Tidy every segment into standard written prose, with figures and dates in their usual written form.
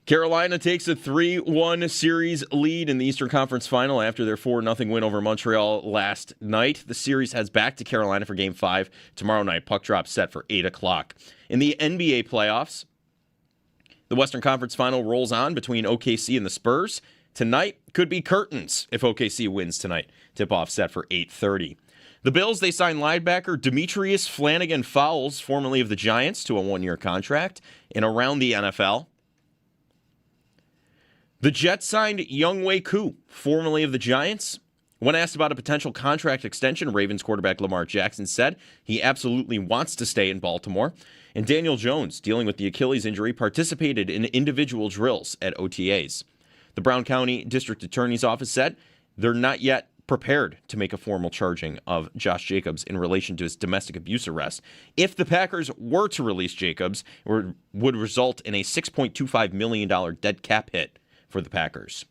Carolina takes a 3-1 series lead in the Eastern Conference Final after their 4-0 win over Montreal last night. The series heads back to Carolina for Game 5 tomorrow night. Puck drop set for 8 o'clock. In the NBA playoffs, the Western Conference Final rolls on between OKC and the Spurs. Tonight could be curtains if OKC wins tonight. Tip-off set for 8:30. The Bills, they signed linebacker Demetrius Flannigan-Fowles, formerly of the Giants, to a 1-year contract. And around the NFL, the Jets signed Younghoe Koo, formerly of the Giants. When asked about a potential contract extension, Ravens quarterback Lamar Jackson said he absolutely wants to stay in Baltimore. And Daniel Jones, dealing with the Achilles injury, participated in individual drills at OTAs. The Brown County District Attorney's Office said they're not yet prepared to make a formal charging of Josh Jacobs in relation to his domestic abuse arrest. If the Packers were to release Jacobs, it would result in a $6.25 million dead cap hit for the Packers.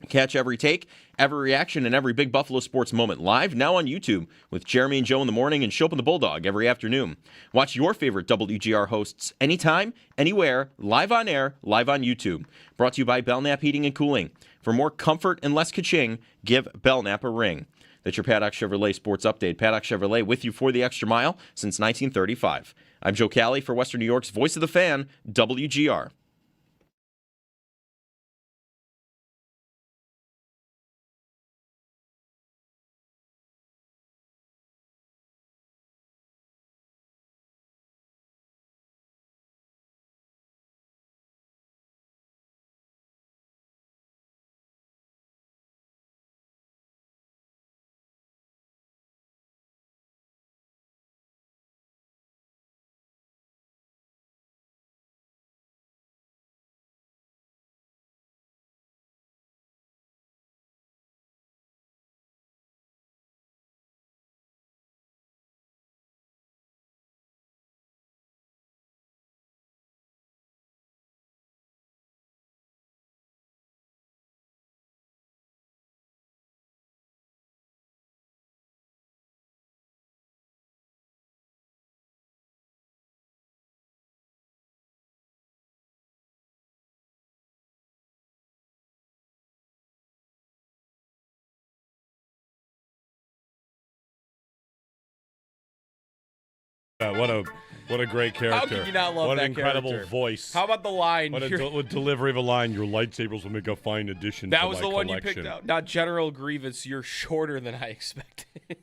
Catch every take, every reaction, and every Big Buffalo sports moment live now on YouTube with Jeremy and Joe in the morning and Shope and the Bulldog every afternoon. Watch your favorite WGR hosts anytime, anywhere, live on air, live on YouTube. Brought to you by Belknap Heating and Cooling. For more comfort and less ka-ching, give Belknap a ring. That's your Paddock Chevrolet Sports Update. Paddock Chevrolet with you for the extra mile since 1935. I'm Joe Cali for Western New York's Voice of the Fan, WGR. What a great character. How can you not love what that an incredible character? voice. How about the line? What a delivery of a line. Your lightsabers will make a fine addition that to was my the one collection. you picked out. Not General Grievous. You're shorter than I expected.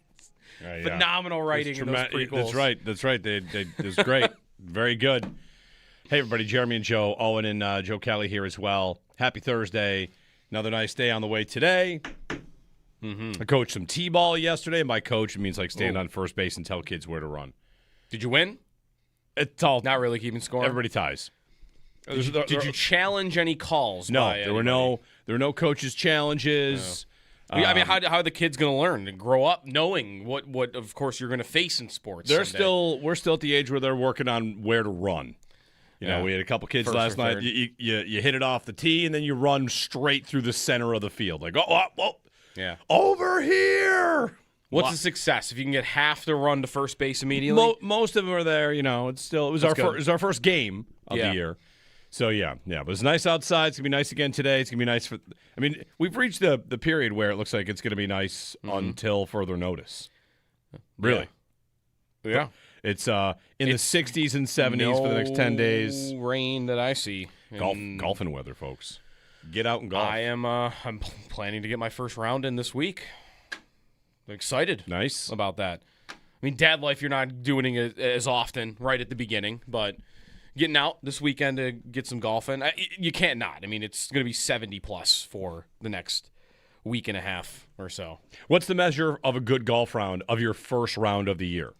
Yeah. Phenomenal writing in those prequels. That's right. It was great. Very good. Hey, everybody. Jeremy and Joe. Owen and Joe Cali here as well. Happy Thursday. Another nice day on the way today. I coached some T-ball yesterday. And by coach, it means like stand on first base and tell kids where to run. Did you win? It's all Not really keeping score. Everybody ties. Did you challenge any calls? No, by there were no coaches' challenges. No. I mean, how are the kids going to learn and grow up knowing what of course you're going to face in sports? We're still at the age where they're working on where to run. You know, we had a couple kids last night. You hit it off the tee and then you run straight through the center of the field, like over here. What's a success if you can get half the run to first base immediately? Most of them are there. You know, it was our first game of the year. So but it's nice outside. It's gonna be nice again today. It's gonna be nice we've reached the period where it looks like it's gonna be nice until further notice. Really? Yeah. It's in the 60s and 70s for the next 10 days. Rain that I see. Golfing weather, folks. Get out and golf. I'm planning to get my first round in this week. I'm excited. Nice about that. I mean, dad life, you're not doing it as often right at the beginning, but getting out this weekend to get some golfing, you can't not. I mean, it's going to be 70 plus for the next week and a half or so. What's the measure of a good golf round of your first round of the year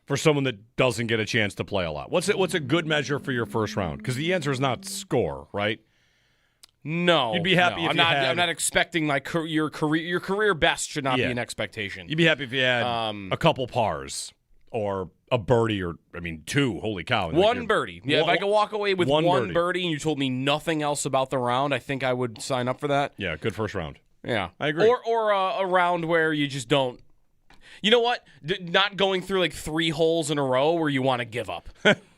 for someone that doesn't get a chance to play a lot? What's a good measure for your first round? Because the answer is not score, right? No, you'd be happy. I'm not expecting your career best should not be an expectation. You'd be happy if you had a couple pars or a birdie or two. Holy cow! One birdie. Yeah, if I could walk away with one birdie and you told me nothing else about the round, I think I would sign up for that. Yeah, good first round. Yeah, I agree. Or a round where you just don't. You know what? Not going through like 3 holes in a row where you want to give up.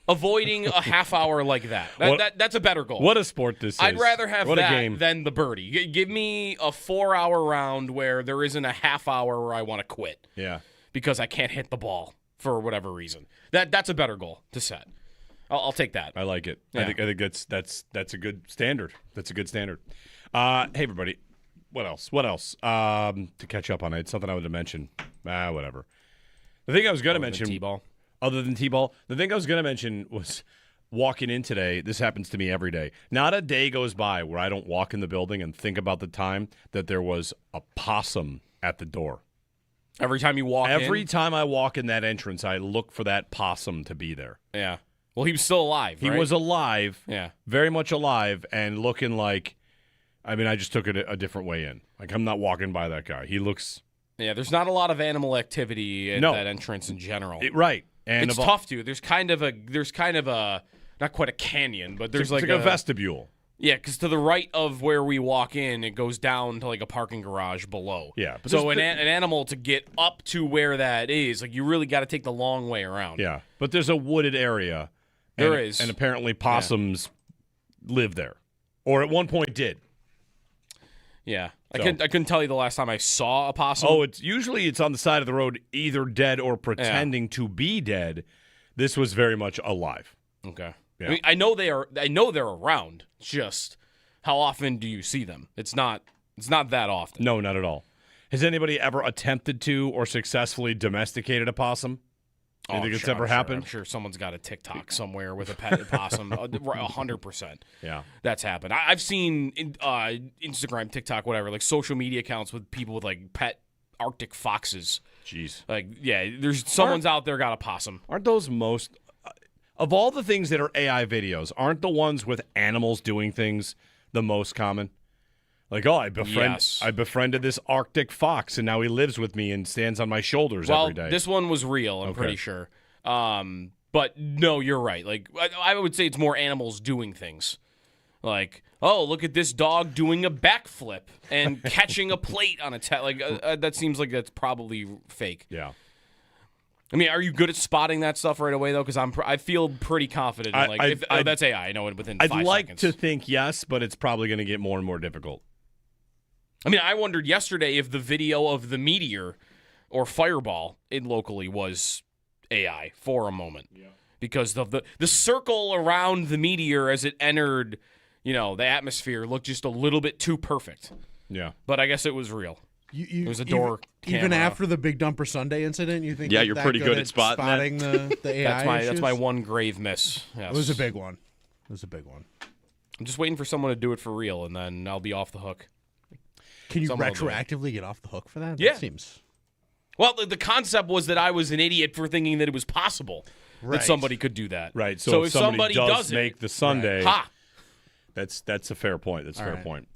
avoiding a half hour like that. That's a better goal. What a sport this is. I'd rather have what that a game. than the birdie. Give me a 4-hour round where there isn't a half hour where I want to quit. Yeah. Because I can't hit the ball for whatever reason. That's a better goal to set. I'll take that. I like it. Yeah. I think that's a good standard. That's a good standard. Hey everybody, what else? To catch up on it, something I would have mentioned. Whatever. The thing I was going to mention, T-ball. Other than T-ball, the thing I was going to mention was walking in today. This happens to me every day. Not a day goes by where I don't walk in the building and think about the time that there was a possum at the door. Every time you walk in? Every time I walk in that entrance, I look for that possum to be there. Yeah. Well, he was still alive, He right? was alive, Yeah. very much alive, and looking like, I just took it a different way in. Like, I'm not walking by that guy. He looks... Yeah, there's not a lot of animal activity at that entrance in general. Right. And it's tough to. There's kind of a not quite a canyon, but there's it's like a vestibule. Yeah, because to the right of where we walk in, it goes down to like a parking garage below. Yeah. But so an animal to get up to where that is, like you really got to take the long way around. Yeah, but there's a wooded area. There is. And apparently possums live there. Or at one point did. Yeah. So. I couldn't tell you the last time I saw a possum. Oh, it's on the side of the road, either dead or pretending to be dead. This was very much alive. Okay. Yeah. I mean, I know they're around. Just how often do you see them? It's not that often. No, not at all. Has anybody ever attempted to or successfully domesticated a possum? You think it's ever happened? I'm sure someone's got a TikTok somewhere with a pet possum. 100%. Yeah. That's happened. I've seen Instagram, TikTok, whatever, like social media accounts with people with like pet Arctic foxes. Jeez. Like, yeah, there's someone's out there got a possum. Aren't those most of all the things that are AI videos, aren't the ones with animals doing things the most common? Like, I befriended this Arctic fox, and now he lives with me and stands on my shoulders every day. Well, this one was real, I'm pretty sure. But no, you're right. Like, I would say it's more animals doing things. Like, oh, look at this dog doing a backflip and catching a plate on its head. Like, that seems like that's probably fake. Yeah. I mean, are you good at spotting that stuff right away, though? Because I feel pretty confident. That's AI. I know it within 5 seconds. I'd like to think yes, but it's probably going to get more and more difficult. I mean, I wondered yesterday if the video of the meteor or fireball locally was AI for a moment. Yeah. Because of the circle around the meteor as it entered, the atmosphere looked just a little bit too perfect. Yeah. But I guess it was real. It was a door camera. Even after the Big Dumper Sunday incident, you think? Yeah, you're pretty good at spotting the AI That's my one grave miss. Yes. It was a big one. I'm just waiting for someone to do it for real, and then I'll be off the hook. Can you retroactively get off the hook for that? Yeah. That seems... Well, the concept was that I was an idiot for thinking that it was possible that somebody could do that. Right. So if somebody does it, make the Sunday, ha! That's a fair point. That's a fair right. point.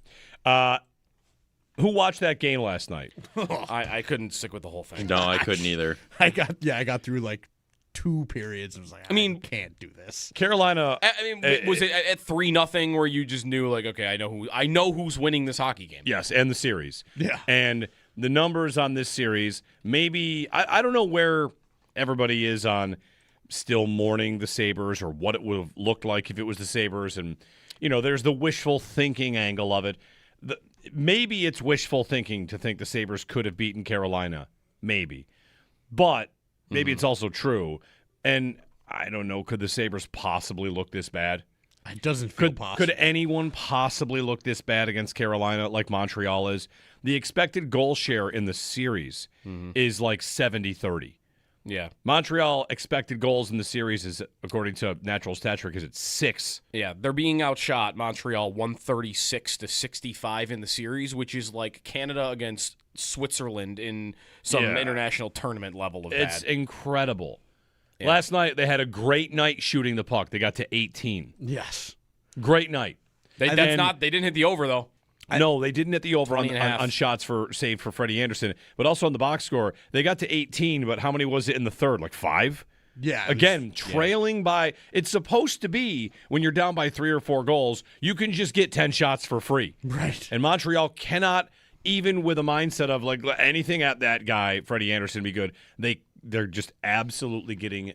Who watched that game last night? I couldn't stick with the whole thing. No, I couldn't either. I got through like 2 periods and was like, I can't do this. Carolina. I mean, was it at 3-0 where you just knew like, okay, I know who's winning this hockey game? Yes, and the series. Yeah. And the numbers on this series, maybe I don't know where everybody is on still mourning the Sabres or what it would have looked like if it was the Sabres, and there's the wishful thinking angle of it. Maybe it's wishful thinking to think the Sabres could have beaten Carolina, maybe, but maybe it's also true. And I don't know, could the Sabres possibly look this bad? It doesn't feel possible. Could anyone possibly look this bad against Carolina like Montreal is? The expected goal share in the series is like 70-30. Yeah. Montreal expected goals in the series is, according to Natural Stat Trick, is at 6. Yeah, they're being outshot. Montreal 136-65 in the series, which is like Canada against Switzerland in some international tournament level of It's bad. incredible. Yeah. Last night, they had a great night shooting the puck. They got to 18. Yes. Great night. They didn't hit the over, though. No, they didn't hit the over on shots saved for Freddie Anderson, but also on the box score. They got to 18, but how many was it in the third? Like 5? Yeah. Again, trailing by – it's supposed to be when you're down by 3 or 4 goals, you can just get 10 shots for free. Right. And Montreal cannot, even with a mindset of like anything at that guy, Freddie Anderson, be good. They're just absolutely getting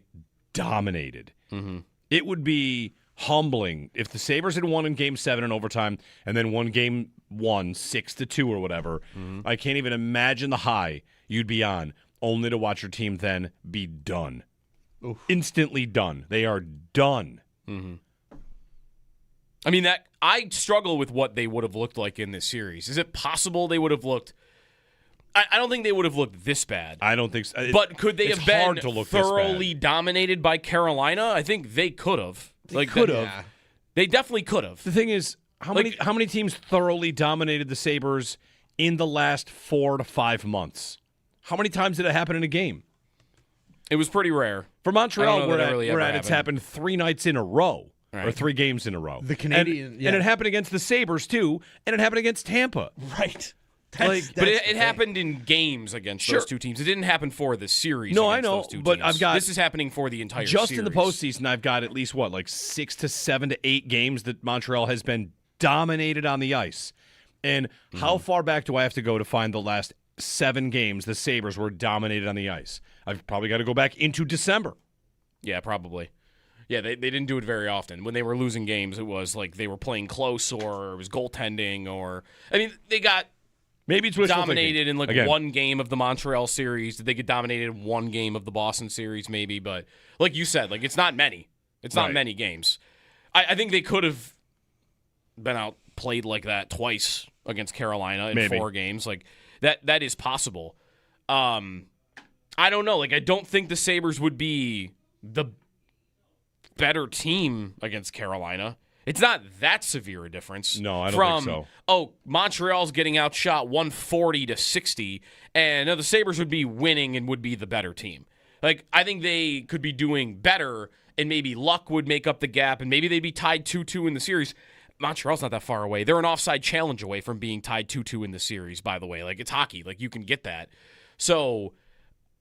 dominated. Mm-hmm. It would be humbling if the Sabres had won in Game 7 in overtime and then won Game 1 6-2 or whatever. I can't even imagine the high you'd be on, only to watch your team then be done. Oof. Instantly done. They are done. I mean, that I struggle with what they would have looked like in this series. Is it possible they would have looked? I don't think they would have looked this bad. I don't think so. But could they It's have been hard to look this bad. thoroughly dominated by Carolina? I think they could have. Could have. Yeah. They definitely could have. The thing is, how many teams thoroughly dominated the Sabres in the last 4 to 5 months? How many times did it happen in a game? It was pretty rare. For I Montreal, don't know that it really ever it's happened 3 nights in a row. Or Right. 3 games in a row. The Canadian- and it happened against the Sabres, too, and it happened against Tampa. Right. But it happened in games against those two teams. It didn't happen for the series. No, I against know, those two but teams. I've got- this is happening for the entire Just series. in the postseason, I've got at least, 6 to 7 to 8 games that Montreal has been dominated on the ice. And how far back do I have to go to find the last 7 games the Sabres were dominated on the ice? I've probably got to go back into December. Yeah, probably. Yeah, they didn't do it very often. When they were losing games, it was like they were playing close or it was goaltending or... I mean, they got Maybe it's wishful dominated thinking. in Again, one game of the Montreal series. Did they get dominated in one game of the Boston series? Maybe, but like you said, it's not many. It's not Right. many games. I think they could have been outplayed like that twice against Carolina in Maybe. 4 games. Like that is possible. I don't know. I don't think the Sabres would be the better team against Carolina. It's not that severe a difference. No, I don't from, think so. Oh, Montreal's getting outshot 140-60, and the Sabres would be winning and would be the better team. I think they could be doing better, and maybe luck would make up the gap, and maybe they'd be tied 2-2 in the series. Montreal's not that far away. They're an offside challenge away from being tied 2-2 in the series, by the way. It's hockey. You can get that. So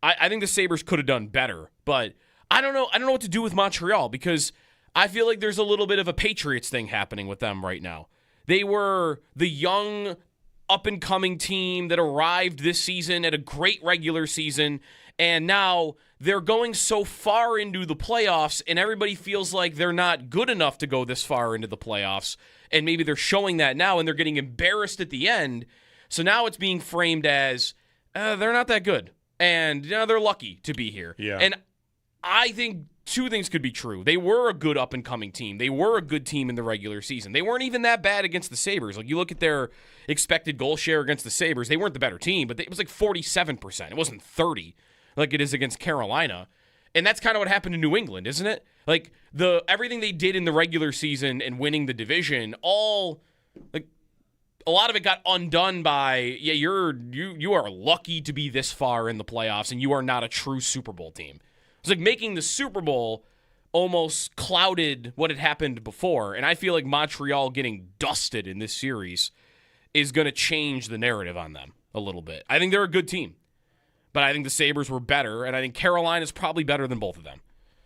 I think the Sabres could have done better, but I don't know. I don't know what to do with Montreal because I feel like there's a little bit of a Patriots thing happening with them right now. They were the young, up-and-coming team that arrived this season at a great regular season, and now they're going so far into the playoffs, and everybody feels like they're not good enough to go this far into the playoffs, and maybe they're showing that now, and they're getting embarrassed at the end. So now it's being framed as they're not that good, and they're lucky to be here. Yeah. And I think 2 things could be true. They were a good up-and-coming team. They were a good team in the regular season. They weren't even that bad against the Sabres. You look at their expected goal share against the Sabres, they weren't the better team, but it was 47%. It wasn't 30 like it is against Carolina. And that's kind of what happened in New England, isn't it? Everything they did in the regular season and winning the division, a lot of it got undone by, you are lucky to be this far in the playoffs, and you are not a true Super Bowl team. It's making the Super Bowl almost clouded what had happened before, and I feel like Montreal getting dusted in this series is going to change the narrative on them a little bit. I think they're a good team, but I think the Sabres were better, and I think Carolina's probably better than both of them.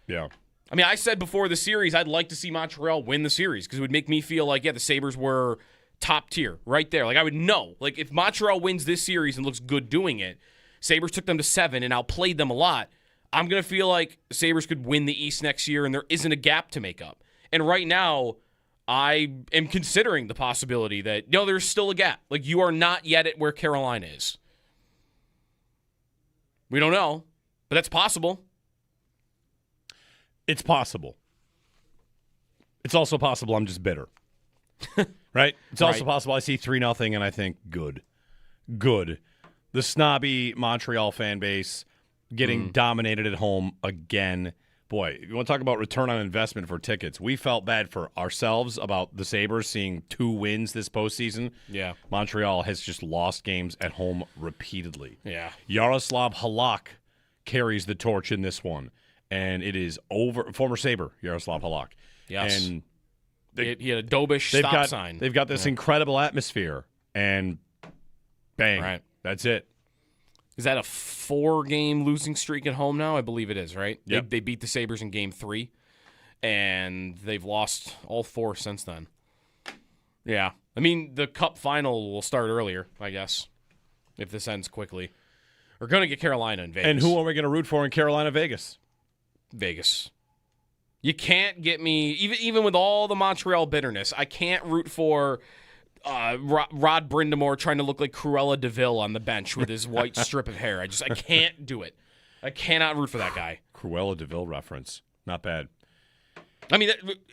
Yeah. I mean, I said before the series I'd like to see Montreal win the series because it would make me feel like, the Sabres were top tier right there. I would know. If Montreal wins this series and looks good doing it, Sabres took them to 7 and outplayed them a lot, I'm going to feel like Sabres could win the East next year and there isn't a gap to make up. And right now, I am considering the possibility that, there's still a gap. You are not yet at where Carolina is. We don't know, but that's possible. It's possible. It's also possible I'm just bitter. Right? It's also Right. possible I see 3-0 and I think, good. Good. The snobby Montreal fan base getting dominated at home again. Boy, you want to talk about return on investment for tickets. We felt bad for ourselves about the Sabres seeing 2 wins this postseason. Yeah. Montreal has just lost games at home repeatedly. Yeah. Yaroslav Halak carries the torch in this one, and it is over. Former Sabre, Yaroslav Halak. Yes. And He had a Dobish stop sign. They've got this incredible atmosphere, and bang, Right. that's it. Is that a 4-game losing streak at home now? I believe it is, right? Yep. They beat the Sabres in Game 3, and they've lost all 4 since then. Yeah. I mean, the Cup final will start earlier, I guess, if this ends quickly. We're going to get Carolina in Vegas. And who are we going to root for in Carolina, Vegas? Vegas. You can't get me, even with all the Montreal bitterness, I can't root for Rod Brindamore trying to look like Cruella DeVille on the bench with his white strip of hair. I can't do it. I cannot root for that guy. Cruella DeVille reference. Not bad. I mean,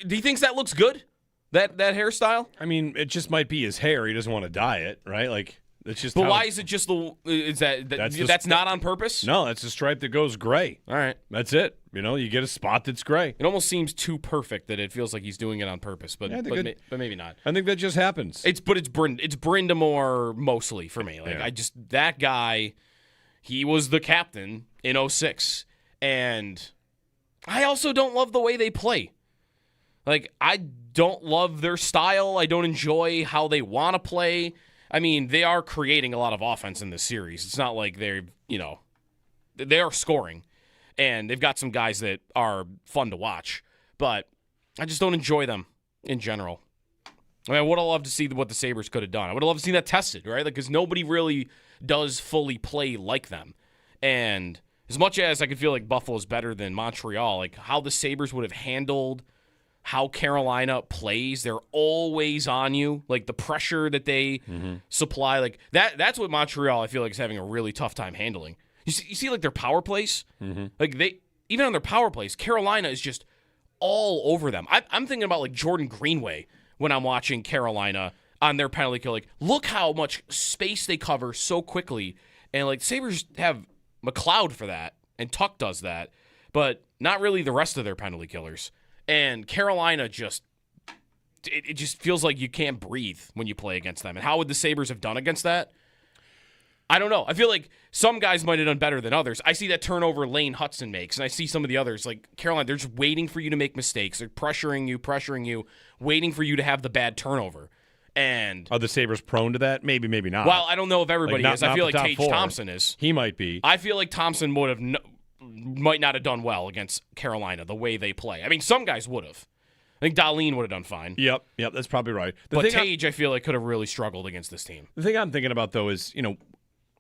do you think that looks good? That hairstyle? I mean, it just might be his hair. He doesn't want to dye it, right? Like, it's just. But why is it just that's not on purpose? No, that's the stripe that goes gray. All right. That's it. You get a spot that's gray. It almost seems too perfect that it feels like he's doing it on purpose, but maybe not. I think that just happens. It's Brindamore mostly for me. Like that guy, he was the captain in 06, and I also don't love the way they play. Like, I don't love their style. I don't enjoy how they want to play. I mean, they are creating a lot of offense in this series. It's not like they are scoring. And they've got some guys that are fun to watch. But I just don't enjoy them in general. I mean, I would have loved to see what the Sabres could have done. I would have loved to see that tested, right? Because nobody really does fully play like them. And as much as I could feel like Buffalo's better than Montreal, like how the Sabres would have handled how Carolina plays, they're always on you. Like the pressure that they supply, like that's what Montreal I feel like is having a really tough time handling. You see like their power plays, like even on their power plays, Carolina is just all over them. I'm thinking about like Jordan Greenway when I'm watching Carolina on their penalty kill. Like, look how much space they cover so quickly, and like Sabres have McLeod for that, and Tuck does that, but not really the rest of their penalty killers. And Carolina just feels like you can't breathe when you play against them. And how would the Sabres have done against that? I don't know. I feel like some guys might have done better than others. I see that turnover Lane Hudson makes, and I see some of the others, like Carolina, they're just waiting for you to make mistakes. They're pressuring you, waiting for you to have the bad turnover. And are the Sabres prone to that? Maybe not. Well, I don't know if everybody is. I feel like Tage Thompson is. He might be. I feel like Thompson might not have done well against Carolina the way they play. I mean, some guys would have. I think Dahlin would have done fine. Yep, that's probably right. But Tage, I feel like, could have really struggled against this team. The thing I'm thinking about, though, is,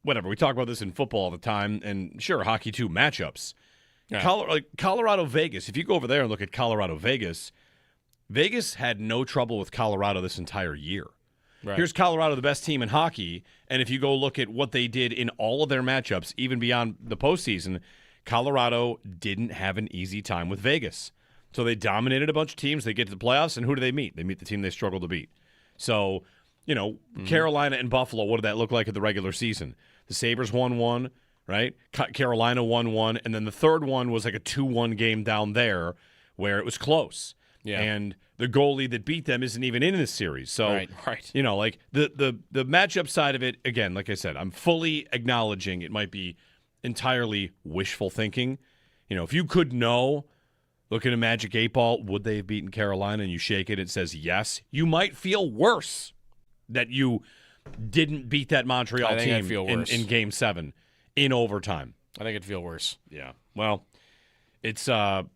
whatever. We talk about this in football all the time, and sure, hockey too, matchups. Yeah. Colorado-Vegas, if you go over there and look at Colorado-Vegas, Vegas had no trouble with Colorado this entire year. Right. Here's Colorado, the best team in hockey, and if you go look at what they did in all of their matchups, even beyond the postseason, Colorado didn't have an easy time with Vegas. So they dominated a bunch of teams. They get to the playoffs, and who do they meet? They meet the team they struggle to beat. So, Carolina and Buffalo, what did that look like in the regular season? The Sabres won one, right? Carolina won one, and then the third one was like a 2-1 game down there where it was close. Yeah. And the goalie that beat them isn't even in this series. So, right. Like the matchup side of it, again, like I said, I'm fully acknowledging it might be entirely wishful thinking. If you could know, look at a Magic 8-ball, would they have beaten Carolina, and you shake it, it says yes, you might feel worse that you didn't beat that Montreal team in Game 7 in overtime. I think it'd feel worse. Yeah. Well, it is what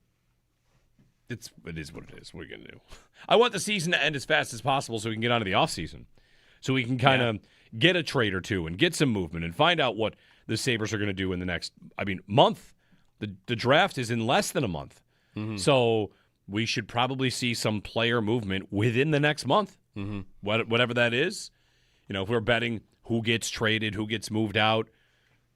it is. What are you going to do? I want the season to end as fast as possible so we can get on to the offseason. So we can kind of get a trade or two and get some movement and find out what the Sabres are going to do in the next, month. The draft is in less than a month. Mm-hmm. So we should probably see some player movement within the next month. Mm-hmm. Whatever that is. If we're betting who gets traded, who gets moved out,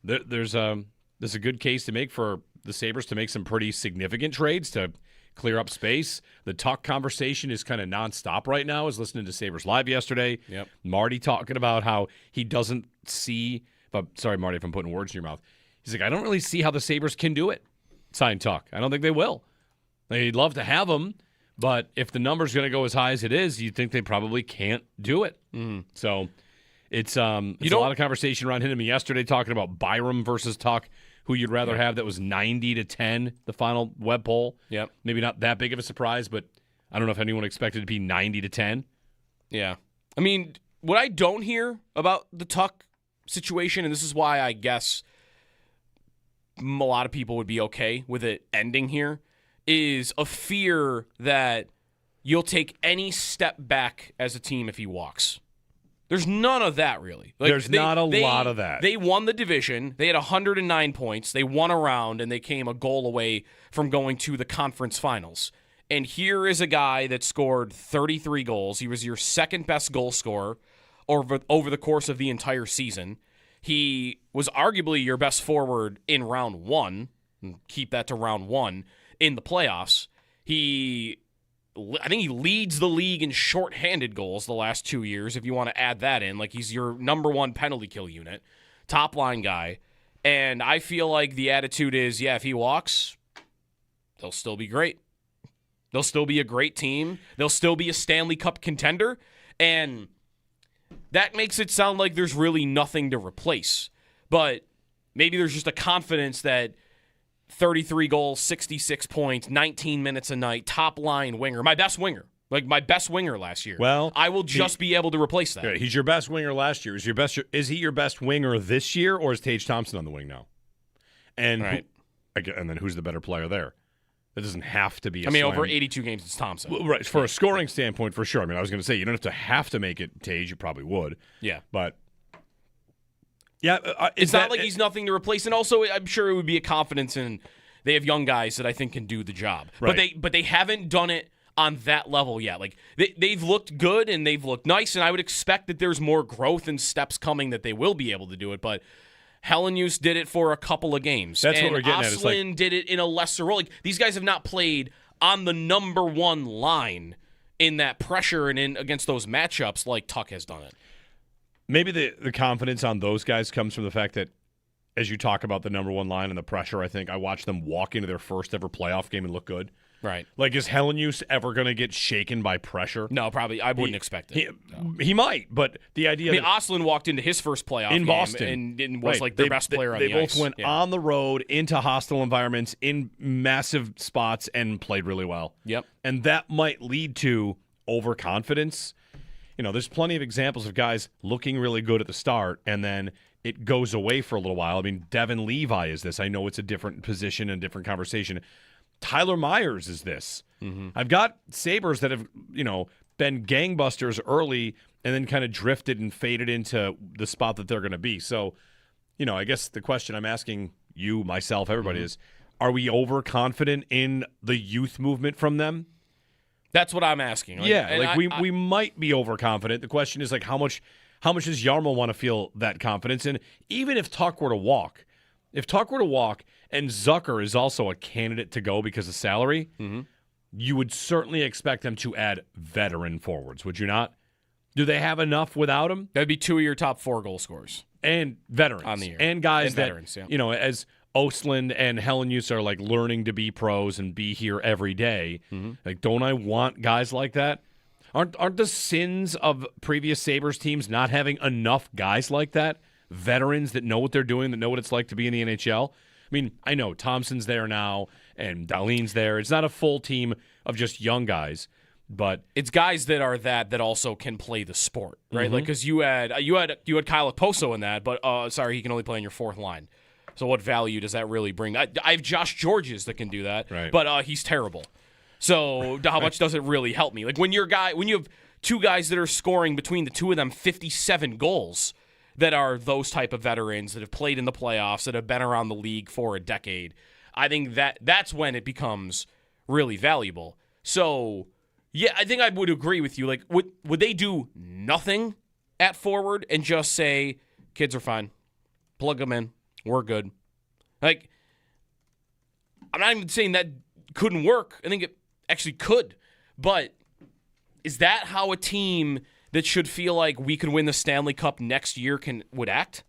there's a good case to make for the Sabres to make some pretty significant trades to clear up space. The Tuck conversation is kind of nonstop right now. I was listening to Sabres Live yesterday. Yep. Marty talking about how he doesn't see – sorry, Marty, if I'm putting words in your mouth. He's like, I don't really see how the Sabres can do it, sign Tuck. I don't think they will. They'd love to have him, but if the number's going to go as high as it is, you'd think they probably can't do it. Mm. So it's a lot of conversation around him yesterday talking about Byram versus Tuck, who you'd rather have. That was 90-10, the final web poll. Yep. Maybe not that big of a surprise, but I don't know if anyone expected it to be 90-10. Yeah. I mean, what I don't hear about the Tuck situation, and this is why I guess a lot of people would be okay with it ending here, is a fear that you'll take any step back as a team if he walks. There's none of that, really. There's not a lot of that. They won the division. They had 109 points. They won a round, and they came a goal away from going to the conference finals. And here is a guy that scored 33 goals. He was your second best goal scorer over the course of the entire season. He was arguably your best forward in round one. Keep that to round one in the playoffs. I think he leads the league in shorthanded goals the last 2 years, if you want to add that in. Like, he's your number one penalty kill unit, top line guy. And I feel like the attitude is, if he walks, they'll still be great. They'll still be a great team. They'll still be a Stanley Cup contender. And that makes it sound like there's really nothing to replace. But maybe there's just a confidence that 33 goals, 66 points, 19 minutes a night, top line winger, my best winger last year. Well, I will just be able to replace that. Yeah, he's your best winger last year. Is he your best winger this year, or is Tage Thompson on the wing now? And right. And then who's the better player there? It doesn't have to be. Over 82 games, it's Thompson. Well, right, for a scoring standpoint, for sure. I mean, I was going to say you don't have to make it Tage. You probably would. Yeah, but yeah, it's not like he's nothing to replace. And also, I'm sure it would be a confidence in they have young guys that I think can do the job. Right. But they haven't done it on that level yet. Like they've looked good and they've looked nice, and I would expect that there's more growth and steps coming that they will be able to do it. But Helenius did it for a couple of games. That's and what we're getting at. Oslin did it in a lesser role. Like, these guys have not played on the number one line in that pressure and in against those matchups like Tuck has done it. Maybe the confidence on those guys comes from the fact that, as you talk about the number one line and the pressure, I think I watched them walk into their first ever playoff game and look good. Right. Like, is Helenius ever going to get shaken by pressure? No, probably. I wouldn't expect it. He might, but the idea. Oslin walked into his first playoff in game Boston and was like their best player on the ice. They both went on the road into hostile environments in massive spots and played really well. Yep. And that might lead to overconfidence. You know, there's plenty of examples of guys looking really good at the start and then it goes away for a little while. I mean, Devin Levi is this. I know it's a different position and a different conversation. Tyler Myers is this. Mm-hmm. I've got Sabres that have, been gangbusters early and then kind of drifted and faded into the spot that they're going to be. So, I guess the question I'm asking you, myself, everybody is, are we overconfident in the youth movement from them? That's what I'm asking. We might be overconfident. The question is, how much does Jarmo want to feel that confidence? And even if Tuck were to walk, and Zucker is also a candidate to go because of salary, you would certainly expect them to add veteran forwards, would you not? Do they have enough without him? That'd be 2 of your top 4 goal scorers. And veterans. On the year. And guys and veterans, as Oslin and Helenius are learning to be pros and be here every day. Don't I want guys like that? Aren't the sins of previous Sabres teams not having enough guys like that? Veterans that know what they're doing, that know what it's like to be in the NHL? I mean, I know Thompson's there now and Dahlin's there. It's not a full team of just young guys, but it's guys that are that also can play the sport, right? Because you had Kyle Poso in that, but he can only play on your fourth line. So what value does that really bring? I have Josh Georges that can do that, right. But he's terrible. So how much does it really help me? Like when you have two guys that are scoring between the two of them 57 goals that are those type of veterans that have played in the playoffs, that have been around the league for a decade, I think that's when it becomes really valuable. So, yeah, I think I would agree with you. Like, would they do nothing at forward and just say, kids are fine, plug them in, we're good? Like, I'm not even saying that couldn't work. I think it actually could. But is that how a team that should feel like we could win the Stanley Cup next year would act?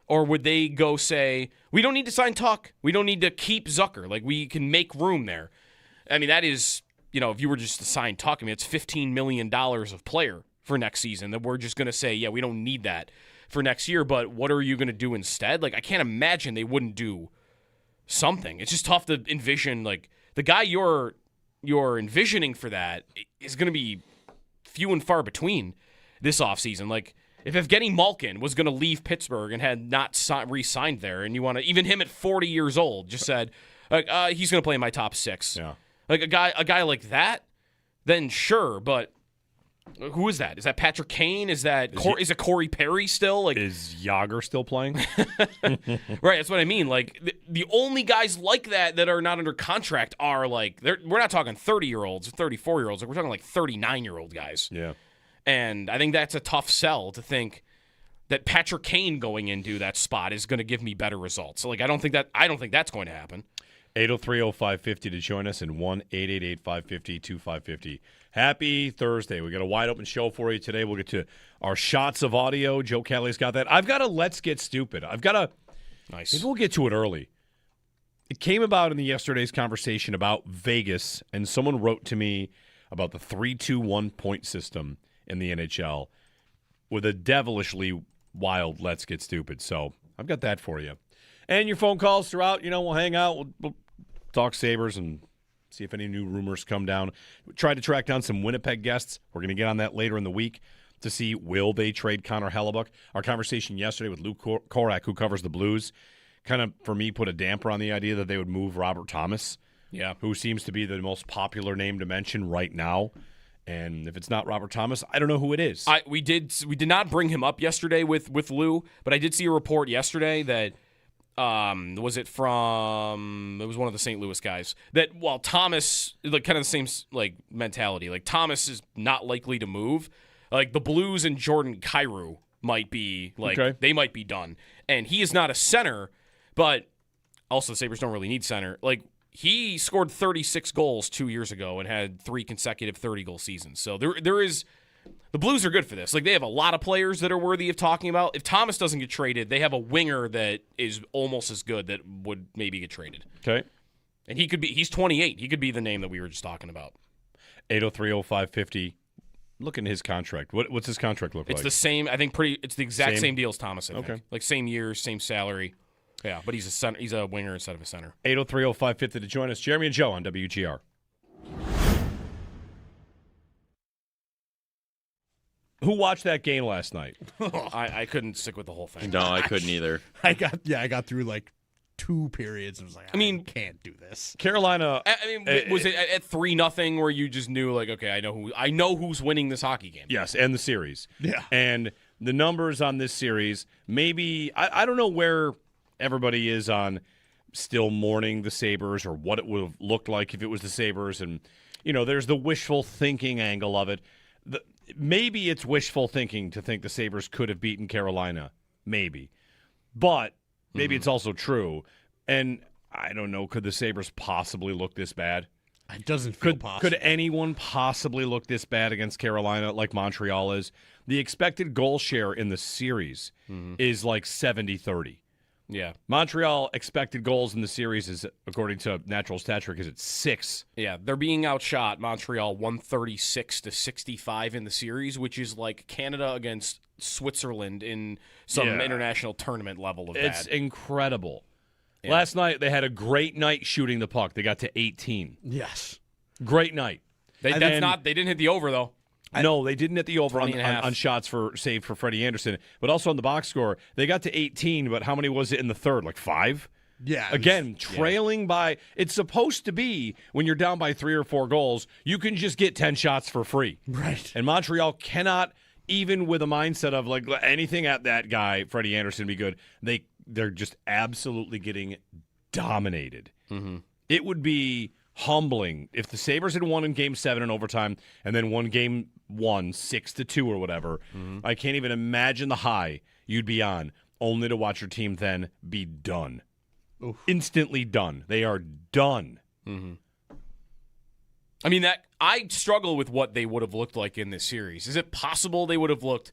Or would they go say, we don't need to sign Tuck, we don't need to keep Zucker, we can make room there? I mean, that is, if you were just to sign Tuck, it's $15 million of player for next season that we're just going to say, yeah, we don't need that for next year, but what are you going to do instead? I can't imagine they wouldn't do something. It's just tough to envision, the guy you're envisioning for that is going to be few and far between this offseason. If Evgeny Malkin was going to leave Pittsburgh and had not re-signed there, and you want to, even him at 40 years old, just said, he's going to play in my top 6. Yeah. A guy like that, then sure, but Who is that? Is that Patrick Kane? Is it Corey Perry still? Like, Is Yager still playing? right, that's what I mean. Like the only guys like that are not under contract are like we're not talking 30-year-olds or 34-year-olds. Like we're talking like 39-year-old guys. Yeah. And I think that's a tough sell to think that Patrick Kane going into that spot is going to give me better results. So like I don't think that's going to happen. 803-0550 to join us, and 1-888-550-2550. Happy Thursday. We got a wide open show for you today. We'll get to our shots of audio. Joe Kelly's got that. I've got a Let's Get Stupid. Nice. Maybe we'll get to it early. It came about in yesterday's conversation about Vegas, and someone wrote to me about the 3-2-1 point system in the NHL with a devilishly wild Let's Get Stupid. So I've got that for you. And your phone calls throughout. We'll hang out. We'll talk Sabres and see if any new rumors come down. We tried to track down some Winnipeg guests. We're going to get on that later in the week to see will they trade Connor Hellebuck. Our conversation yesterday with Luke Korak, who covers the Blues, kind of, for me, put a damper on the idea that they would move Robert Thomas, who seems to be the most popular name to mention right now. And if it's not Robert Thomas, I don't know who it is. We did not bring him up yesterday with Lou, but I did see a report yesterday that it was one of the St. Louis guys that while Thomas, like kind of the same like mentality, like Thomas is not likely to move, like the Blues and Jordan Kyrou might be they might be done, and he is not a center, but also the Sabres don't really need center. Like he scored 36 goals 2 years ago and had 3 consecutive 30-goal seasons. So there is. The Blues are good for this. Like they have a lot of players that are worthy of talking about. If Thomas doesn't get traded, they have a winger that is almost as good that would maybe get traded. Okay. And he's 28. He could be the name that we were just talking about. 803-0550. Look at his contract. What's his contract look like? It's the same, I think it's the exact same deal as Thomas, I think. Okay. Like same years, same salary. Yeah, but he's a winger instead of a center. 803-0550 to join us. Jeremy and Joe on WGR. Who watched that game last night? I couldn't stick with the whole thing. No, I couldn't either. I got through like 2 periods and was like, I can't do this. Carolina. Was it at 3-0 where you just knew like, okay, I know who's winning this hockey game? Yes, and the series. Yeah. And the numbers on this series, maybe I don't know where everybody is on still mourning the Sabres or what it would have looked like if it was the Sabres, and there's the wishful thinking angle of it. Maybe it's wishful thinking to think the Sabres could have beaten Carolina. Maybe. But maybe it's also true. And I don't know, could the Sabres possibly look this bad? It doesn't feel possible. Could anyone possibly look this bad against Carolina like Montreal is? The expected goal share in the series is like 70-30. Yeah. Montreal expected goals in the series is, according to Natural Stat Trick, is at 6. Yeah, they're being outshot. Montreal 136-65 in the series, which is like Canada against Switzerland in some international tournament level of bad. It's incredible. Yeah. Last night they had a great night shooting the puck. They got to 18. Yes. Great night. They didn't hit the over though. No, they didn't hit the over on 20.5. shots saved for Freddie Anderson, but also on the box score. They got to 18, but how many was it in the third? Like 5? Yeah. Again, trailing by. It's supposed to be when you're down by 3 or 4 goals, you can just get 10 shots for free. Right. And Montreal cannot, even with a mindset of like anything at that guy, Freddie Anderson, be good. They're just absolutely getting dominated. Mm-hmm. It would be humbling if the Sabres had won in Game 7 in overtime and then won Game 1 6-2 or whatever. I can't even imagine the high you'd be on, only to watch your team then be done. Oof. Instantly done. They are done. Mm-hmm. I mean, I struggle with what they would have looked like in this series. Is it possible they would have looked?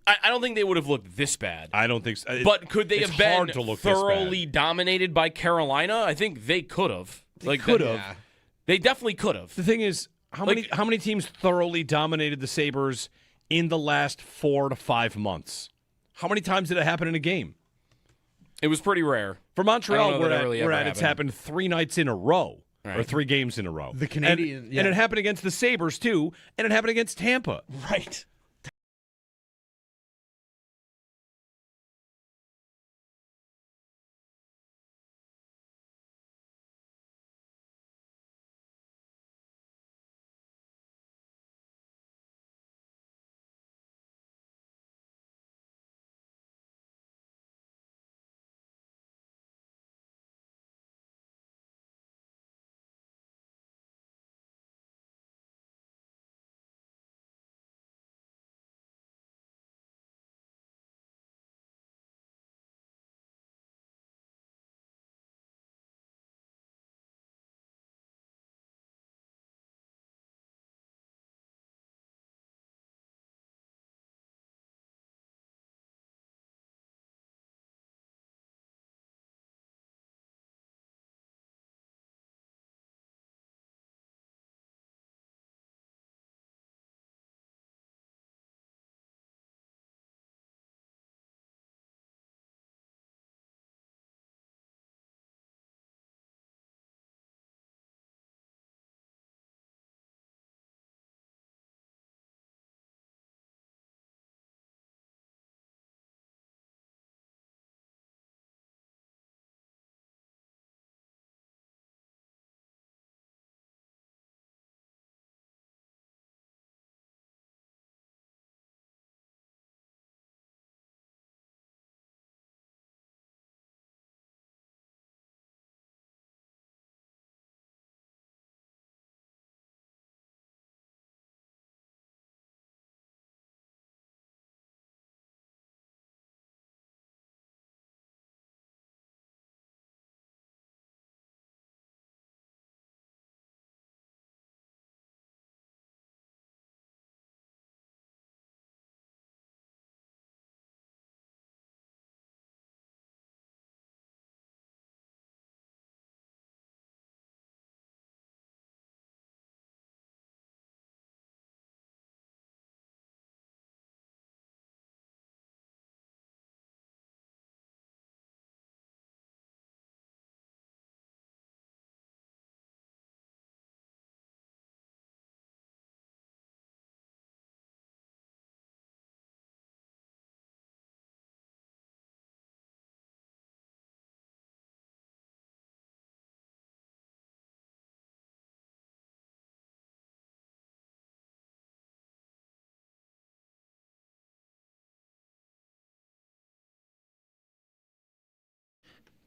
I don't think they would have looked this bad. I don't think so. But could they have been hard to look thoroughly dominated by Carolina? I think they could have. They could have. Yeah. They definitely could have. The thing is, how many teams thoroughly dominated the Sabres in the last 4 to 5 months? How many times did it happen in a game? It was pretty rare. For Montreal, we're at it's happened 3 nights in a row. Or Right. 3 games in a row. The Canadian, and it happened against the Sabres too, and it happened against Tampa. Right.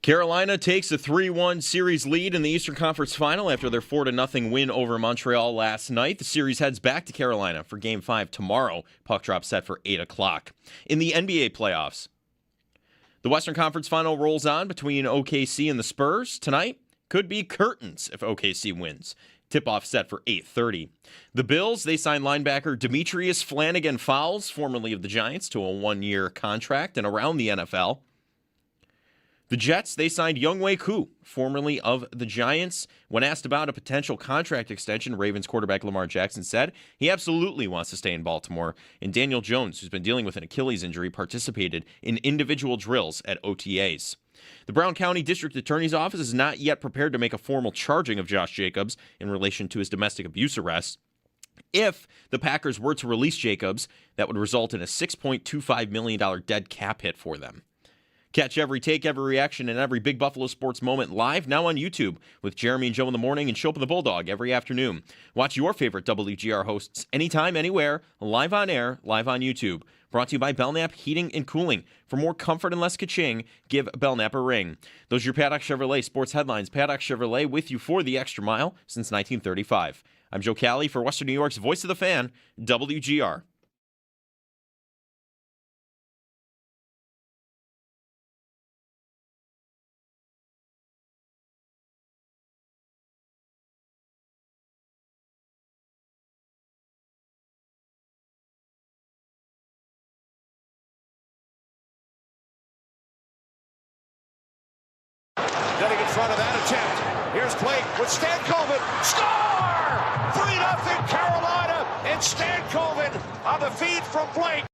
Carolina takes a 3-1 series lead in the Eastern Conference Final after their 4-0 win over Montreal last night. The series heads back to Carolina for Game 5 tomorrow. Puck drop set for 8 o'clock. In the NBA playoffs, the Western Conference Final rolls on between OKC and the Spurs. Tonight could be curtains if OKC wins. Tip-off set for 8:30. The Bills, they signed linebacker Demetrius Flanagan-Fowles, formerly of the Giants, to a 1-year contract and around the NFL. The Jets, they signed Younghoe Koo, formerly of the Giants. When asked about a potential contract extension, Ravens quarterback Lamar Jackson said he absolutely wants to stay in Baltimore. And Daniel Jones, who's been dealing with an Achilles injury, participated in individual drills at OTAs. The Brown County District Attorney's Office is not yet prepared to make a formal charging of Josh Jacobs in relation to his domestic abuse arrest. If the Packers were to release Jacobs, that would result in a $6.25 million dead cap hit for them. Catch every take, every reaction, and every Big Buffalo sports moment live now on YouTube with Jeremy and Joe in the morning and Shope the Bulldog every afternoon. Watch your favorite WGR hosts anytime, anywhere, live on air, live on YouTube. Brought to you by Belknap Heating and Cooling. For more comfort and less ka-ching, give Belknap a ring. Those are your Paddock Chevrolet sports headlines. Paddock Chevrolet with you for the extra mile since 1935. I'm Joe Cali for Western New York's Voice of the Fan, WGR. Getting in front of that attempt. Here's Blake with Stankoven. Score! 3-0 Carolina, and Stankoven on the feed from Blake.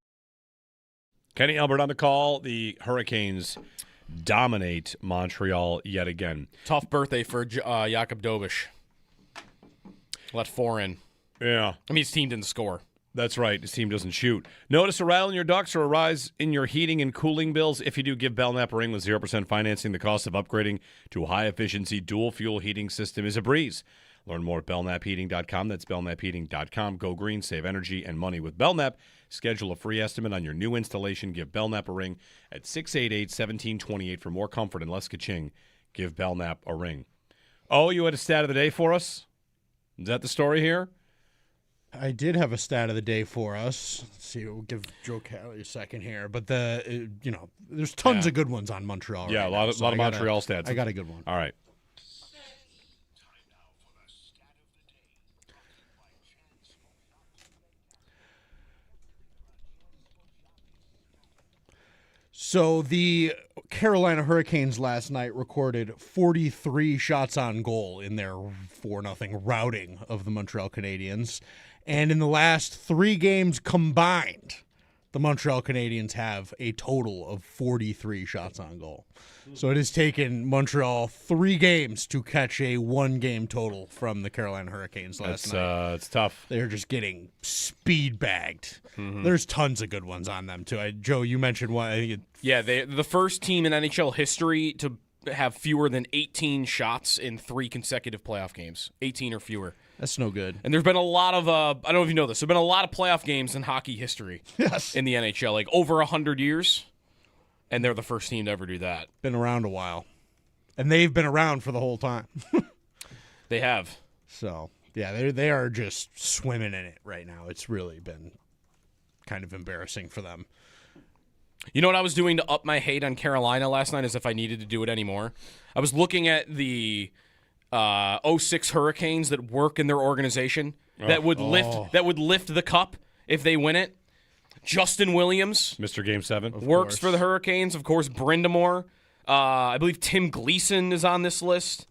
Kenny Albert on the call. The Hurricanes dominate Montreal yet again. Tough birthday for Jakub Dobish. Let 4 in. Yeah. I mean, his team didn't score. That's right. His team doesn't shoot. Notice a rattle in your ducts or a rise in your heating and cooling bills? If you do, give Belknap a ring with 0% financing. The cost of upgrading to a high-efficiency dual-fuel heating system is a breeze. Learn more at belknapheating.com. That's belknapheating.com. Go green, save energy and money with Belknap. Schedule a free estimate on your new installation. Give Belknap a ring at 688-1728 for more comfort and less ka-ching. Give Belknap a ring. Oh, you had a stat of the day for us? Is that the story here? I did have a stat of the day for us. Let's see, we'll give Joe Cali a second here. But there's tons of good ones on Montreal. Yeah, right a lot now, of, so lot of I Montreal stats. I got a good one. All right. So the Carolina Hurricanes last night recorded 43 shots on goal in their 4-0 routing of the Montreal Canadiens. And in the last 3 games combined, the Montreal Canadiens have a total of 43 shots on goal. So it has taken Montreal 3 games to catch a 1-game total from the Carolina Hurricanes last night. It's tough. They're just getting speed bagged. There's tons of good ones on them, too. Joe, you mentioned one. I think They're the first team in NHL history to have fewer than 18 shots in 3 consecutive playoff games. 18 or fewer. that's no good. And there's been a lot of, I don't know if you know this, there have been a lot of playoff games in hockey history Yes. in the NHL, like over 100 years. And they're the first team to ever do that. Been around a while. And they've been around for the whole time. They have. So, yeah, they are just swimming in it right now. It's really been kind of embarrassing for them. You know what I was doing to up my hate on Carolina last night, as if I needed to do it anymore? I was looking at the 06 Hurricanes that work in their organization that would lift the cup if they win it. Justin Williams, Mr. Game 7. works for the Hurricanes. Of course, Brindamore. I believe Tim Gleason is on this list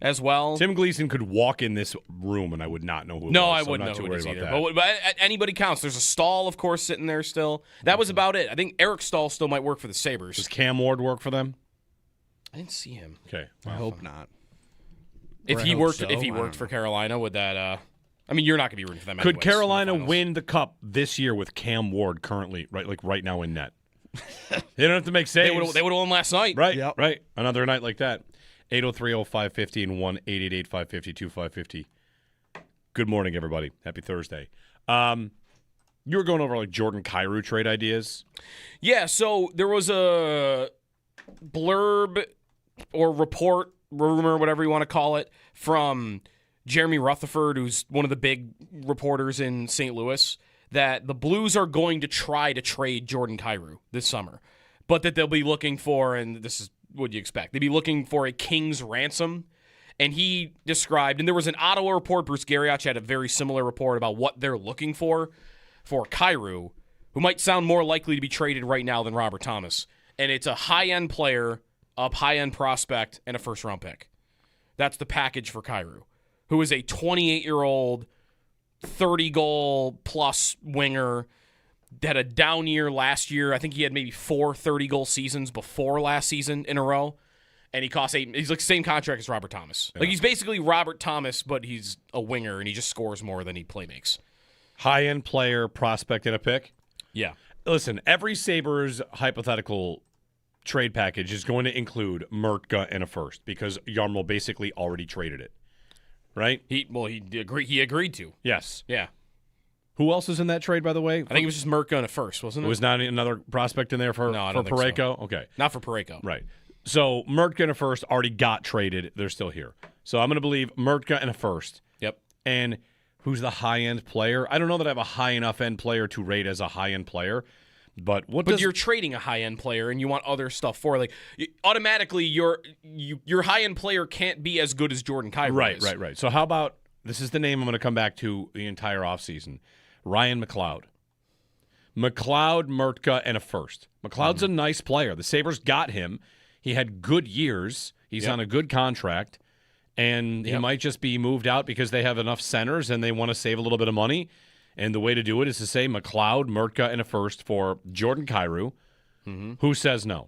as well. Tim Gleason could walk in this room and I would not know who it No, was. I so wouldn't I'm not know too who it is worried either. about that. But anybody counts. There's a Stahl, of course, sitting there still. That was about it. I think Eric Stahl still might work for the Sabres. Does Cam Ward work for them? I didn't see him. Okay. I hope not. If Or he I hope worked, so. if he I worked don't for know. Carolina, would that? I mean, you're not going to be rooting for them. Could anyways in the Carolina finals. win the cup this year with Cam Ward currently, right now in net? They don't have to make They saves. would have won last night. Right, Yep. right. Another night like that. 803-0550 and 1-888-550-2550. Good morning, everybody. Happy Thursday. You were going over like Jordan Kyrou trade ideas. Yeah. So there was a blurb or report, rumor, whatever you want to call it, from Jeremy Rutherford, who's one of the big reporters in St. Louis, that the Blues are going to try to trade Jordan Kyrou this summer, but that they'll be looking for, and this is what you expect, they'd be looking for a king's ransom. And he described, and there was an Ottawa report, Bruce Garrioch had a very similar report about what they're looking for Kyrou, who might sound more likely to be traded right now than Robert Thomas. And it's a high-end player, a high-end prospect, and a first-round pick. That's the package for Kyrou, who is a 28-year-old, 30-goal-plus winger, had a down year last year. I think he had maybe 4 30-goal seasons before last season in a row. And he costs he's like the same contract as Robert Thomas. Yeah. Like he's basically Robert Thomas, but he's a winger, and he just scores more than he play makes. High-end player, prospect, and a pick? Yeah. Listen, every Sabres hypothetical trade package is going to include Mertka and a first because Jarmo basically already traded it, right? He agreed to. Yes. Yeah. Who else is in that trade, by the way? I think it was just Mertka and a first, wasn't it? It was not another prospect in there for Parayko? So. Okay. Not for Parayko. Right. So Mertka and a first already got traded. They're still here. So I'm going to believe Mertka and a first. Yep. And who's the high-end player? I don't know that I have a high enough end player to rate as a high-end player. But you're trading a high-end player and you want other stuff for automatically your high-end player can't be as good as Jordan Kyrou is. Right. So how about this is the name I'm going to come back to the entire offseason. Ryan McLeod. McLeod, Mertka, and a first. McLeod's a nice player. The Sabres got him. He had good years. He's on a good contract. And he might just be moved out because they have enough centers and they want to save a little bit of money. And the way to do it is to say McLeod, Mertka, and a first for Jordan Kyrou. Mm-hmm. Who says no?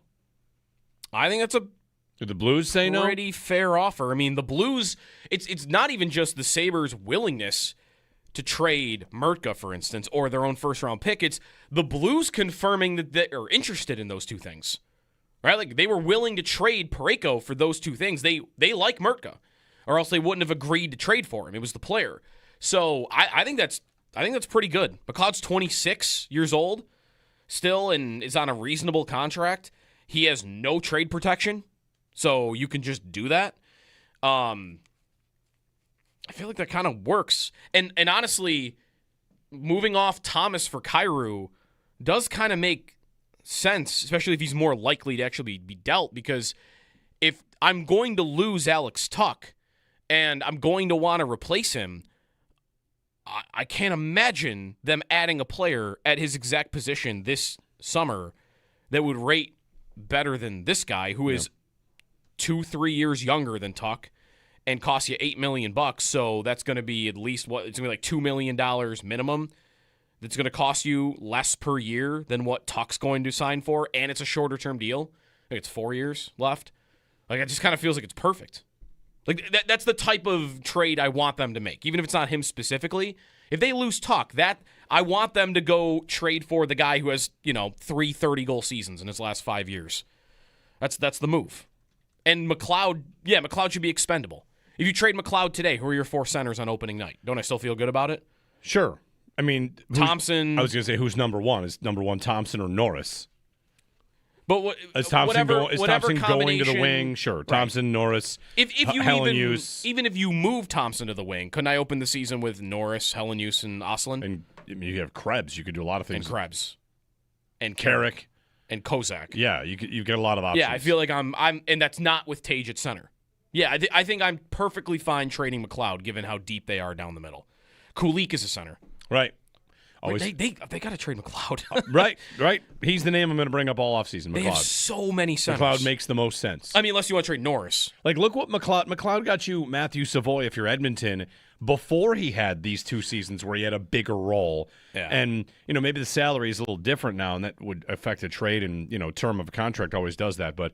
I think that's do the Blues say no? Pretty fair offer. I mean, the Blues, it's not even just the Sabres' willingness to trade Mertka, for instance, or their own first-round pick. It's the Blues confirming that they are interested in those two things. Right? Like, they were willing to trade Parayko for those two things. They like Mertka, or else they wouldn't have agreed to trade for him. It was the player. So I think that's pretty good. McLeod's 26 years old still and is on a reasonable contract. He has no trade protection, so you can just do that. I feel like that kind of works. And honestly, moving off Thomas for Kyrou does kind of make sense, especially if he's more likely to actually be dealt, because if I'm going to lose Alex Tuch and I'm going to want to replace him, I can't imagine them adding a player at his exact position this summer that would rate better than this guy, who is 2-3 years younger than Tuch and costs you $8 million. So that's going to be at least it's going to be like $2 million minimum. That's going to cost you less per year than what Tuch's going to sign for, and it's a shorter term deal. I think it's 4 years left. Like, it just kind of feels like it's perfect. Like, that's the type of trade I want them to make, even if it's not him specifically. If they lose Tuch, I want them to go trade for the guy who has 3 30-goal seasons in his last 5 years. That's the move. And McLeod should be expendable. If you trade McLeod today, who are your 4 centers on opening night? Don't I still feel good about it? Sure. I mean, Thompson. I was going to say who's number one? Is number one Thompson or Norris? But is Thompson going to the wing? Sure. Right. Thompson, Norris, if you Helen-Hughes. even if you move Thompson to the wing, couldn't I open the season with Norris, Helen-Hughes, and Oslin? And I mean, you have Krebs. You could do a lot of things. And Krebs. And Carrick. And Kozak. Yeah, you get a lot of options. Yeah, I feel like I'm and that's not with Tage at center. Yeah, I think I'm perfectly fine trading McLeod given how deep they are down the middle. Kulik is a center. Right. Always. They got to trade McLeod. Right. He's the name I'm going to bring up all offseason, McLeod. They have so many centers. McLeod makes the most sense. I mean, unless you want to trade Norris. Like, look what McLeod got you Matthew Savoy if you're Edmonton before he had these 2 seasons where he had a bigger role. Yeah. And, maybe the salary is a little different now, and that would affect a trade, and, term of a contract always does that. But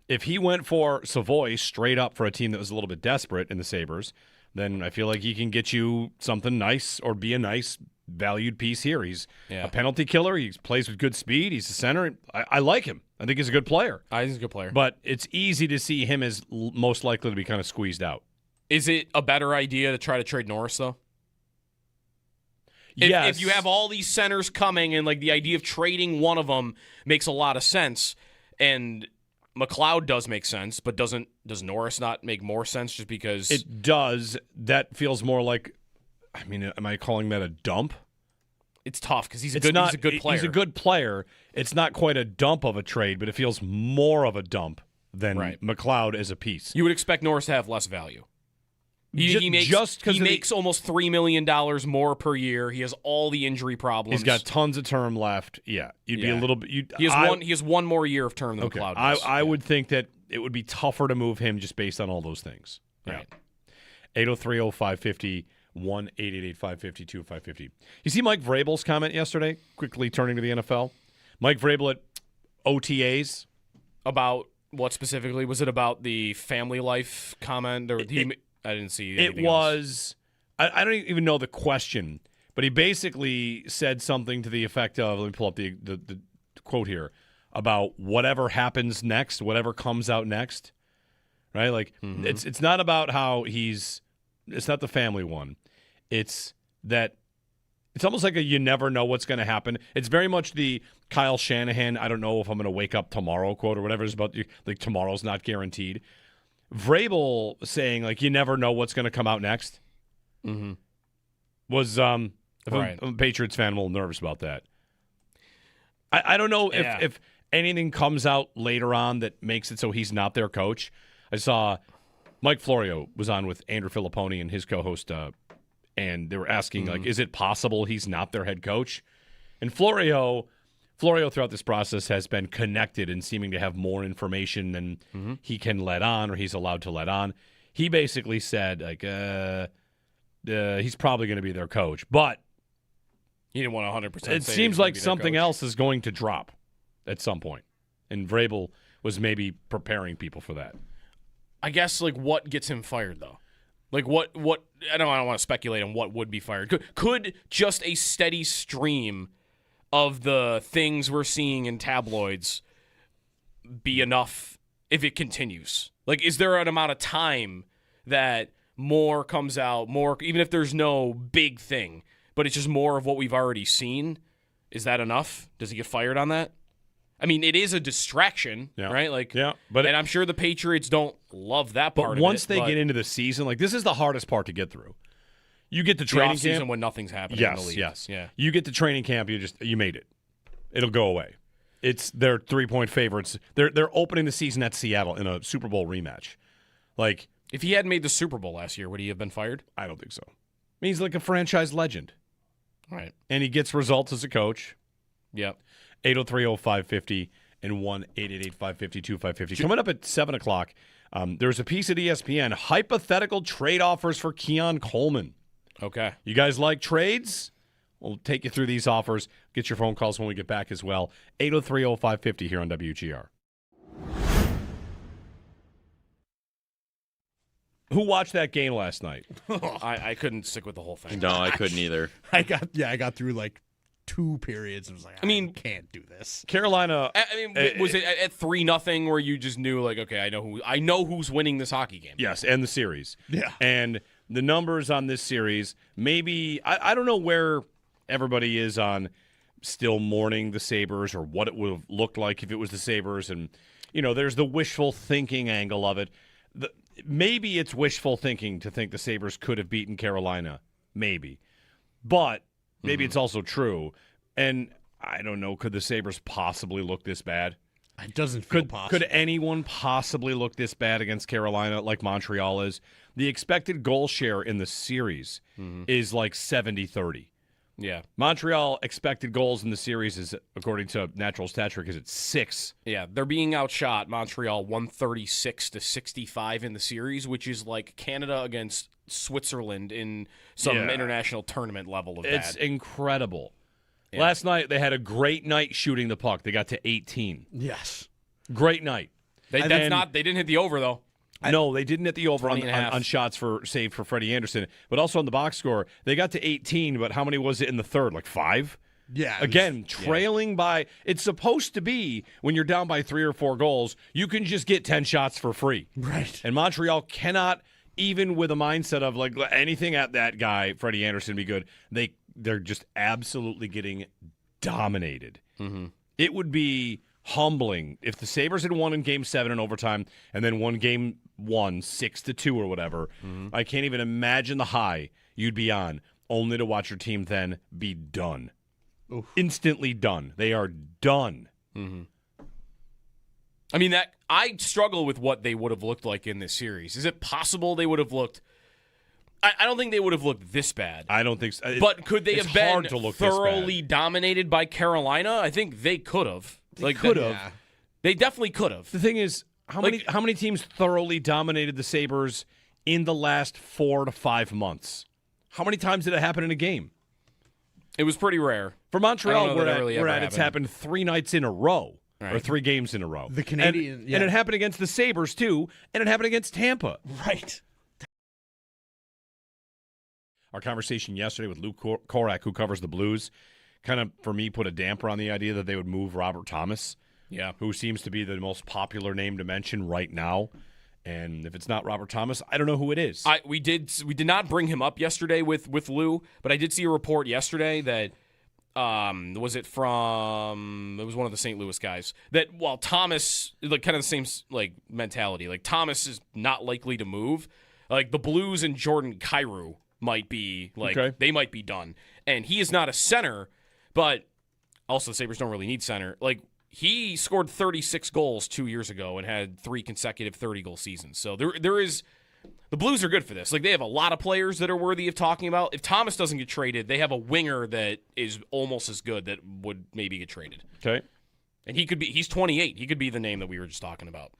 if he went for Savoy straight up for a team that was a little bit desperate in the Sabres, then I feel like he can get you something nice or be a nice valued piece here. He's a penalty killer. He plays with good speed. He's a center. I like him. I think he's a good player. I think he's a good player. But it's easy to see him as most likely to be kind of squeezed out. Is it a better idea to try to trade Norris, though? Yes. If you have all these centers coming and, like, the idea of trading one of them makes a lot of sense, and McLeod does make sense, but does Norris not make more sense just because It does. That feels more like, am I calling that a dump? it's tough because he's a It's good not, player. He's a good player. It's not quite a dump of a trade, but it feels more of a dump than McLeod as a piece. You would expect Norris to have less value. He makes almost $3 million more per year. He has all the injury problems. He's got tons of term left. Yeah, you'd be a little bit. He has one more year of term than McLeod does. I would think that it would be tougher to move him just based on all those things. Right. 803-0550, 1-888-552-550. You see Mike Vrabel's comment yesterday? Quickly turning to the NFL. Mike Vrabel at OTAs. About what specifically? Was it about the family life comment? Or I didn't see anything else. I don't even know the question, but he basically said something to the effect of, let me pull up the quote here, about whatever happens next, whatever comes out next, right? Like, it's not about how it's not the family one. It's that it's almost like you never know what's going to happen. It's very much the Kyle Shanahan, I don't know if I'm going to wake up tomorrow quote or whatever is about, like, tomorrow's not guaranteed. Vrabel saying, like, you never know what's going to come out next was, if I'm a Patriots fan, I'm a little nervous about that. I don't know if anything comes out later on that makes it so he's not their coach. I saw Mike Florio was on with Andrew Filipponi and his co-host, and they were asking, like, is it possible he's not their head coach? And Florio throughout this process has been connected and seeming to have more information than he can let on or he's allowed to let on. He basically said, like, he's probably going to be their coach. But he didn't want 100%. It seems like something else is going to drop at some point. And Vrabel was maybe preparing people for that. I guess, like, what gets him fired, though? Like, what I don't want to speculate on what would be fired. Could just a steady stream of the things we're seeing in tabloids be enough if it continues? Like, is there an amount of time that more comes out, more, even if there's no big thing, but it's just more of what we've already seen? Is that enough? Does he get fired on that? I mean, it is a distraction, right? Like, but and I'm sure the Patriots don't love that part of it. But once they get into the season, like, this is the hardest part to get through. You get to training camp when nothing's happening in the league. Yes. Yeah. You get to training camp, you made it. It'll go away. It's their 3-point favorites. They're opening the season at Seattle in a Super Bowl rematch. Like, if he hadn't made the Super Bowl last year, would he have been fired? I don't think so. I mean, he's like a franchise legend. Right. And he gets results as a coach. Yep. 803-0550 and 1-888-552-550. Coming up at 7 o'clock, there's a piece at ESPN, hypothetical trade offers for Keon Coleman. Okay. You guys like trades? We'll take you through these offers. Get your phone calls when we get back as well. 803-0550 here on WGR. Who watched that game last night? I couldn't stick with the whole thing. No, I couldn't either. I got through like 2 periods and was like, I can't do this. Carolina. I mean, was it at 3-0 where you just knew, like, okay, I know who's winning this hockey game? Yes, and the series. Yeah. And the numbers on this series, maybe I don't know where everybody is on still mourning the Sabres or what it would have looked like if it was the Sabres. And, there's the wishful thinking angle of it. Maybe it's wishful thinking to think the Sabres could have beaten Carolina. Maybe. But maybe it's also true. And I don't know, could the Sabres possibly look this bad? It doesn't feel possible. Could anyone possibly look this bad against Carolina like Montreal is? The expected goal share in the series is like 70-30. Yeah. Montreal expected goals in the series is, according to Natural Stat Trick, is at 6. Yeah, they're being outshot, Montreal 136-65 in the series, which is like Canada against Switzerland in some international tournament level of It's bad. incredible. Yeah. Last night, they had a great night shooting the puck. They got to 18. Yes. Great night. They didn't hit the over, though. No, they didn't hit the over on shots saved for Freddie Anderson, but also on the box score. They got to 18, but how many was it in the third? Like 5? Yeah. Again, trailing by. It's supposed to be when you're down by 3 or 4 goals, you can just get 10 shots for free. Right. And Montreal cannot, even with a mindset of like anything at that guy, Freddie Anderson, be good. They're just absolutely getting dominated. Mm-hmm. It would be humbling. If the Sabres had won in Game 7 in overtime and then won Game 1 6-2 or whatever, I can't even imagine the high you'd be on, only to watch your team then be done. Oof. Instantly done. They are done. I mean, that I struggle with what they would have looked like in this series. Is it possible they would have looked? I don't think they would have looked this bad. I don't think so. But could they It's have been hard to look this thoroughly bad. dominated by Carolina? I think they could have. could have. Yeah. They definitely could have. The thing is, how many teams thoroughly dominated the Sabres in the last 4 to 5 months? How many times did it happen in a game? It was pretty rare. For I don't Montreal, know we're that at, it really we're ever at it's happened. happened 3 nights in a row. Or Right. 3 games in a row. The Canadian- and, yeah. and it happened against the Sabres, too, and it happened against Tampa. Right. Our conversation yesterday with Luke Korak, who covers the Blues, kind of, for me, put a damper on the idea that they would move Robert Thomas, who seems to be the most popular name to mention right now. And if it's not Robert Thomas, I don't know who it is. We did not bring him up yesterday with Lou, but I did see a report yesterday that it was one of the St. Louis guys that while Thomas, like kind of the same like mentality, like Thomas is not likely to move, like the Blues and Jordan Kyrou might be like they might be done, and he is not a center, but also the Sabres don't really need center. Like he scored 36 goals 2 years ago and had 3 consecutive 30-goal seasons. So there is. The Blues are good for this. Like, they have a lot of players that are worthy of talking about. If Thomas doesn't get traded, they have a winger that is almost as good that would maybe get traded. Okay. And he's 28. He could be the name that we were just talking about.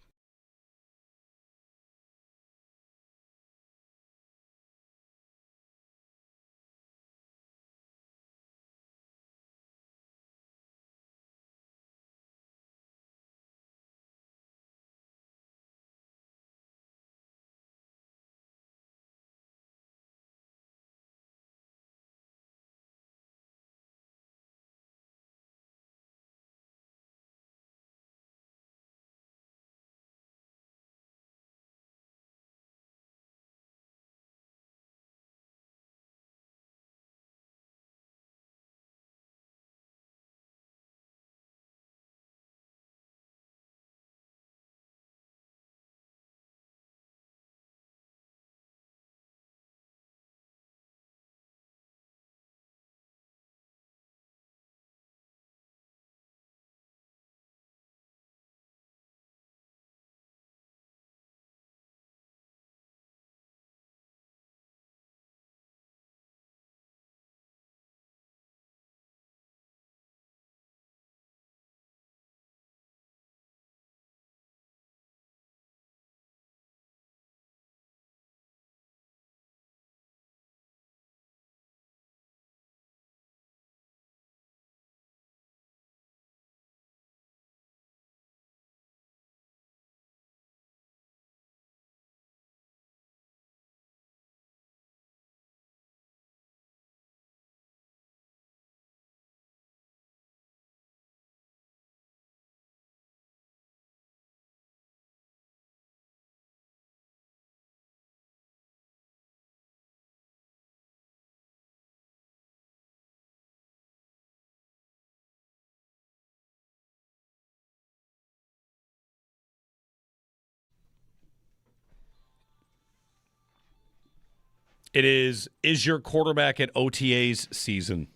It is your quarterback at OTA's season?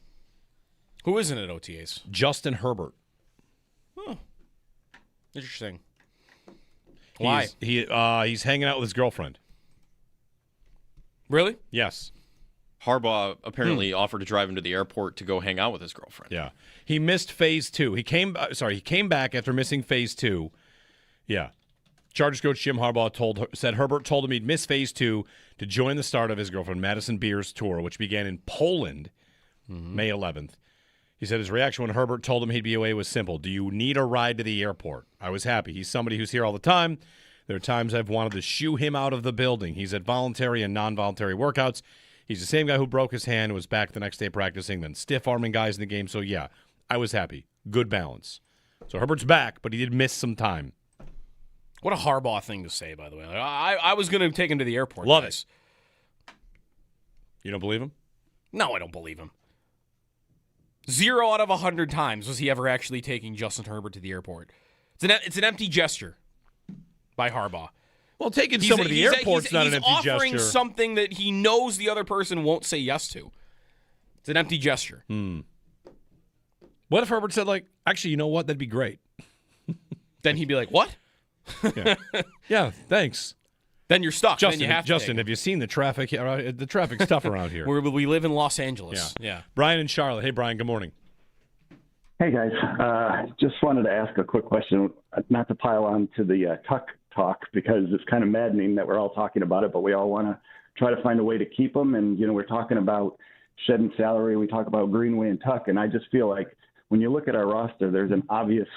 Who isn't at OTAs? Justin Herbert. Interesting. Why? He's hanging out with his girlfriend. Really? Yes. Harbaugh apparently offered to drive him to the airport to go hang out with his girlfriend. Yeah. He missed phase 2. He came back after missing phase 2. Yeah. Chargers coach Jim Harbaugh said Herbert told him he'd miss phase 2 to join the start of his girlfriend Madison Beer's tour, which began in Poland May 11th. He said his reaction when Herbert told him he'd be away was simple. Do you need a ride to the airport? I was happy. He's somebody who's here all the time. There are times I've wanted to shoo him out of the building. He's at voluntary and non-voluntary workouts. He's the same guy who broke his hand and was back the next day practicing, then stiff-arming guys in the game. So, yeah, I was happy. Good balance. So Herbert's back, but he did miss some time. What a Harbaugh thing to say, by the way. Like, I was going to take him to the airport. Love guys. You don't believe him? No, I don't believe him. 0 out of 100 times was he ever actually taking Justin Herbert to the airport. It's an empty gesture by Harbaugh. Well, taking someone to the airport's not an empty gesture. He's offering something that he knows the other person won't say yes to. It's an empty gesture. What if Herbert said, like, actually, you know what? That'd be great. Then he'd be like, what? Yeah, thanks. Then you're stuck. Justin, then you have to Justin, have you seen the traffic? The traffic's tough around here. We live in Los Angeles. Yeah. Brian and Charlotte. Hey, Brian, good morning. Hey, guys. Just wanted to ask a quick question, not to pile on to the Tuck talk, because it's kind of maddening that we're all talking about it, but we all want to try to find a way to keep them. And, we're talking about shedding salary. We talk about Greenway and Tuck. And I just feel like when you look at our roster, there's an obvious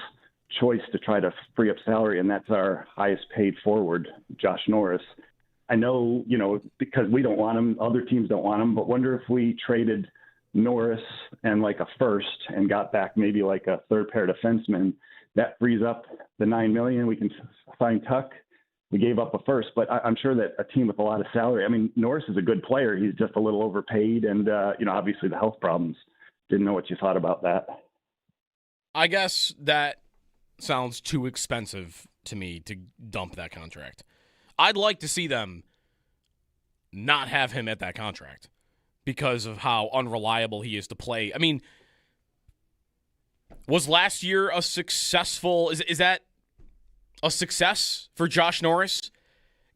choice to try to free up salary, and that's our highest paid forward, Josh Norris. I know, because we don't want him, other teams don't want him, but wonder if we traded Norris and like a first and got back maybe like a third pair defenseman, that frees up the $9 million. We can sign Tuck. We gave up a first, but I'm sure that a team with a lot of salary, I mean, Norris is a good player. He's just a little overpaid, and, obviously the health problems. Didn't know what you thought about that. I guess that sounds too expensive to me to dump that contract. I'd like to see them not have him at that contract because of how unreliable he is to play. I mean, was last year a successful... Is that a success for Josh Norris,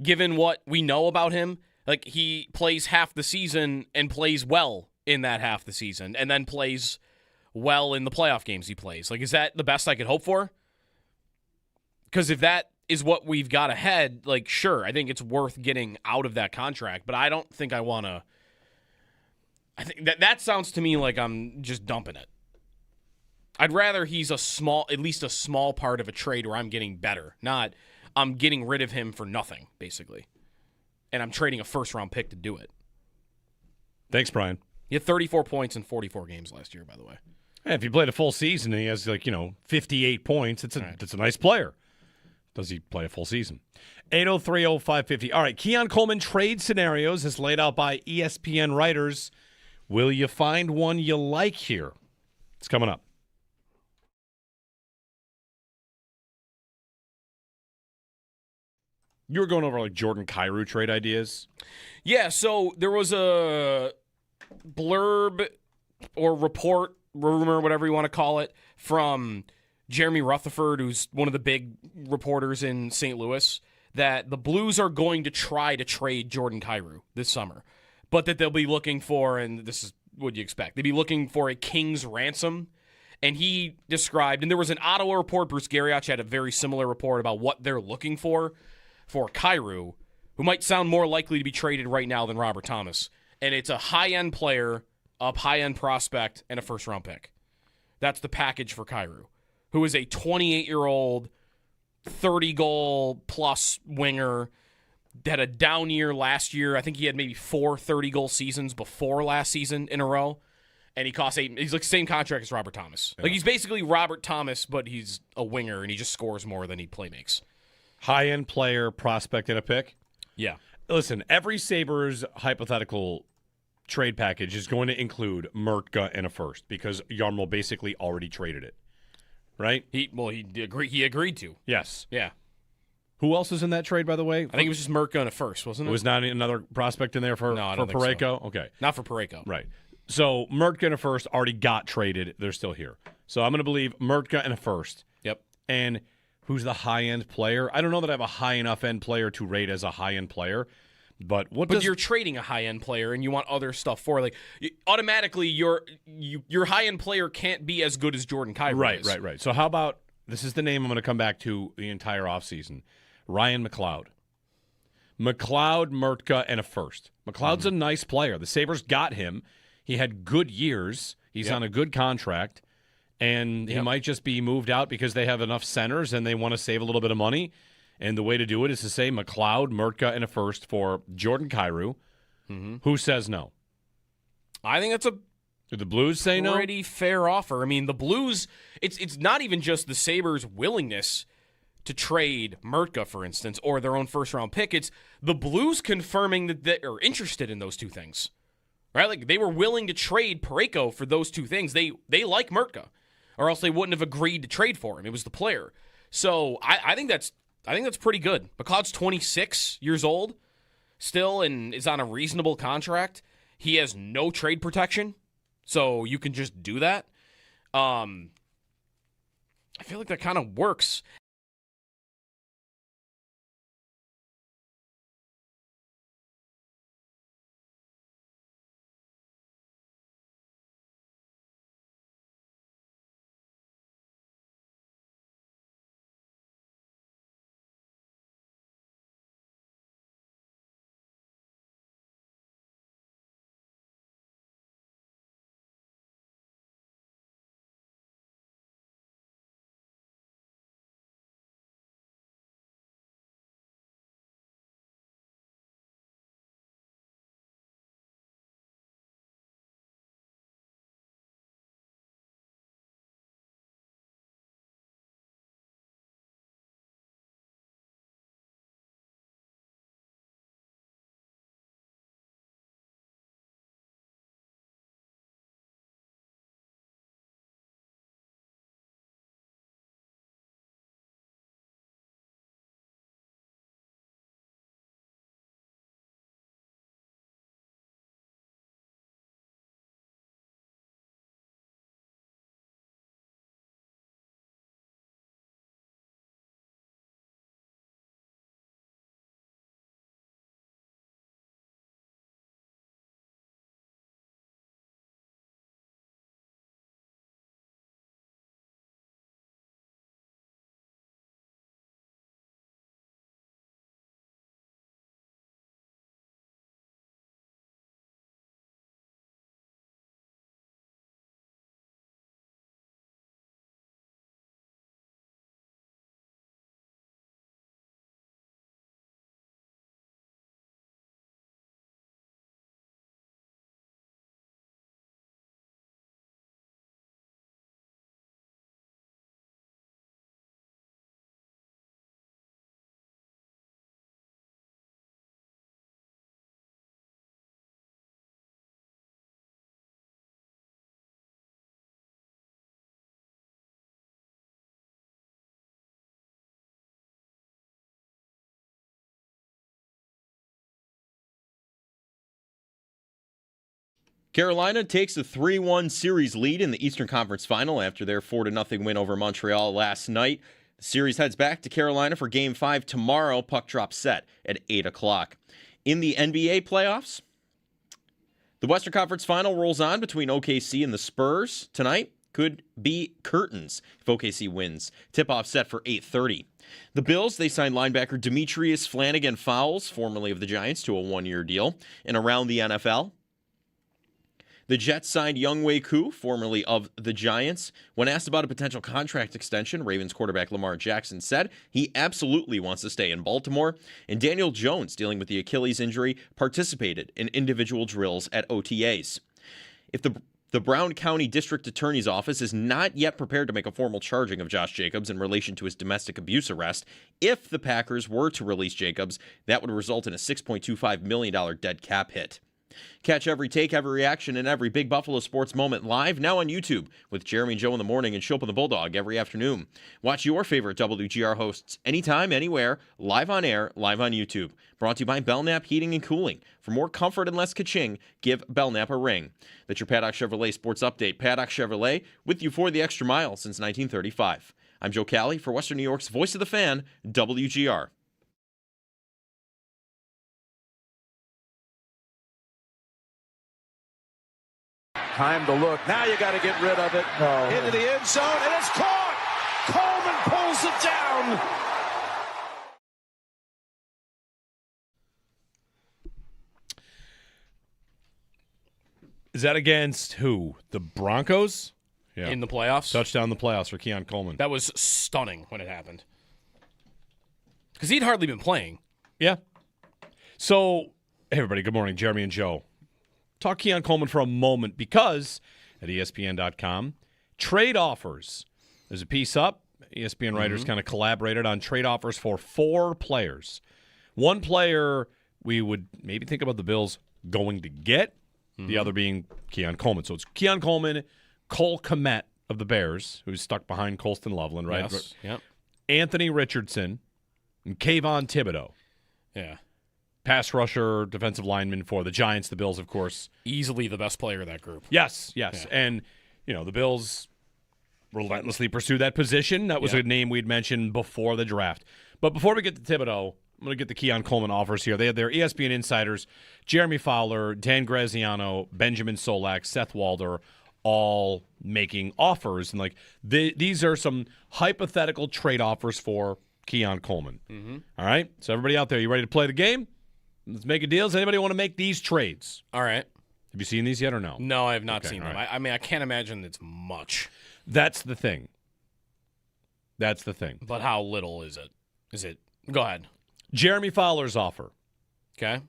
given what we know about him? Like, he plays half the season and plays well in that half the season, and then plays well in the playoff games he plays. Like, is that the best I could hope for? Because if that is what we've got ahead, like, sure, I think it's worth getting out of that contract, but I don't think I want to... I think that sounds to me like I'm just dumping it. I'd rather he's at least a small part of a trade where I'm getting better, not I'm getting rid of him for nothing, basically. And I'm trading a first-round pick to do it. Thanks, Brian. He had 34 points in 44 games last year, by the way. Hey, if he played a full season and he has 58 points, it's a nice player. Does he play a full season? 8030550. All right, Keon Coleman trade scenarios as laid out by ESPN writers. Will you find one you like here? It's coming up. You were going over like Jordan Kyrou trade ideas. Yeah, so there was a blurb or report, rumor, whatever you want to call it, from Jeremy Rutherford, who's one of the big reporters in St. Louis, that the Blues are going to try to trade Jordan Kyrou this summer, but that they'll be looking for, and this is what you expect, they'd be looking for a king's ransom. And he described, and there was an Ottawa report, Bruce Garrioch had a very similar report about what they're looking for Kyrou, who might sound more likely to be traded right now than Robert Thomas. And it's a high-end player, a high-end prospect, and a first-round pick. That's the package for Kyrou, who is a 28-year-old, 30-goal-plus winger, had a down year last year. I think he had maybe 4 30-goal seasons before last season in a row. And he costs $8. He's like the same contract as Robert Thomas. Yeah. Like, he's basically Robert Thomas, but he's a winger, and he just scores more than he play makes. High-end player, prospect, and a pick? Yeah. Listen, every Sabres hypothetical trade package is going to include Mertka and a first because Jarmo basically already traded it, right? He agreed to. Yes. Yeah. Who else is in that trade, by the way? I think it was just Mertka and a first, wasn't it? It was not another prospect in there for Parayko? So. Okay. Not for Parayko. Right. So Mertka and a first already got traded. They're still here. So I'm going to believe Mertka and a first. Yep. And who's the high-end player? I don't know that I have a high enough end player to rate as a high-end player. But you're trading a high-end player and you want other stuff for automatically your high-end player can't be as good as Jordan Kyrou is. Right. So how about, this is the name I'm going to come back to the entire offseason, Ryan McLeod. McLeod, Mertka, and a first. McLeod's a nice player. The Sabres got him. He had good years. He's on a good contract. And he might just be moved out because they have enough centers and they want to save a little bit of money. And the way to do it is to say McLeod, Mertka, and a first for Jordan Kyrou. Mm-hmm. Who says no? I think that's do the Blues say no? Pretty fair offer. I mean, the Blues, it's not even just the Sabres' willingness to trade Mertka, for instance, or their own first-round pick. It's the Blues confirming that they are interested in those two things. right? Like they were willing to trade Parayko for those two things. They like Murtka, or else they wouldn't have agreed to trade for him. It was the player. So I think that's pretty good. McLeod's 26 years old still and is on a reasonable contract. He has no trade protection, so you can just do that. I feel like that kind of works. Carolina takes a 3-1 series lead in the Eastern Conference Final after their 4-0 win over Montreal last night. The series heads back to Carolina for Game 5 tomorrow. Puck drop set at 8 o'clock. In the NBA playoffs, the Western Conference Final rolls on between OKC and the Spurs tonight. Could be curtains if OKC wins. Tip-off set for 8:30. The Bills, they signed linebacker Demetrius Flanagan-Fowles, formerly of the Giants, to a one-year deal. And around the NFL, the Jets signed Younghoe Koo, formerly of the Giants. When asked about a potential contract extension, Ravens quarterback Lamar Jackson said he absolutely wants to stay in Baltimore. And Daniel Jones, dealing with the Achilles injury, participated in individual drills at OTAs. If the Brown County District Attorney's Office is not yet prepared to make a formal charging of Josh Jacobs in relation to his domestic abuse arrest. If the Packers were to release Jacobs, that would result in a $6.25 million dead cap hit. Catch every take, every reaction, and every Big Buffalo sports moment live now on YouTube with Jeremy and Joe in the morning and Shope and the Bulldog every afternoon. Watch your favorite WGR hosts anytime, anywhere, live on air, live on YouTube. Brought to you by Belknap Heating and Cooling. For more comfort and less ka-ching, give Belknap a ring. That's your Paddock Chevrolet Sports Update. Paddock Chevrolet, with you for the extra mile since 1935. I'm Joe Cali for Western New York's Voice of the Fan, WGR. Time to look. Now you got to get rid of it. Into the end zone, and it's caught. Coleman pulls it down. Is that against who? The Broncos? Yeah. In the playoffs. Touchdown in the playoffs for Keon Coleman. That was stunning when it happened. Because he'd hardly been playing. Yeah. So, hey everybody, good morning. Jeremy and Joe. Talk Keon Coleman for a moment because at ESPN.com, trade offers. There's a piece up. ESPN writers kind of collaborated on trade offers for 4 players. One player we would maybe think about the Bills going to get, the other being Keon Coleman. So it's Keon Coleman, Cole Kmet of the Bears, who's stuck behind Colston Loveland, right? Yes. Yep. Anthony Richardson, and Kayvon Thibodeau. Yeah. Pass rusher, defensive lineman for the Giants, the Bills, of course. Easily the best player of that group. Yes. Yeah. And, the Bills relentlessly pursue that position. That was a name we'd mentioned before the draft. But before we get to Thibodeau, I'm going to get the Keon Coleman offers here. They had their ESPN insiders, Jeremy Fowler, Dan Graziano, Benjamin Solak, Seth Walder, all making offers. And, these are some hypothetical trade offers for Keon Coleman. Mm-hmm. All right? So everybody out there, you ready to play the game? Let's make a deal. Does anybody want to make these trades? All right. Have you seen these yet or no? No, I have not seen them. Right. I mean, I can't imagine it's much. That's the thing. But how little is it? Go ahead. Jeremy Fowler's offer. Okay.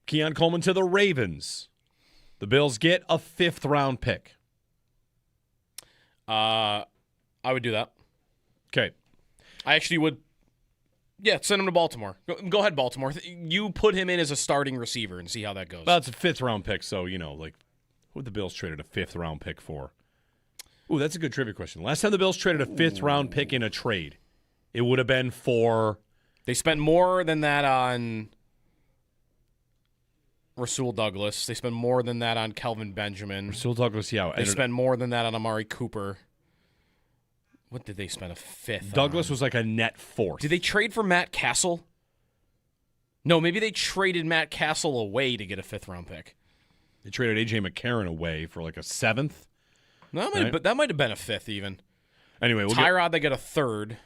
Keon Coleman to the Ravens. The Bills get a 5th-round pick. I would do that. Okay. I actually would. Yeah, send him to Baltimore. Go ahead, Baltimore. You put him in as a starting receiver and see how that goes. Well, it's a 5th-round pick, so, what would the Bills traded a 5th-round pick for? Ooh, that's a good trivia question. Last time the Bills traded a 5th-round pick in a trade, it would have been for... They spent more than that on Rasul Douglas. They spent more than that on Kelvin Benjamin. Rasul Douglas, yeah. They spent more than that on Amari Cooper. What did they spend a 5th Douglas on? was like a net 4th. Did they trade for Matt Castle? No, maybe they traded Matt Castle away to get a 5th-round pick. They traded A.J. McCarron away for like a 7th. No, that might have been a 5th even. Anyway, Tyrod, they got a 3rd.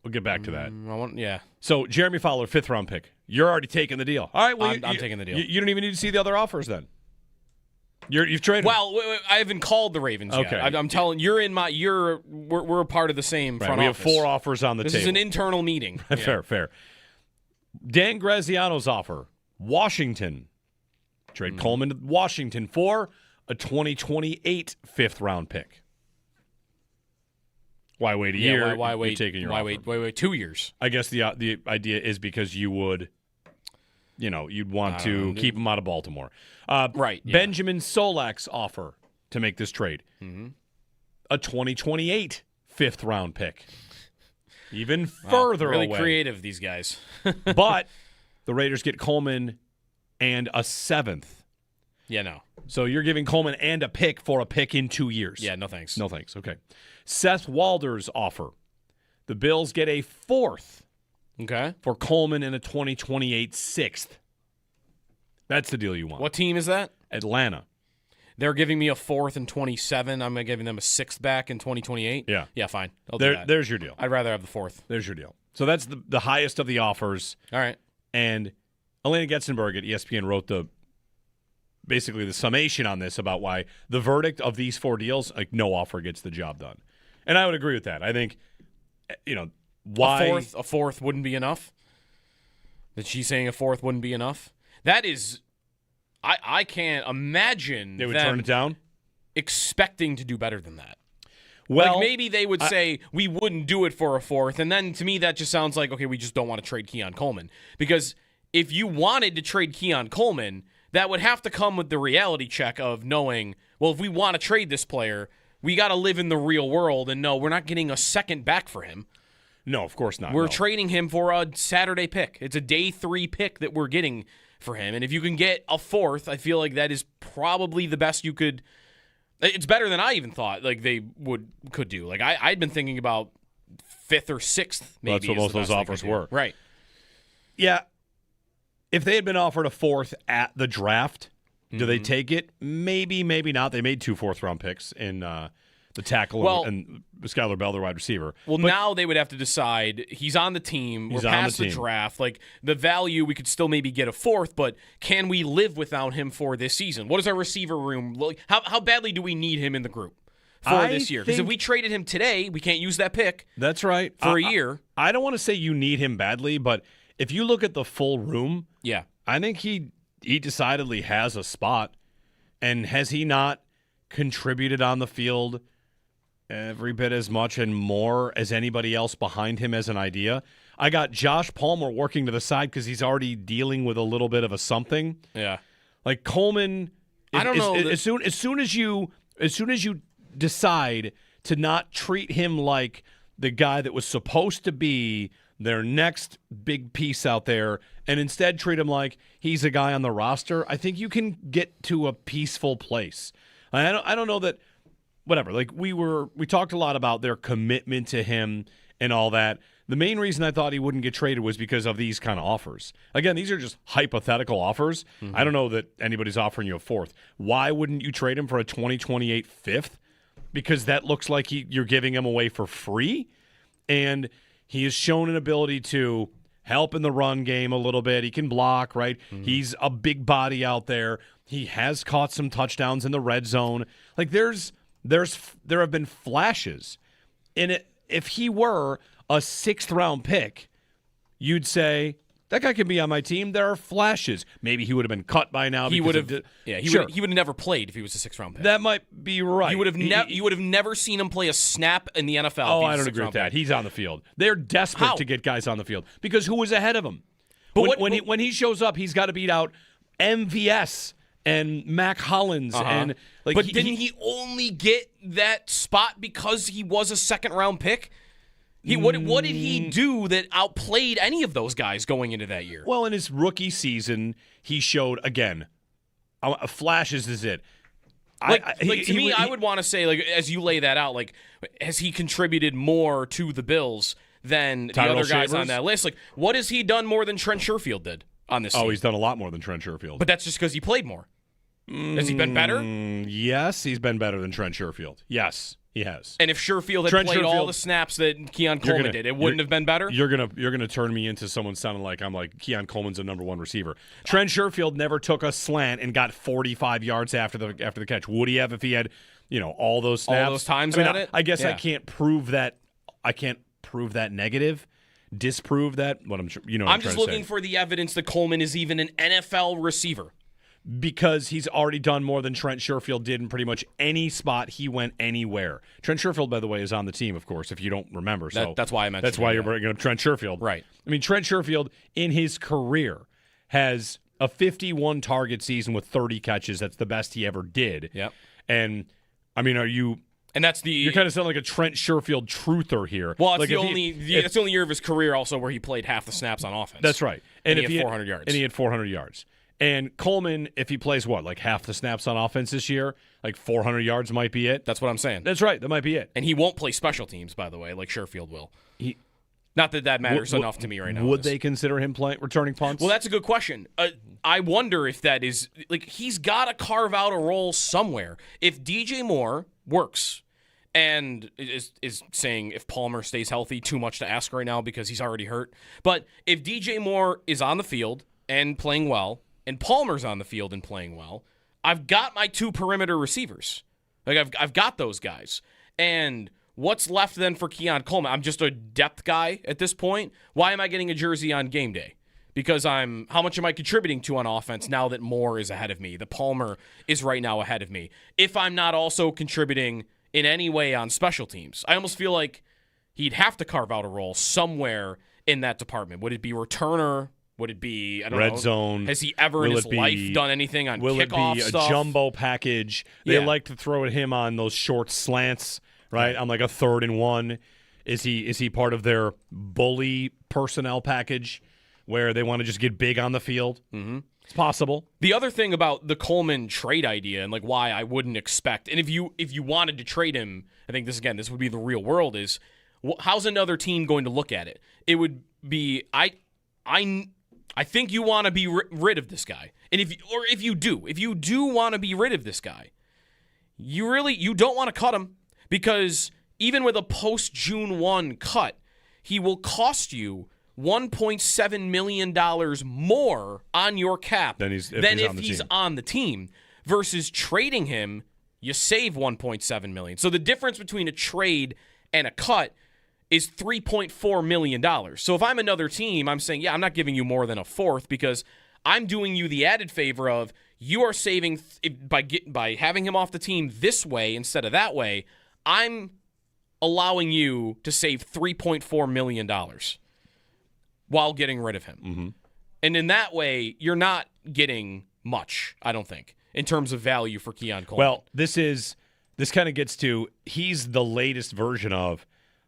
We'll get back to that. Yeah. So, Jeremy Fowler, 5th-round pick. You're already taking the deal. All right, well, I'm taking the deal. You don't even need to see the other offers then. You've traded. Well, I haven't called the Ravens okay. yet. I'm telling we're a part of the same front we office. have 4 offers on the This table. is an internal meeting. Yeah. Fair. Dan Graziano's offer, Washington. Trade Coleman to Washington for a 2028 5th-round pick. Why wait a year? Why You're wait? taking your why offer. wait 2 years? I guess the idea is because you would, you'd want to keep him out of Baltimore. Right. Yeah. Benjamin Solak's offer to make this trade, a 2028 5th-round pick. Even further really away. creative, these guys. But the Raiders get Coleman and a 7th. Yeah, no. So you're giving Coleman and a pick for a pick in 2 years. Yeah, no thanks. No thanks. Okay. Seth Walder's offer. The Bills get a 4th Okay. for Coleman and a 2028 6th. That's the deal you want. What team is that? Atlanta. They're giving me a 4th in 27. I'm giving them a 6th back in 2028. Yeah. Yeah, fine. I'll do that. There's your deal. I'd rather have the 4th. There's your deal. So that's the highest of the offers. All right. And Elena Getzenberg at ESPN wrote basically the summation on this about why the verdict of these 4 deals, no offer gets the job done. And I would agree with that. I think, why A fourth wouldn't be enough? That she's saying a 4th wouldn't be enough? That is, I can't imagine they would them turn it down? expecting to do better than that. Well, maybe they would say we wouldn't do it for a 4th, and then to me that just sounds like, okay, we just don't want to trade Keon Coleman. Because if you wanted to trade Keon Coleman, that would have to come with the reality check of knowing, well, if we want to trade this player, we got to live in the real world and know we're not getting a 2nd back for him. No, of course not. We're trading him for a Saturday pick. It's a day 3 pick that we're getting for him. And if you can get a 4th, I feel like that is probably the best you could. It's better than I even thought they could do. I'd been thinking about 5th or 6th maybe. That's what most of those offers were. Right. Yeah. If they had been offered a 4th at the draft, do they take it? Maybe, maybe not. They made 2 4th-round picks in the tackle and Skylar Bell, the wide receiver. Well, now they would have to decide he's on the team. We're past the draft. The value, we could still maybe get a 4th, but can we live without him for this season? What does our receiver room look? How badly do we need him in the group for this year? Because if we traded him today, we can't use that pick. That's right. For a year. I don't want to say you need him badly, but if you look at the full room, yeah, I think he decidedly has a spot. And has he not contributed on the field every bit as much and more as anybody else behind him as an idea? I got Josh Palmer working to the side because he's already dealing with a little bit of a something. Yeah. Like Coleman, I don't know. As soon as you decide to not treat him like the guy that was supposed to be their next big piece out there, and instead treat him like he's a guy on the roster, I think you can get to a peaceful place. I don't know that. Whatever. Like we talked a lot about their commitment to him and all that. The main reason I thought he wouldn't get traded was because of these kind of offers. Again, these are just hypothetical offers. Mm-hmm. I don't know that anybody's offering you a fourth. Why wouldn't you trade him for a 2028 fifth? Because that looks like you're giving him away for free. And he has shown an ability to help in the run game a little bit. He can block, right? Mm-hmm. He's a big body out there. He has caught some touchdowns in the red zone. Like there have been flashes. And if he were a 6th round pick, you'd say that guy can be on my team. There are flashes. Maybe he would have been cut by now. He would have. He would have never played if he was a 6th round pick. That might be right. You would have never seen him play a snap in the NFL. Oh, I don't agree with that. He's on the field. They're desperate to get guys on the field because who was ahead of him? But when he shows up, he's got to beat out MVS and Mac Hollins and like. But didn't he only get that spot because he was a 2nd round pick? What did he do that outplayed any of those guys going into that year? Well, in his rookie season, he showed again. Flashes is it? To me, I would want to say, like, as you lay that out, like, has he contributed more to the Bills than the other guys on that list? Like, what has he done more than Trent Sherfield did on this team? Oh, he's done a lot more than Trent Sherfield. But that's just because he played more. Has he been better? Yes, he's been better than Trent Sherfield. Yes, he has. And if Sherfield had played all the snaps that Keon Coleman did, it wouldn't have been better? You're gonna turn me into someone sounding like I'm like Keon Coleman's a number 1 receiver. Trent Sherfield never took a slant and got 45 yards after the catch. Would he have if he had, all those snaps? All those times at it? I guess I can't prove that. I can't prove that negative. Disprove that. What I'm I'm just looking for the evidence that Coleman is even an NFL receiver. Because he's already done more than Trent Sherfield did in pretty much any spot he went anywhere. Trent Sherfield, by the way, is on the team, of course, if you don't remember. So that's why I mentioned. That's why you're bringing up Trent Sherfield, right? I mean, Trent Sherfield in his career has a 51 target season with 30 catches. That's the best he ever did. Yep. And I mean, you're kind of sounding like a Trent Sherfield truther here. Well, it's that's the only year of his career also where he played half the snaps on offense. That's right. And he had 400 yards. And he had 400 yards. And Coleman, if he plays like half the snaps on offense this year, like 400 yards might be it. That's what I'm saying. That's right. That might be it. And he won't play special teams, by the way, like Sherfield will. Not that matters enough to me right now. Would they consider him returning punts? Well, that's a good question. I wonder if that is like he's got to carve out a role somewhere. If DJ Moore works and is saying if Palmer stays healthy, too much to ask right now because he's already hurt. But if DJ Moore is on the field and playing well, and Palmer's on the field and playing well, I've got my 2 perimeter receivers. Like I've got those guys. And what's left then for Keon Coleman? I'm just a depth guy at this point. Why am I getting a jersey on game day? Because how much am I contributing to on offense now that Moore is ahead of me? The Palmer is right now ahead of me. If I'm not also contributing in any way on special teams, I almost feel like he'd have to carve out a role somewhere in that department. Would it be returner? Would it be red zone? Has he ever in his life done anything on kickoff stuff? Will it be a jumbo package? They like to throw at him on those short slants, right? On like a 3rd and 1. Is he part of their bully personnel package where they want to just get big on the field? Mm-hmm. It's possible. The other thing about the Coleman trade idea and like why I wouldn't expect, and if you wanted to trade him, I think this would be the real world is how's another team going to look at it? It would be I think you want to be rid of this guy. And if you do want to be rid of this guy, you don't want to cut him because even with a post June 1 cut, he will cost you $1.7 million more on your cap than if he's on the team. Versus trading him, you save $1.7 million. So the difference between a trade and a cut is $3.4 million. So if I'm another team, I'm saying, I'm not giving you more than a fourth because I'm doing you the added favor of you are saving by having him off the team this way instead of that way. I'm allowing you to save $3.4 million while getting rid of him. Mm-hmm. And in that way, you're not getting much, I don't think, in terms of value for Keon Coleman. Well, this kind of gets to, he's the latest version of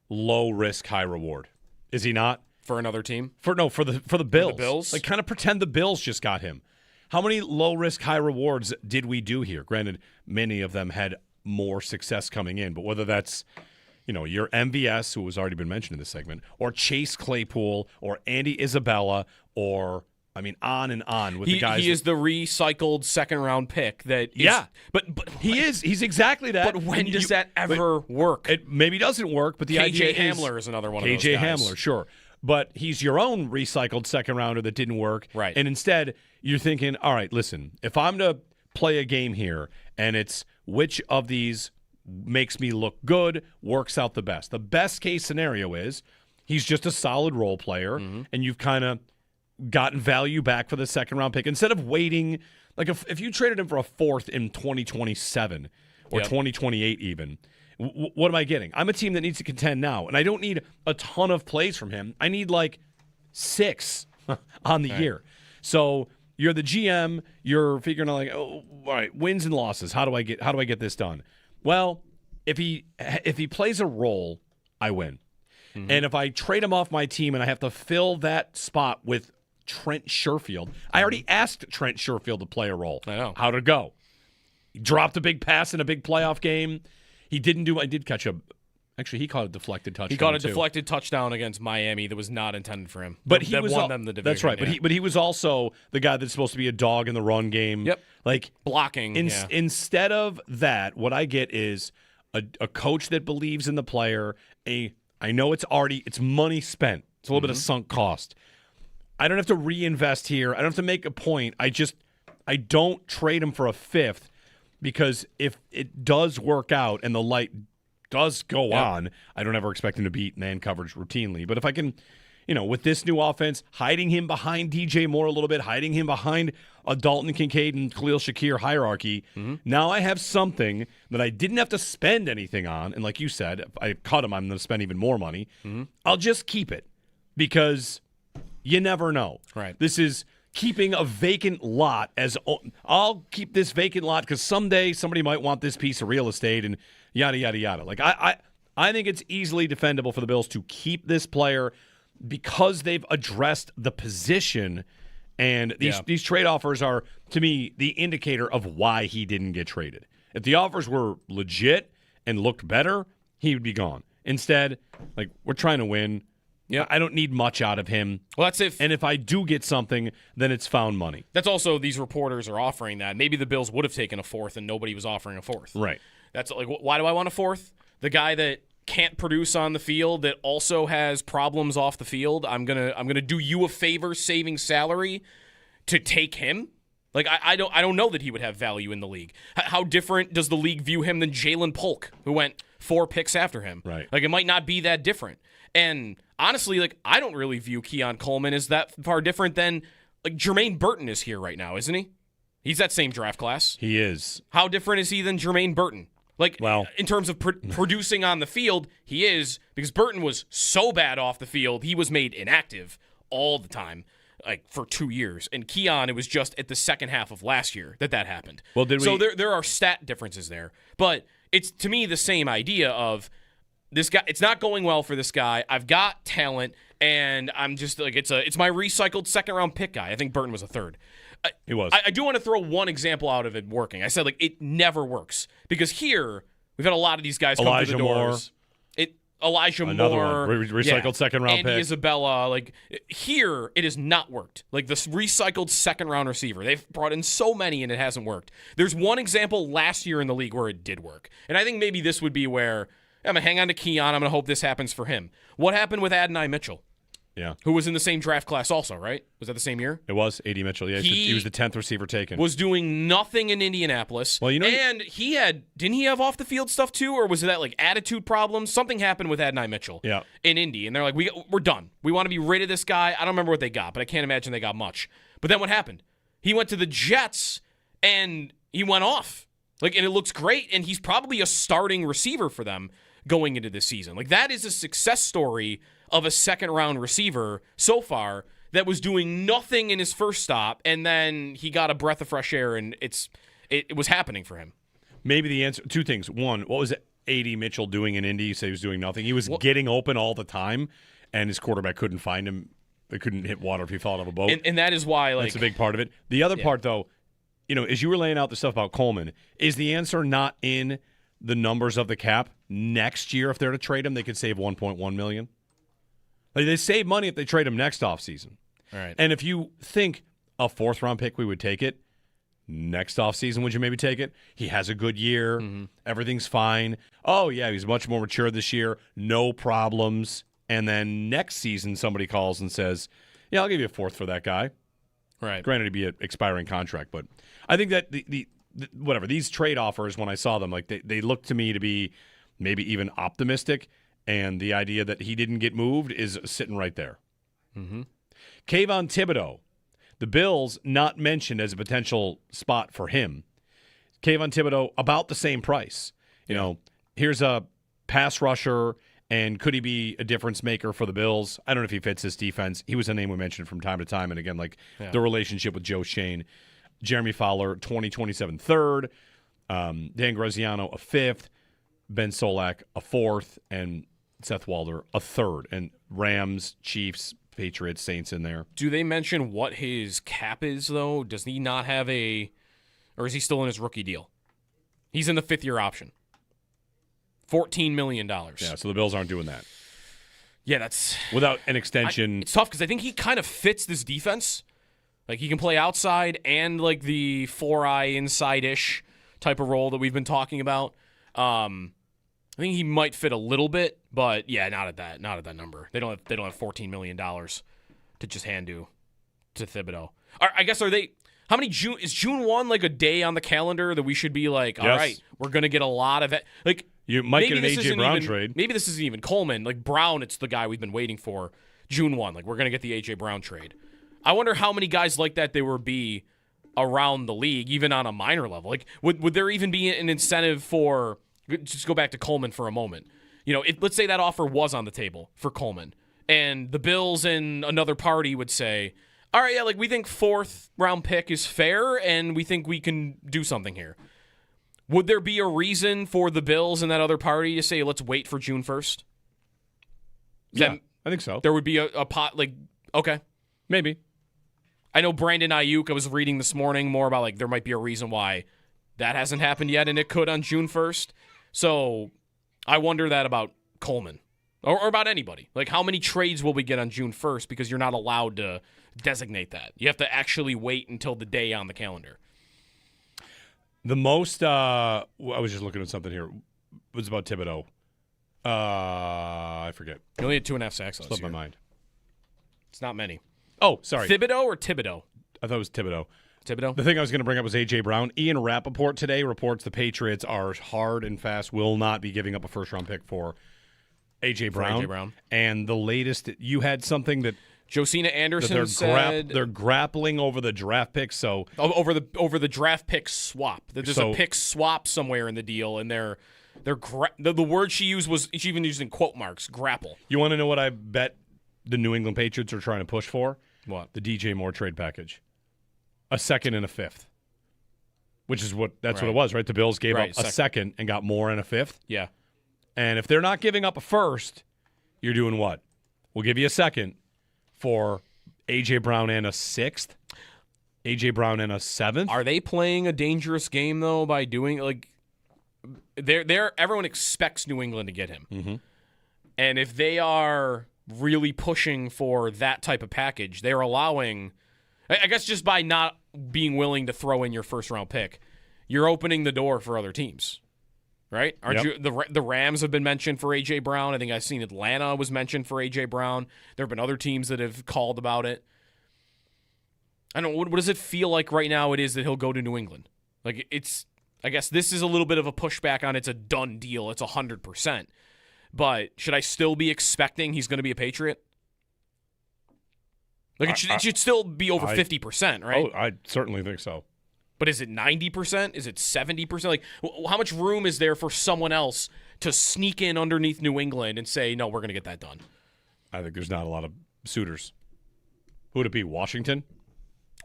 low risk, high reward. Is he not? For another team? For the Bills. Bills? Like, kind of pretend the Bills just got him. How many low risk, high rewards did we do here? Granted, many of them had more success coming in, but whether that's, your MVS, who has already been mentioned in this segment, or Chase Claypool, or Andy Isabella, or on and on with the guys. He is the recycled second-round pick that is, yeah, but he's exactly that. But when does that ever work? It maybe doesn't work, but the idea KJ is Hamler is another one of those KJ guys. Hamler, sure. But he's your own recycled second rounder that didn't work. Right. And instead, you're thinking, all right, listen, if I'm to play a game here and it's which of these makes me look good, works out the best. The best case scenario is he's just a solid role player, and you've kind of gotten value back for the second round pick. Instead of waiting, like if you traded him for a fourth in 2027 or 2028 even, what am I getting? I'm a team that needs to contend now, and I don't need a ton of plays from him. I need like 6 on the year. So you're the GM. You're figuring out like, oh, all right, wins and losses. How do I get this done? Well, if he plays a role, I win. And if I trade him off my team and I have to fill that spot with Trent Sherfield, I already asked Trent Sherfield to play a role. I know. How'd it go? He dropped a big pass in a big playoff game. He didn't do. I did catch a. Actually, he caught a deflected touchdown. He caught a too. deflected touchdown against Miami that was not intended for him. But he that was won them the division. That's right. Yeah. But he was also the guy that's supposed to be a dog in the run game. Yep. Like blocking. Instead of that, what I get is a coach that believes in the player. I know it's money spent. It's a little bit of sunk cost. I don't have to reinvest here. I don't have to make a point. I don't trade him for a fifth, because if it does work out and the light does go on, I don't ever expect him to beat man coverage routinely. But if I can, with this new offense, hiding him behind DJ Moore a little bit, hiding him behind a Dalton Kincaid and Khalil Shakir hierarchy, now I have something that I didn't have to spend anything on. And like you said, if I cut him, I'm going to spend even more money. I'll just keep it, because you never know. Right. This is keeping a vacant lot I'll keep this vacant lot because someday somebody might want this piece of real estate and yada, yada, yada. Like I think it's easily defendable for the Bills to keep this player because they've addressed the position, and these trade offers are, to me, the indicator of why he didn't get traded. If the offers were legit and looked better, he would be gone. Instead, like, we're trying to win. Yeah, I don't need much out of him. Well, that's and if I do get something, then it's found money. That's also, these reporters are offering that. Maybe the Bills would have taken a fourth and nobody was offering a fourth. Right. That's like, why do I want a fourth? The guy that can't produce on the field, that also has problems off the field, I'm gonna do you a favor saving salary to take him? Like, I don't know that he would have value in the league. How different does the league view him than Jalen Polk, who went 4 picks after him? Right. Like, it might not be that different. And honestly, like, I don't really view Keon Coleman as that far different than, like, Jermaine Burton is here right now, isn't he? He's that same draft class. He is. How different is he than Jermaine Burton? Like, well, in terms of producing on the field, he is, because Burton was so bad off the field, he was made inactive all the time, like, for 2 years. And Keon, it was just at the second half of last year that happened. Well, So there are stat differences there. But it's, to me, the same idea of, this guy, it's not going well for this guy. I've got talent, and I'm just like, it's my recycled second round pick guy. I think Burton was a third. He was. I do want to throw one example out of it working. I said, like, it never works, because here we've had a lot of these guys come Elijah through the doors. Elijah Another Moore, one. Recycled second round Andy pick. Isabella. Like, here, it has not worked. Like, this recycled second round receiver, they've brought in so many and it hasn't worked. There's one example last year in the league where it did work, and I think maybe this would be where I'm going to hang on to Keon. I'm going to hope this happens for him. What happened with Adonai Mitchell? Yeah. Who was in the same draft class also, right? Was that the same year? It was. A.D. Mitchell. Yeah, he was the 10th receiver taken. Was doing nothing in Indianapolis. Well, and didn't he have off-the-field stuff too, or was it that, like, attitude problems? Something happened with Adonai Mitchell in Indy, and they're like, we're done. We want to be rid of this guy. I don't remember what they got, but I can't imagine they got much. But then what happened? He went to the Jets, and he went off. Like, and it looks great, and he's probably a starting receiver for them going into this season. Like, that is a success story of a second-round receiver so far that was doing nothing in his first stop, and then he got a breath of fresh air, and it was happening for him. Maybe the answer, two things. One, what was A.D. Mitchell doing in Indy? You say he was doing nothing. He was getting open all the time, and his quarterback couldn't find him. They couldn't hit water if he fell out of a boat. And that is why, that's a big part of it. The other part, though, as you were laying out the stuff about Coleman, is the answer not in the numbers of the cap? Next year, if they're to trade him, they could save $1.1 million. Like, they save money if they trade him next offseason. All right. And if you think a fourth-round pick, we would take it. Next offseason, would you maybe take it? He has a good year. Mm-hmm. Everything's fine. Oh, yeah, he's much more mature this year. No problems. And then next season, somebody calls and says, yeah, I'll give you a fourth for that guy. Right. Granted, it'd be an expiring contract. But I think that whatever, these trade offers, when I saw them, like they look to me to be maybe even optimistic. And the idea that he didn't get moved is sitting right there. Mm-hmm. Kayvon Thibodeau. The Bills not mentioned as a potential spot for him. Kayvon Thibodeau, about the same price. Here's a pass rusher, and could he be a difference maker for the Bills? I don't know if he fits this defense. He was a name we mentioned from time to time, and again, the relationship with Joe Shane. Jeremy Fowler, 2027 third. Dan Graziano, a fifth. Ben Solak, a fourth. And Seth Walder, a third. And Rams, Chiefs, Patriots, Saints in there. Do they mention what his cap is, though? Does he not have or is he still in his rookie deal? He's in the fifth-year option. $14 million. Yeah, so the Bills aren't doing that. Yeah, that's... Without an extension. It's tough because I think he kind of fits this defense. Like, he can play outside and, like, the four-eye inside-ish type of role that we've been talking about. I think he might fit a little bit, but yeah, not at that number. They don't have $14 million to just hand to Thibodeau. I guess how many June is June 1 like a day on the calendar that we should be like, all right, we're gonna get a lot of it. Like you might get an AJ Brown trade. Maybe this isn't even Coleman. Like Brown, it's the guy we've been waiting for. June 1, like we're gonna get the AJ Brown trade. I wonder how many guys like that there would be around the league, even on a minor level. Like would there even be an incentive for? Just go back to Coleman for a moment. Let's say that offer was on the table for Coleman, and the Bills and another party would say, all right, yeah, like we think fourth round pick is fair, and we think we can do something here. Would there be a reason for the Bills and that other party to say, let's wait for June 1st? Yeah, I think so. There would be a pot, like, okay. Maybe. I know Brandon Ayuk, I was reading this morning more about, like, there might be a reason why that hasn't happened yet, and it could on June 1st. So I wonder that about Coleman or about anybody. Like, how many trades will we get on June 1st because you're not allowed to designate that? You have to actually wait until the day on the calendar. The most, I was just looking at something here. It was about Thibodeau. I forget. He only had 2.5 sacks last year. Slipped my mind. It's not many. Oh, sorry. Thibodeau or Thibodeau? I thought it was Thibodeau. Thibodeau? The thing I was going to bring up was A.J. Brown. Ian Rappaport today reports the Patriots are hard and fast, will not be giving up a first-round pick for A.J. Brown. And the latest, you had something that Josina Anderson said they're grappling over the draft pick. So over the draft pick swap. There's a pick swap somewhere in the deal, and the word she used was, she even used in quote marks, grapple. You want to know what I bet the New England Patriots are trying to push for? What? The DJ Moore trade package. A second and a fifth. That's what it was, right? The Bills gave up a second and got Moore and a fifth. Yeah. And if they're not giving up a first, you're doing what? We'll give you a second for A.J. Brown and a sixth. A.J. Brown and a seventh. Are they playing a dangerous game, though, by doing, like, everyone expects New England to get him. Mm-hmm. And if they are really pushing for that type of package, they're allowing, I guess just by not being willing to throw in your first-round pick, you're opening the door for other teams, right? Aren't you? The Rams have been mentioned for A.J. Brown. I think I've seen Atlanta was mentioned for A.J. Brown. There have been other teams that have called about it. I don't know. What does it feel like right now it is that he'll go to New England? Like, I guess this is a little bit of a pushback on it's a done deal. It's 100%. But should I still be expecting he's going to be a Patriot? Like, it should still be over 50%, right? Oh, I certainly think so. But is it 90%? Is it 70%? Like, how much room is there for someone else to sneak in underneath New England and say, no, we're going to get that done? I think there's not a lot of suitors. Who would it be? Washington?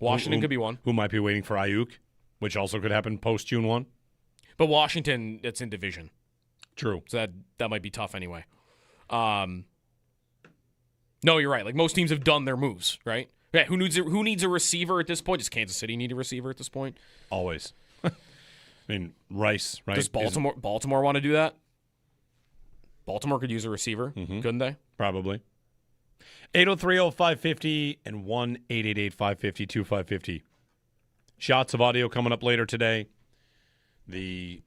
Washington could be one. Who might be waiting for Ayuk, which also could happen post June 1. But Washington, it's in division. True. So that might be tough anyway. No, you're right. Like most teams have done their moves, right? Yeah, who needs a receiver at this point? Does Kansas City need a receiver at this point? Always. I mean, Rice, right? Does Baltimore want to do that? Baltimore could use a receiver, couldn't they? Probably. 803-0550 and 1-888-550-2550. Shots of audio coming up later today. The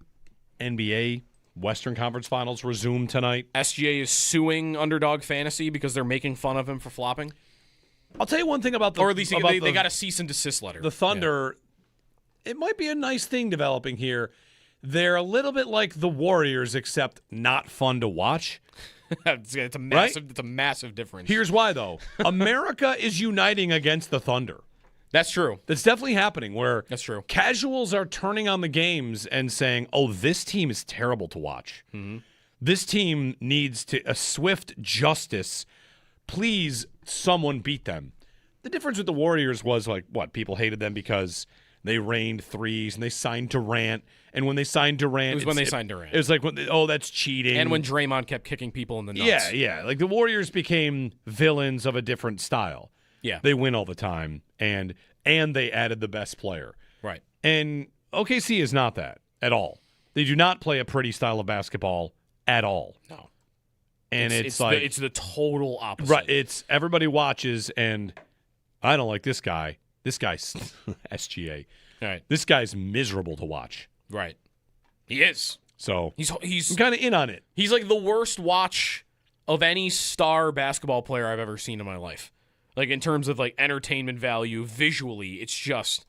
NBA Western Conference Finals resume tonight. SGA is suing Underdog Fantasy because they're making fun of him for flopping. I'll tell you one thing about the... Or at least they got a cease and desist letter. The Thunder, it might be a nice thing developing here. They're a little bit like the Warriors, except not fun to watch. It's a massive, right? It's a massive difference. Here's why, though. America is uniting against the Thunder. That's true. That's definitely happening where that's true. Casuals are turning on the games and saying, oh, this team is terrible to watch. Mm-hmm. This team needs a swift justice. Please, someone beat them. The difference with the Warriors was like, what? People hated them because they rained threes and they signed Durant. And when they signed Durant... It was when they signed Durant. It was like, that's cheating. And when Draymond kept kicking people in the nuts. Yeah. Like the Warriors became villains of a different style. Yeah. They win all the time, and they added the best player. Right. And OKC is not that at all. They do not play a pretty style of basketball at all. No. And it's the total opposite. Right. It's everybody watches, and I don't like this guy. This guy's SGA. Right. This guy's miserable to watch. Right. He is. So he's I'm kind of in on it. He's like the worst watch of any star basketball player I've ever seen in my life. Like in terms of like entertainment value, visually, it's just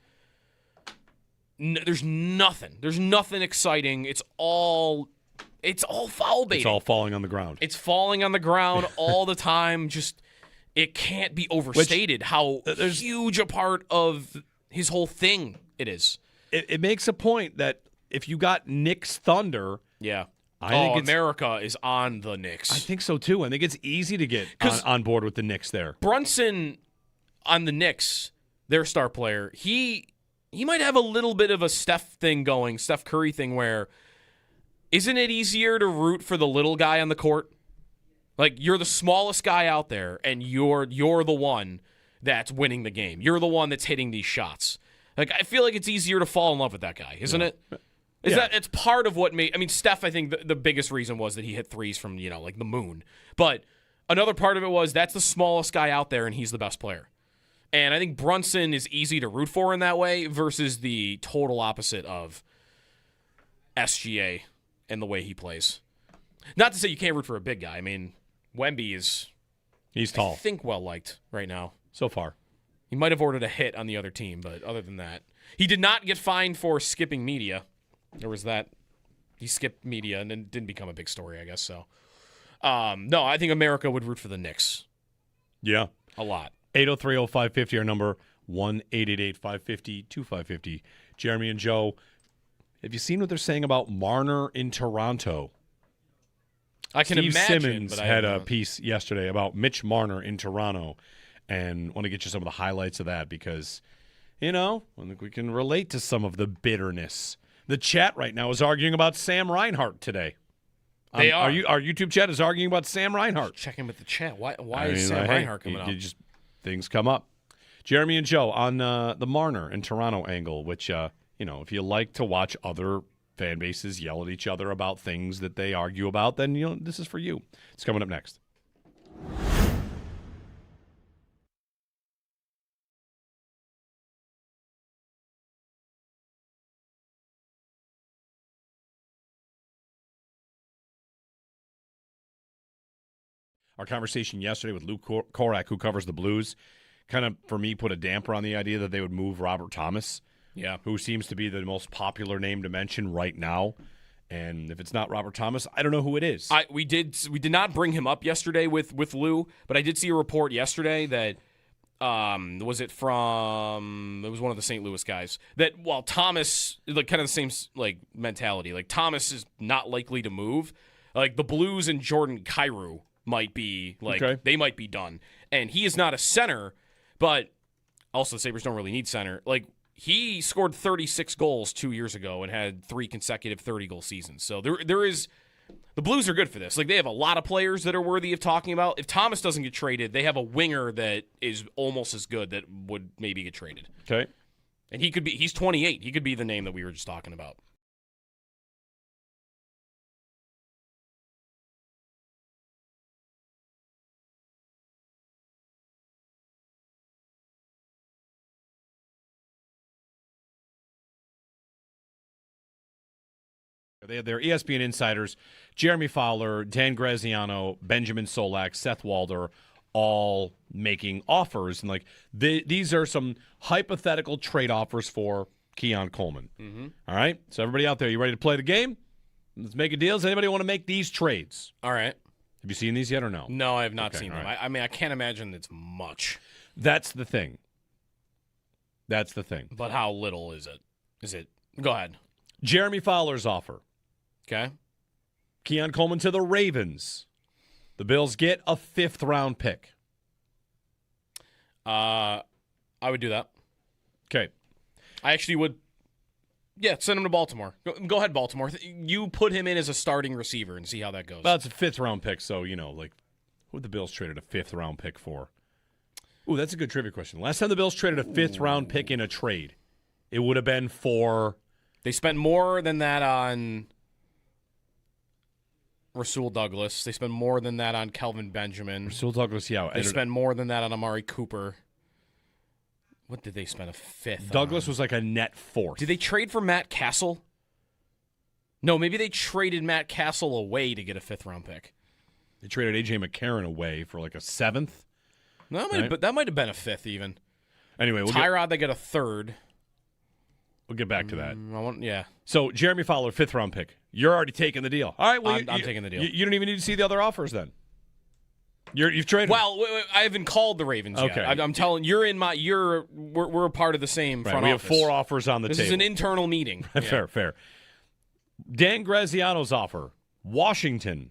there's nothing. There's nothing exciting. It's all foul baiting. It's all falling on the ground. It's falling on the ground all the time. Just it can't be overstated how huge a part of his whole thing it is. It makes a point that if you got Knicks Thunder, yeah. I think America is on the Knicks. I think so, too. I think it's easy to get on board with the Knicks there. Brunson on the Knicks, their star player, he might have a little bit of a Steph Curry thing where isn't it easier to root for the little guy on the court? Like you're the smallest guy out there and you're the one that's winning the game. You're the one that's hitting these shots. Like I feel like it's easier to fall in love with that guy, isn't it? It's part of what made. I mean, Steph. I think the biggest reason was that he hit threes from like the moon. But another part of it was that's the smallest guy out there, and he's the best player. And I think Brunson is easy to root for in that way versus the total opposite of SGA and the way he plays. Not to say you can't root for a big guy. I mean, Wemby he's tall. I think well liked right now so far. He might have ordered a hit on the other team, but other than that, he did not get fined for skipping media. There was that. He skipped media and then didn't become a big story, I guess so. No, I think America would root for the Knicks. Yeah. A lot. 803-0550, our number, 1-888-550-2550. Jeremy and Joe, have you seen what they're saying about Marner in Toronto? I can Steve imagine. Simmons but had a piece yesterday about Mitch Marner in Toronto, and want to get you some of the highlights of that because, I think we can relate to some of the bitterness. The chat right now is arguing about Sam Reinhart today. They are. Our YouTube chat is arguing about Sam Reinhart. Check in with the chat. Why is Sam Reinhart coming up? Things come up. Jeremy and Joe on the Marner and Toronto angle, which, if you like to watch other fan bases yell at each other about things that they argue about, then, this is for you. It's coming up next. Our conversation yesterday with Luke Korak, who covers the Blues, kind of, for me, put a damper on the idea that they would move Robert Thomas, who seems to be the most popular name to mention right now. And if it's not Robert Thomas, I don't know who it is. We did not bring him up yesterday with Lou, but I did see a report yesterday that it was one of the St. Louis guys that while Thomas, like kind of the same like mentality, like Thomas is not likely to move, like the Blues and Jordan Kyrou might be they might be done, and he is not a center, But also, the Sabres don't really need center. Like, he scored 36 goals 2 years ago and had 3 consecutive 30-goal seasons. So there is – the Blues are good for this. Like, they have a lot of players that are worthy of talking about. If Thomas doesn't get traded, they have a winger that is almost as good that would maybe get traded. Okay. And he's 28. He could be the name that we were just talking about. They had their ESPN insiders, Jeremy Fowler, Dan Graziano, Benjamin Solak, Seth Walder, all making offers. And these are some hypothetical trade offers for Keon Coleman. Mm-hmm. All right? So everybody out there, you ready to play the game? Let's make a deal. Does anybody want to make these trades? All right. Have you seen these yet or no? No, I have not seen them. Right. I mean, I can't imagine it's much. That's the thing. But how little is it? Go ahead. Jeremy Fowler's offer. Okay. Keon Coleman to the Ravens. The Bills get a 5th-round pick. I would do that. Okay. I actually would. Yeah, send him to Baltimore. Go ahead, Baltimore. You put him in as a starting receiver and see how that goes. Well, it's a 5th-round pick, so, who would the Bills traded a 5th-round pick for? Ooh, that's a good trivia question. Last time the Bills traded a 5th-round pick in a trade, it would have been for... They spent more than that on Rasul Douglas. They spent more than that on Kelvin Benjamin. Rasul Douglas, yeah. They spent more than that on Amari Cooper. What did they spend a 5th Douglas on? was like a net 4th. Did they trade for Matt Castle? No, maybe they traded Matt Castle away to get a 5th-round pick. They traded A.J. McCarron away for like a 7th. No, that might have been a 5th even. Anyway, Tyrod, they get a 3rd. We'll get back to that. Yeah. So, Jeremy Fowler, 5th-round pick. You're already taking the deal. All right, well, I'm taking the deal. You don't even need to see the other offers then. You've traded. Well, I haven't called the Ravens okay. yet. I'm telling we're a part of the same front we office. have 4 offers on the table. This is an internal meeting. Fair. Dan Graziano's offer, Washington.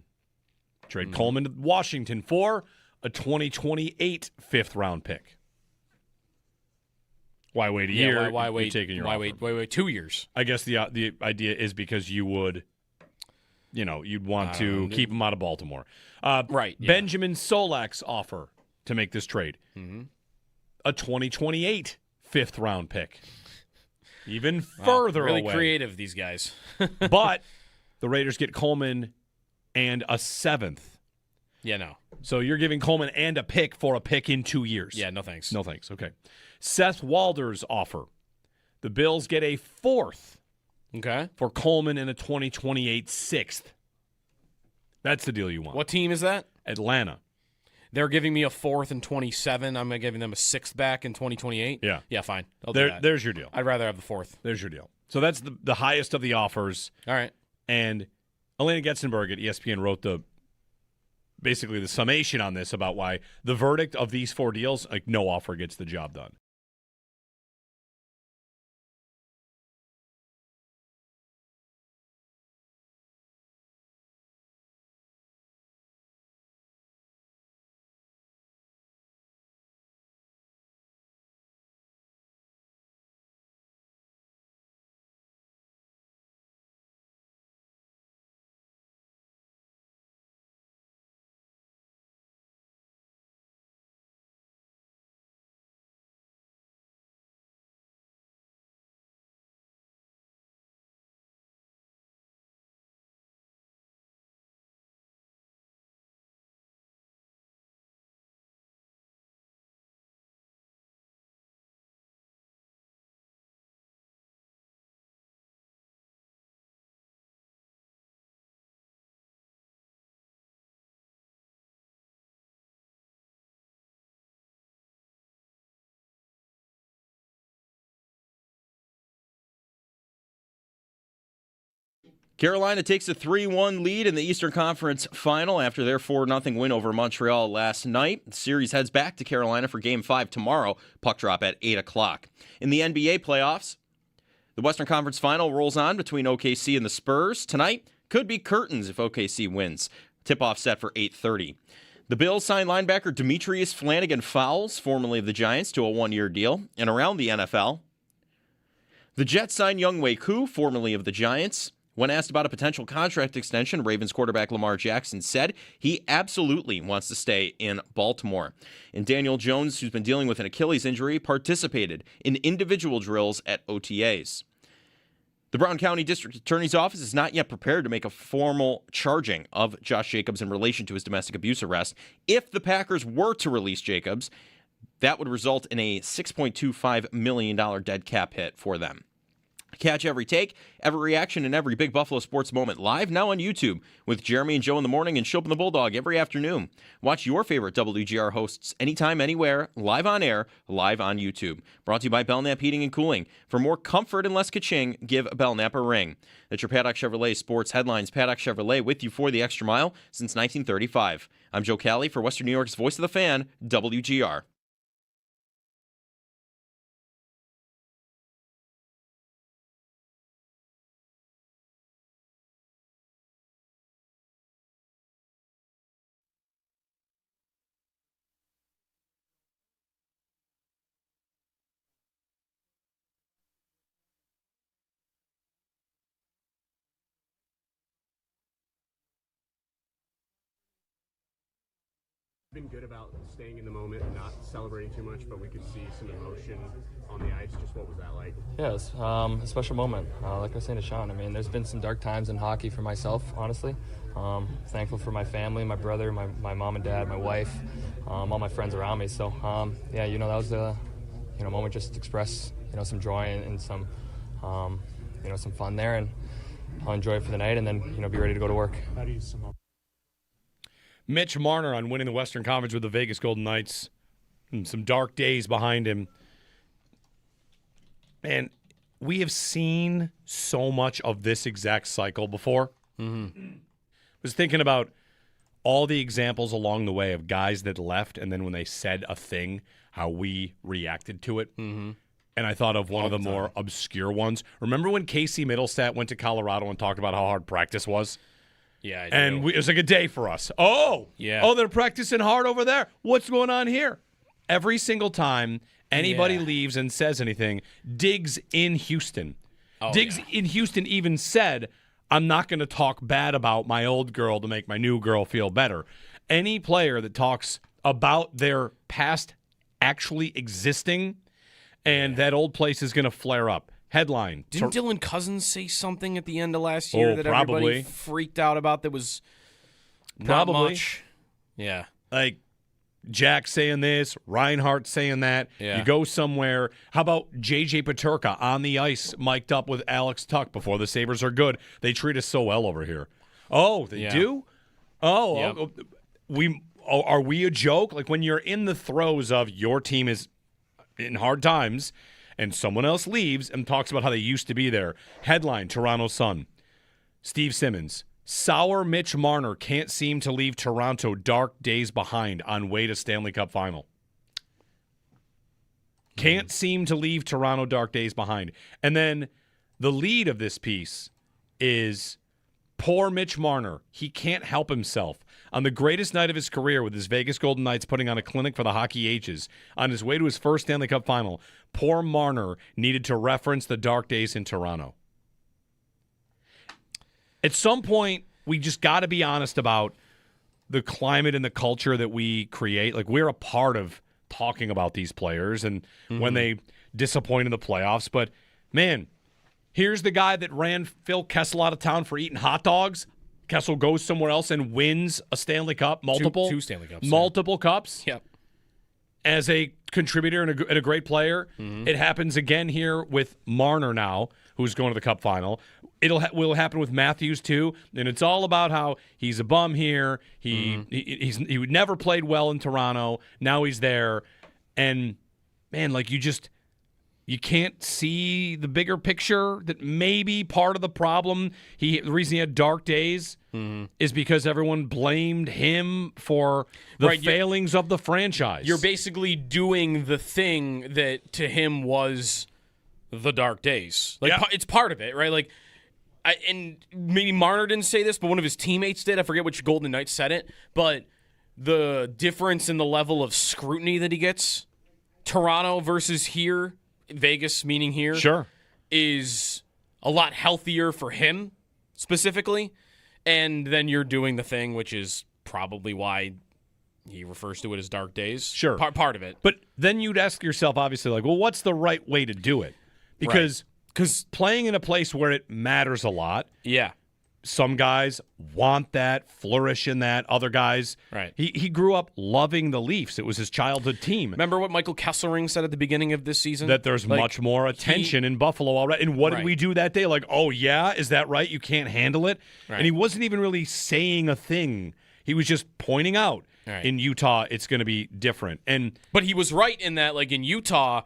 Trade Coleman to Washington for a 2028 5th-round pick. Why wait a year? Why wait? Taking your offer. Wait 2 years. I guess the idea is because you would, you'd want to keep him out of Baltimore. Right. Yeah. Benjamin Solak's offer to make this trade. Mm-hmm. A 2028 5th-round pick. Even further really away. Creative, these guys. But the Raiders get Coleman and a 7th. Yeah, no. So you're giving Coleman and a pick for a pick in 2 years. Yeah, no thanks. No thanks. Okay. Seth Walder's offer. The Bills get a 4th. Okay. For Coleman and a 2028 6th. That's the deal you want. What team is that? Atlanta. They're giving me a 4th in 27. I'm giving them a 6th back in 2028. Yeah. Yeah, fine. I'll do that. There's your deal. I'd rather have the 4th. There's your deal. So that's the highest of the offers. All right. And Elena Getzenberg at ESPN wrote basically the summation on this about why the verdict of these 4 deals, no offer gets the job done. Carolina takes a 3-1 lead in the Eastern Conference Final after their 4-0 win over Montreal last night. The series heads back to Carolina for Game 5 tomorrow, puck drop at 8 o'clock. In the NBA playoffs, the Western Conference Final rolls on between OKC and the Spurs. Tonight could be curtains if OKC wins. Tip-off set for 8:30. The Bills signed linebacker Demetrius Flanagan-Fowles, formerly of the Giants, to a one-year deal. And around the NFL, the Jets signed Younghoe Koo, formerly of the Giants. When asked about a potential contract extension, Ravens quarterback Lamar Jackson said he absolutely wants to stay in Baltimore. And Daniel Jones, who's been dealing with an Achilles injury, participated in individual drills at OTAs. The Brown County District Attorney's Office is not yet prepared to make a formal charging of Josh Jacobs in relation to his domestic abuse arrest. If the Packers were to release Jacobs, that would result in a $6.25 million dead cap hit for them. Catch every take, every reaction, and every big Buffalo sports moment live now on YouTube with Jeremy and Joe in the morning and Shope and the Bulldog every afternoon. Watch your favorite WGR hosts anytime, anywhere, live on air, live on YouTube. Brought to you by Belknap Heating and Cooling. For more comfort and less ka-ching, give Belknap a ring. That's your Paddock Chevrolet Sports Headlines. Paddock Chevrolet with you for the extra mile since 1935. I'm Joe Cali for Western New York's Voice of the Fan, WGR. Been good about staying in the moment and not celebrating too much, but we could see some emotion on the ice. Just what was that like? Yeah, it's a special moment. Like I was saying to Sean, I mean, there's been some dark times in hockey for myself, honestly. Thankful for my family, my brother, my mom and dad, my wife, all my friends around me. So, yeah, that was a moment just to express, some joy and some, some fun there. And I'll enjoy it for the night and then, be ready to go to work. How do you sum up? Mitch Marner on winning the Western Conference with the Vegas Golden Knights. Some dark days behind him. And we have seen so much of this exact cycle before. Mm-hmm. I was thinking about all the examples along the way of guys that left, and then when they said a thing, how we reacted to it. Mm-hmm. And I thought of one of the more obscure ones. Remember when Casey Middlestat went to Colorado and talked about how hard practice was? Yeah, I do. And it was like a day for us. Oh, they're practicing hard over there. What's going on here? Every single time anybody leaves and says anything, Diggs in Houston. In Houston even said, I'm not going to talk bad about my old girl to make my new girl feel better. Any player that talks about their past actually existing and that old place is going to flare up. Headline. Didn't Dylan Cousins say something at the end of last year that everybody freaked out about that was not much? Yeah. Like Jack saying this, Reinhardt saying that. Yeah. You go somewhere. How about J.J. Paterka on the ice mic'd up with Alex Tuck before the Sabres are good? They treat us so well over here. Oh, they do? Oh, yep. Are we a joke? Like when you're in the throes of your team is in hard times – and someone else leaves and talks about how they used to be there. Headline, Toronto Sun. Steve Simmons. Sour Mitch Marner can't seem to leave Toronto dark days behind on way to Stanley Cup final. Can't seem to leave Toronto dark days behind. And then the lead of this piece is poor Mitch Marner. He can't help himself. On the greatest night of his career with his Vegas Golden Knights putting on a clinic for the Hockey Ages, on his way to his first Stanley Cup final, poor Marner needed to reference the dark days in Toronto. At some point, we just got to be honest about the climate and the culture that we create. Like, we're a part of talking about these players and when they disappoint in the playoffs. But, man, here's the guy that ran Phil Kessel out of town for eating hot dogs. Kessel goes somewhere else and wins a Stanley Cup, two Stanley Cups. Multiple cups. Yep. As a contributor and a great player. It happens again here with Marner now, who's going to the Cup final. Will happen with Matthews too, and it's all about how he's a bum here. He never played well in Toronto. Now he's there, and man, like you can't see the bigger picture that maybe part of the problem, the reason he had dark days is because everyone blamed him for the failings of the franchise. You're basically doing the thing that to him was the dark days. Like it's part of it, right? Like, and maybe Marner didn't say this, but one of his teammates did. I forget which Golden Knights said it, but the difference in the level of scrutiny that he gets, Toronto versus here, Vegas meaning here, Sure. is a lot healthier for him specifically. And then you're doing the thing, which is probably why he refers to it as dark days. Sure. Part of it. But then you'd ask yourself, obviously, like, well, what's the right way to do it? Because playing in a place where it matters a lot, Yeah. some guys want that, flourish in that. Other guys, Right. He grew up loving the Leafs. It was his childhood team. Remember what Michael Kesselring said at the beginning of this season? That there's Like, much more attention in Buffalo already. And what did Right. we do that day? Like, oh, yeah, is that right? You can't handle it? Right. And he wasn't even really saying a thing. He was just pointing out Right. in Utah it's going to be different. And But he was right in that, like in Utah,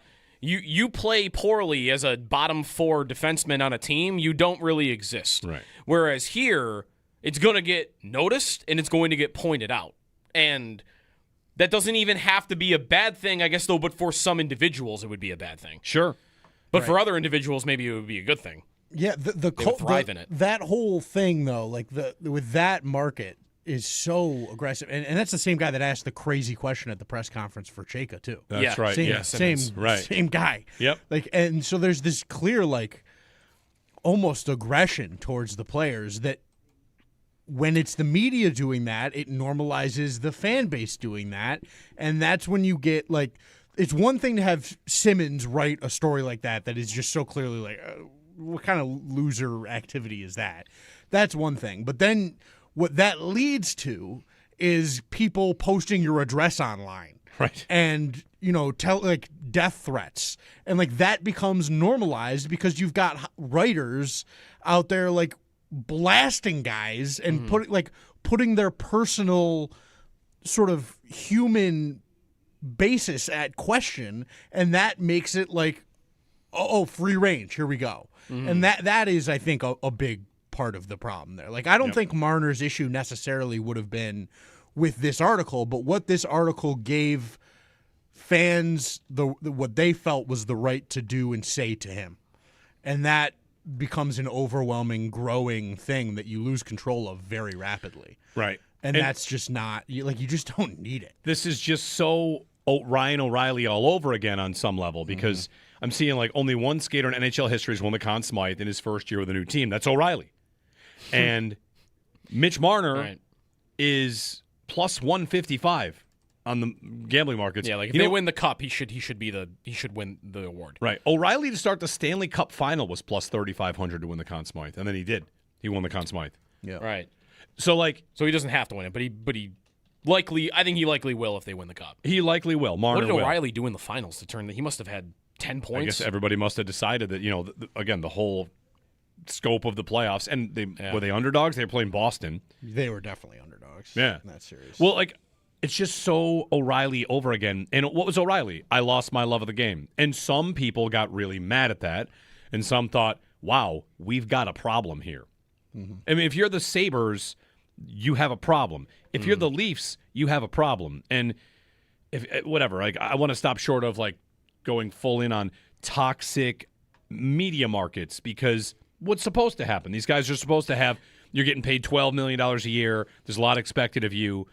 you play poorly as a bottom 4 defenseman on a team, you don't really exist. Right. Whereas here, it's going to get noticed and it's going to get pointed out. And that doesn't even have to be a bad thing, I guess, though, but for some individuals, it would be a bad thing. sure. But for other individuals, maybe it would be a good thing. Yeah, They would thrive in it. That whole thing though, like with that market is so aggressive, and that's the same guy that asked the crazy question at the press conference for Chayka too. That's Yeah. right. Same, Yeah. same guy. Yep. Like, and so there's this clear, like, almost aggression towards the players that when it's the media doing that, it normalizes the fan base doing that, and that's when you get like, it's one thing to have Simmons write a story like that is just so clearly like, what kind of loser activity is that? That's one thing, but then what that leads to is people posting your address online. Right. And, tell like death threats. And like that becomes normalized because you've got writers out there like blasting guys and putting their personal sort of human basis at question, and that makes it like, oh, free range, here we go. And that is, I think, a big part of the problem there. Like, I don't think Marner's issue necessarily would have been with this article, but what this article gave fans what they felt was the right to do and say to him. And that becomes an overwhelming, growing thing that you lose control of very rapidly. Right. And that's just not, you just don't need it. This is just so Ryan O'Reilly all over again on some level because I'm seeing like only one skater in NHL history has won the Conn Smythe in his first year with a new team. That's O'Reilly. And Mitch Marner is plus 155 on the gambling markets. Yeah, like if they win the cup, he should win the award. Right. O'Reilly to start the Stanley Cup final was plus 3,500 to win the Conn Smythe, and then he did. He won the Conn Smythe. Yeah. Right. So he doesn't have to win it, but he likely, I think he likely will if they win the cup. He likely will. Marner What did will. O'Reilly do in the finals to turn? He must have had 10 points. I guess everybody must have decided that again the whole scope of the playoffs, and were they underdogs? They were playing Boston. They were definitely underdogs. Yeah, in that series. Well, like it's just so O'Reilly over again. And what was O'Reilly? I lost my love of the game, and some people got really mad at that, and some thought, "Wow, we've got a problem here." I mean, if you're the Sabres, you have a problem. If you're the Leafs, you have a problem. And if whatever, like I want to stop short of like going full in on toxic media markets because what's supposed to happen? These guys are supposed to have, you're getting paid $12 million a year. There's a lot expected of you.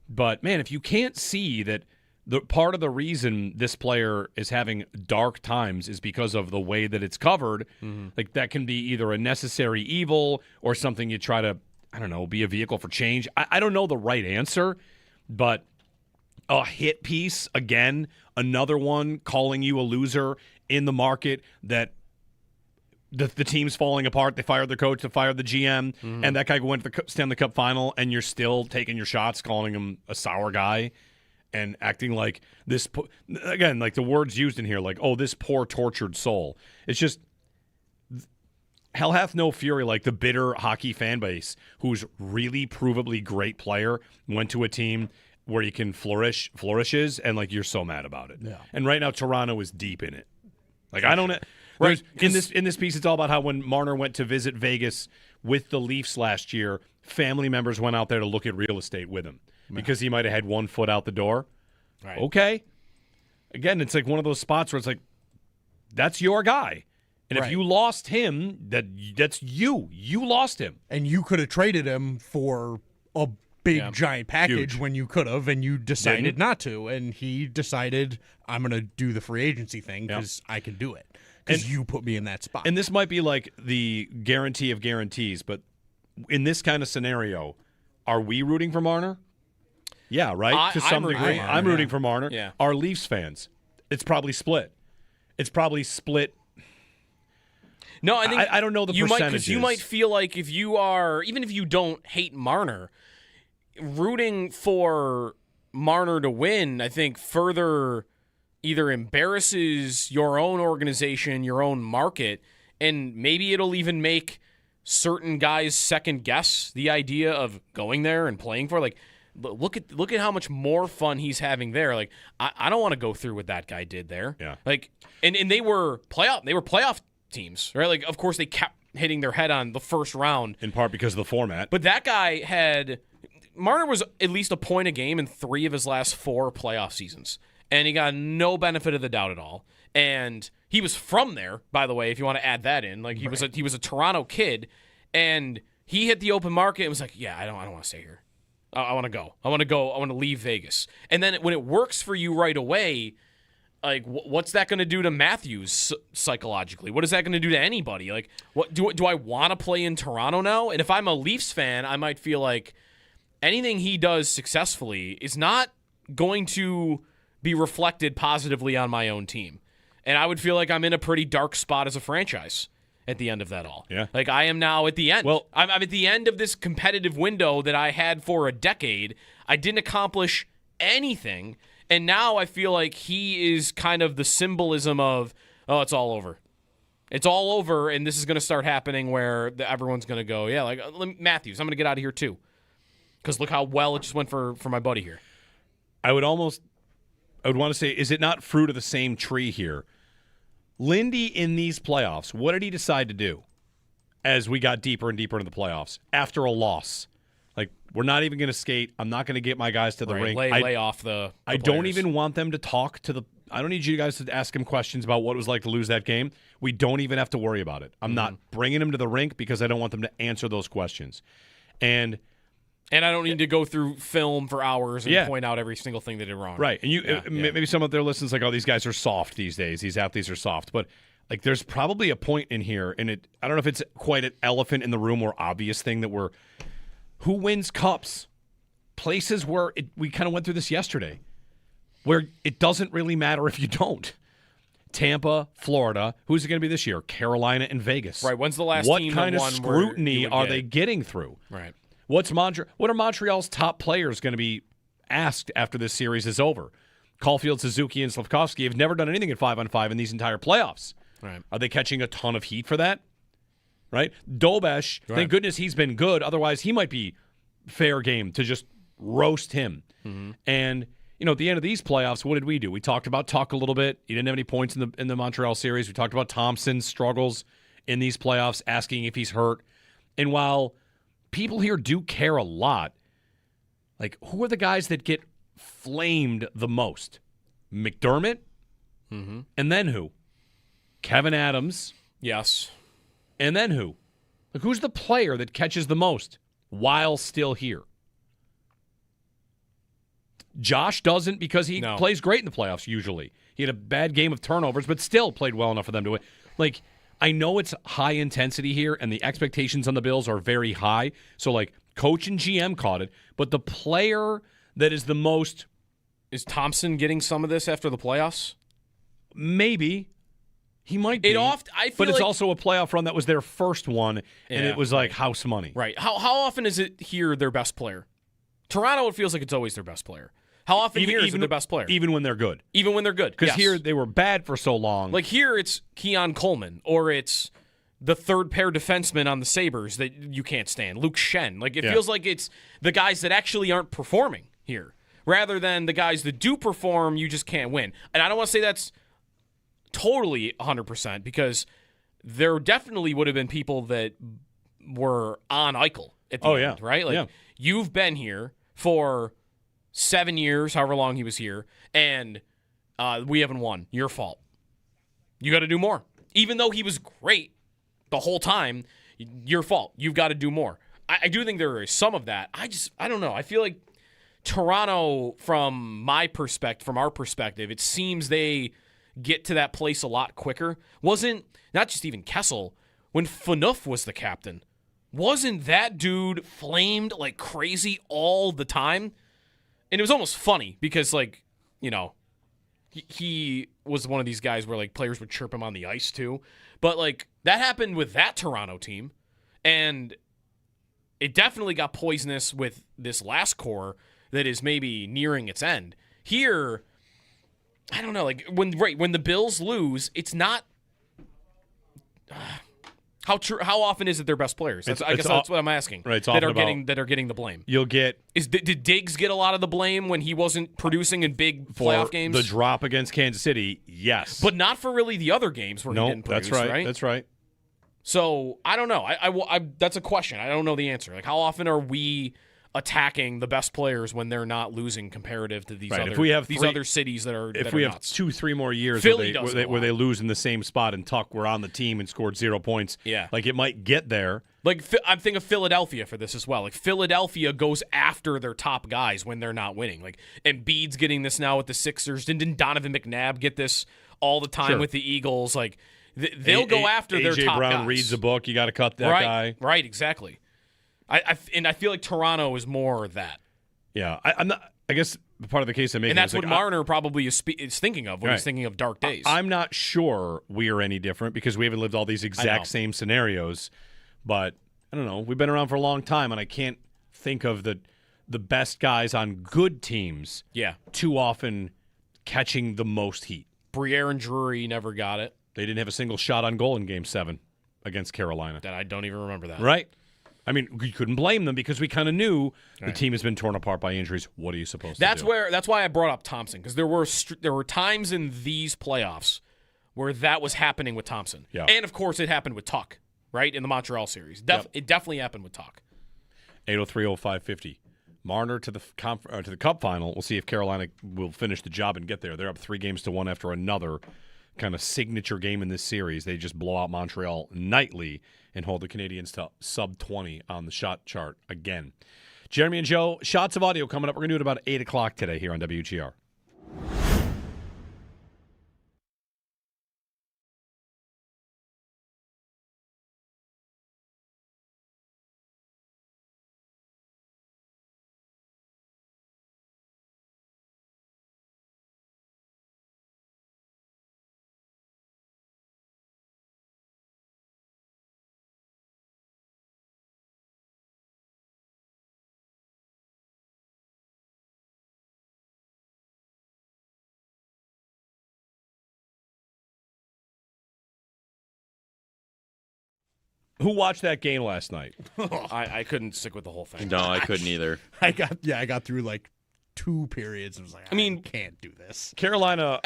But man, if you can't see that the part of the reason this player is having dark times is because of the way that it's covered, like that can be either a necessary evil or something you try to, I don't know, be a vehicle for change. I don't know the right answer, but a hit piece, again, another one calling you a loser in the market that the team's falling apart. They fired the coach, they fired the GM, and that guy went to the Stanley Cup final, and you're still taking your shots, calling him a sour guy and acting like this. Again, like the words used in here, like, oh, this poor tortured soul. It's just hell hath no fury like the bitter hockey fan base who's really provably great player went to a team where he can flourishes, and like you're so mad about it. Yeah. And right now Toronto is deep in it. Like I don't. Right. In this piece, it's all about how when Marner went to visit Vegas with the Leafs last year, family members went out there to look at real estate with him because he might have had 1 foot out the door. Right. Okay. Again, it's like one of those spots where it's like, that's your guy. And if you lost him, that's you. You lost him. And you could have traded him for a big giant package Huge. when you could have, and you decided Didn't. not to. And he decided, I'm going to do the free agency thing because I can do it. Because you put me in that spot. And this might be like the guarantee of guarantees, but in this kind of scenario, are we rooting for Marner? Yeah, right? To some I'm rooting degree. for Marner, I'm rooting for Marner. Yeah. Are Leafs fans? It's probably split. No, I think I don't know the you percentages. you might feel like if you are, even if you don't hate Marner, rooting for Marner to win, I think further either embarrasses your own organization, your own market, and maybe it'll even make certain guys second guess the idea of going there and playing for. Like, look at how much more fun he's having there. Like, I don't want to go through what that guy did there. Yeah. Like, and they were playoff teams, right? Like, of course they kept hitting their head on the first round, in part because of the format. but that guy Marner was at least a point a game in 3 of his last 4 playoff seasons, and he got no benefit of the doubt at all. And he was from there, by the way, if you want to add that in. Like, he was a Toronto kid, and he hit the open market and was like, yeah, I don't want to stay here. I want to go. I want to leave Vegas. And then when it works for you right away, like, what's that going to do to Matthews psychologically? What is that going to do to anybody? Like, what do I want to play in Toronto now? And if I'm a Leafs fan, I might feel like anything he does successfully is not going to be reflected positively on my own team. And I would feel like I'm in a pretty dark spot as a franchise at the end of that all. Yeah. Like, I am now at the end. Well, I'm at the end of this competitive window that I had for a decade. I didn't accomplish anything. And now I feel like he is kind of the symbolism of, oh, it's all over. It's all over, and this is going to start happening where everyone's going to go, yeah, like, Matthews, I'm going to get out of here too. Because look how well it just went for my buddy here. I would want to say, is it not fruit of the same tree here? Lindy in these playoffs, what did he decide to do as we got deeper and deeper into the playoffs after a loss? Like, we're not even going to skate. I'm not going to get my guys to the rink. Lay off the I players. don't even want them to talk to the – I don't need you guys to ask him questions about what it was like to lose that game. We don't even have to worry about it. I'm not bringing them to the rink because I don't want them to answer those questions. And I don't need to go through film for hours and point out every single thing they did wrong. right. And maybe some of their listeners like, oh, these guys are soft these days. These athletes are soft. But like, there's probably a point in here, and I don't know if it's quite an elephant in the room or obvious thing that we're – who wins cups? Places where we kind of went through this yesterday, where it doesn't really matter if you don't. Tampa, Florida. Who's it going to be this year? Carolina and Vegas. Right. When's the last what team kind that of won scrutiny where are they getting through? Right. What are Montreal's top players going to be asked after this series is over? Caulfield, Suzuki, and Slavkovsky have never done anything at 5-on-5 in these entire playoffs. Right. Are they catching a ton of heat for that? Right? Dobesh, thank goodness he's been good. Otherwise, he might be fair game to just roast him. Mm-hmm. And, at the end of these playoffs, what did we do? We talked about Tuck a little bit. He didn't have any points in the Montreal series. We talked about Thompson's struggles in these playoffs, asking if he's hurt. And while people here do care a lot, like, who are the guys that get flamed the most? McDermott? Mm-hmm. And then who? Kevin Adams? Yes. And then who? Like, who's the player that catches the most while still here? Josh doesn't because he plays great in the playoffs usually. He had a bad game of turnovers, but still played well enough for them to win. Like, I know it's high intensity here, and the expectations on the Bills are very high. So, like, coach and GM caught it. But the player that is the most... Is Thompson getting some of this after the playoffs? Maybe. He might be. But it's also a playoff run that was their first one, and it was like house money. Right. How often is it here their best player? Toronto, it feels like it's always their best player. How often here is it their best player? Even when they're good. Even when they're good. Because here they were bad for so long. Like, here it's Keon Coleman, or it's the third pair defenseman on the Sabres that you can't stand, Luke Shen. Like, it feels like it's the guys that actually aren't performing here, rather than the guys that do perform, you just can't win. And I don't want to say that's totally 100%, because there definitely would have been people that were on Eichel at the end, right? Like, you've been here for 7 years, however long he was here, and we haven't won. Your fault. You got to do more. Even though he was great the whole time, your fault. You've got to do more. I do think there is some of that. I don't know. I feel like Toronto, from our perspective, it seems they get to that place a lot quicker. Wasn't, not just even Kessel, when Phaneuf was the captain, wasn't that dude flamed like crazy all the time? And it was almost funny because, like, you know, he was one of these guys where, like, players would chirp him on the ice too. But, like, that happened with that Toronto team. And it definitely got poisonous with this last core that is maybe nearing its end. Here, I don't know, like, when the Bills lose, it's not how often is it their best players? I guess that's what I'm asking. Right, that are getting the blame. You'll get did Diggs get a lot of the blame when he wasn't producing in big playoff games? The drop against Kansas City, yes, but not for really the other games where he didn't produce. That's right. That's right. So I don't know. I that's a question. I don't know the answer. Like, how often are we attacking the best players when they're not losing comparative to these other cities that are if we have nuts? 2-3 more years where they lose in the same spot and Tuck were on the team and scored 0 points, like it might get there. Like, I'm thinking of Philadelphia for this as well. Like, Philadelphia goes after their top guys when they're not winning. Like, Embiid's getting this now with the Sixers. Didn't Donovan McNabb get this all the time with the Eagles? Like, they'll go after their top guys. A.J. Brown reads a book. You got to cut that guy. Right, exactly. I feel like Toronto is more that. Yeah, I'm not. I guess part of the case I'm making, and that's is what Marner probably is thinking of when he's thinking of dark days. I'm not sure we are any different because we haven't lived all these exact same scenarios. But I don't know. We've been around for a long time, and I can't think of the best guys on good teams. Too often catching the most heat. Briere and Drury never got it. They didn't have a single shot on goal in Game 7 against Carolina. That I don't even remember that. Right. I mean, we couldn't blame them because we kind of knew the team has been torn apart by injuries. What are you supposed to do? That's why I brought up Thompson, because there were times in these playoffs where that was happening with Thompson. Yeah. And, of course, it happened with Tuck, right, in the Montreal series. It definitely happened with Tuck. 803-0550. Marner to the Cup final. We'll see if Carolina will finish the job and get there. They're up 3-1 after another kind of signature game in this series. They just blow out Montreal nightly and hold the Canadiens to sub-20 on the shot chart again. Jeremy and Joe, shots of audio coming up. We're going to do it about 8 o'clock today here on WGR. Who watched that game last night? I couldn't stick with the whole thing. No, I couldn't either. I got through like 2 periods and was like, I can't do this. Carolina.